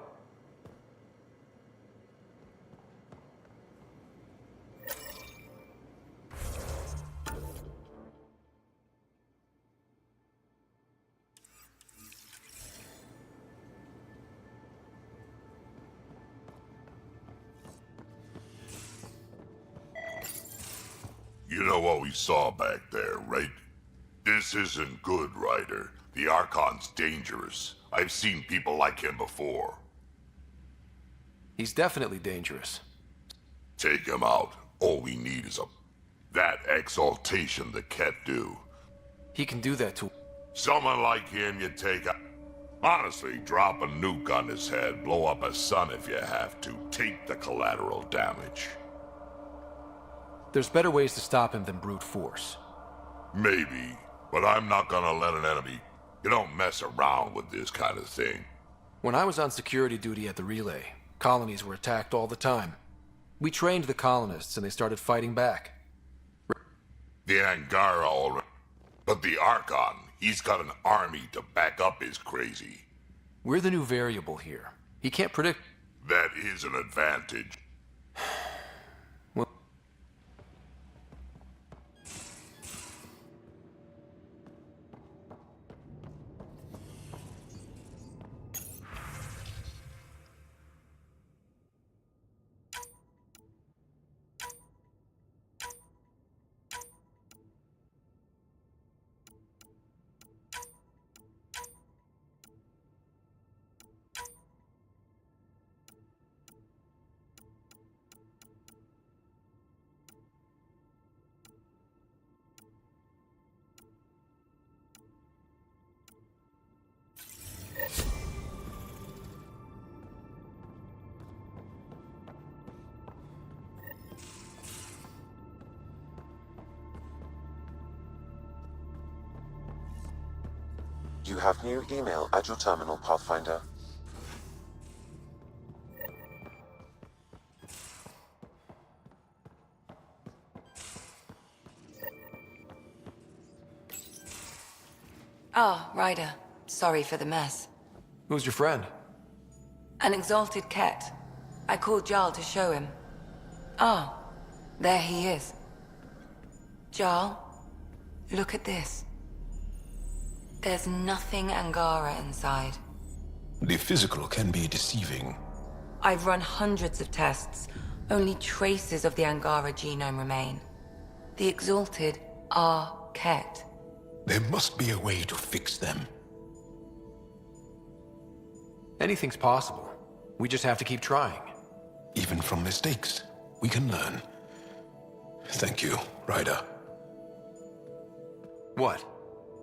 You know what we saw back there, right? This isn't good, Ryder. The Archon's dangerous. I've seen people like him before. He's definitely dangerous. Take him out. All we need is that exaltation the Ket do. He can do that to... Someone like him you take out. Honestly, drop a nuke on his head, blow up a sun if you have to. Take the collateral damage. There's better ways to stop him than brute force. Maybe, but I'm not gonna let an enemy... You don't mess around with this kind of thing. When I was on security duty at the relay, colonies were attacked all the time. We trained the colonists and they started fighting back. The Angara already... But the Archon, he's got an army to back up his crazy. We're the new variable here. He can't predict... That is an advantage. Well... You have new email at your terminal, Pathfinder. Oh, Ryder. Sorry for the mess. Who's your friend? An exalted Ket. I called Jarl to show him. Oh, there he is. Jarl, look at this. There's nothing Angara inside. The physical can be deceiving. I've run hundreds of tests. Only traces of the Angara genome remain. The exalted are Ket. There must be a way to fix them. Anything's possible. We just have to keep trying. Even from mistakes, we can learn. Thank you, Ryder. What?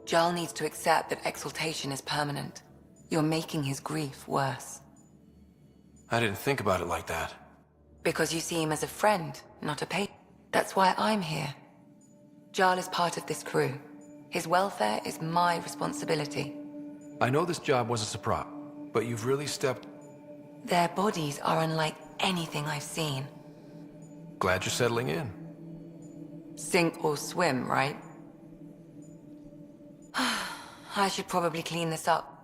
Jarl needs to accept that exaltation is permanent. You're making his grief worse. I didn't think about it like that. Because you see him as a friend, not a patient. That's why I'm here. Jarl is part of this crew. His welfare is my responsibility. I know this job was a surprise, but you've really stepped... Their bodies are unlike anything I've seen. Glad you're settling in. Sink or swim, right? I should probably clean this up.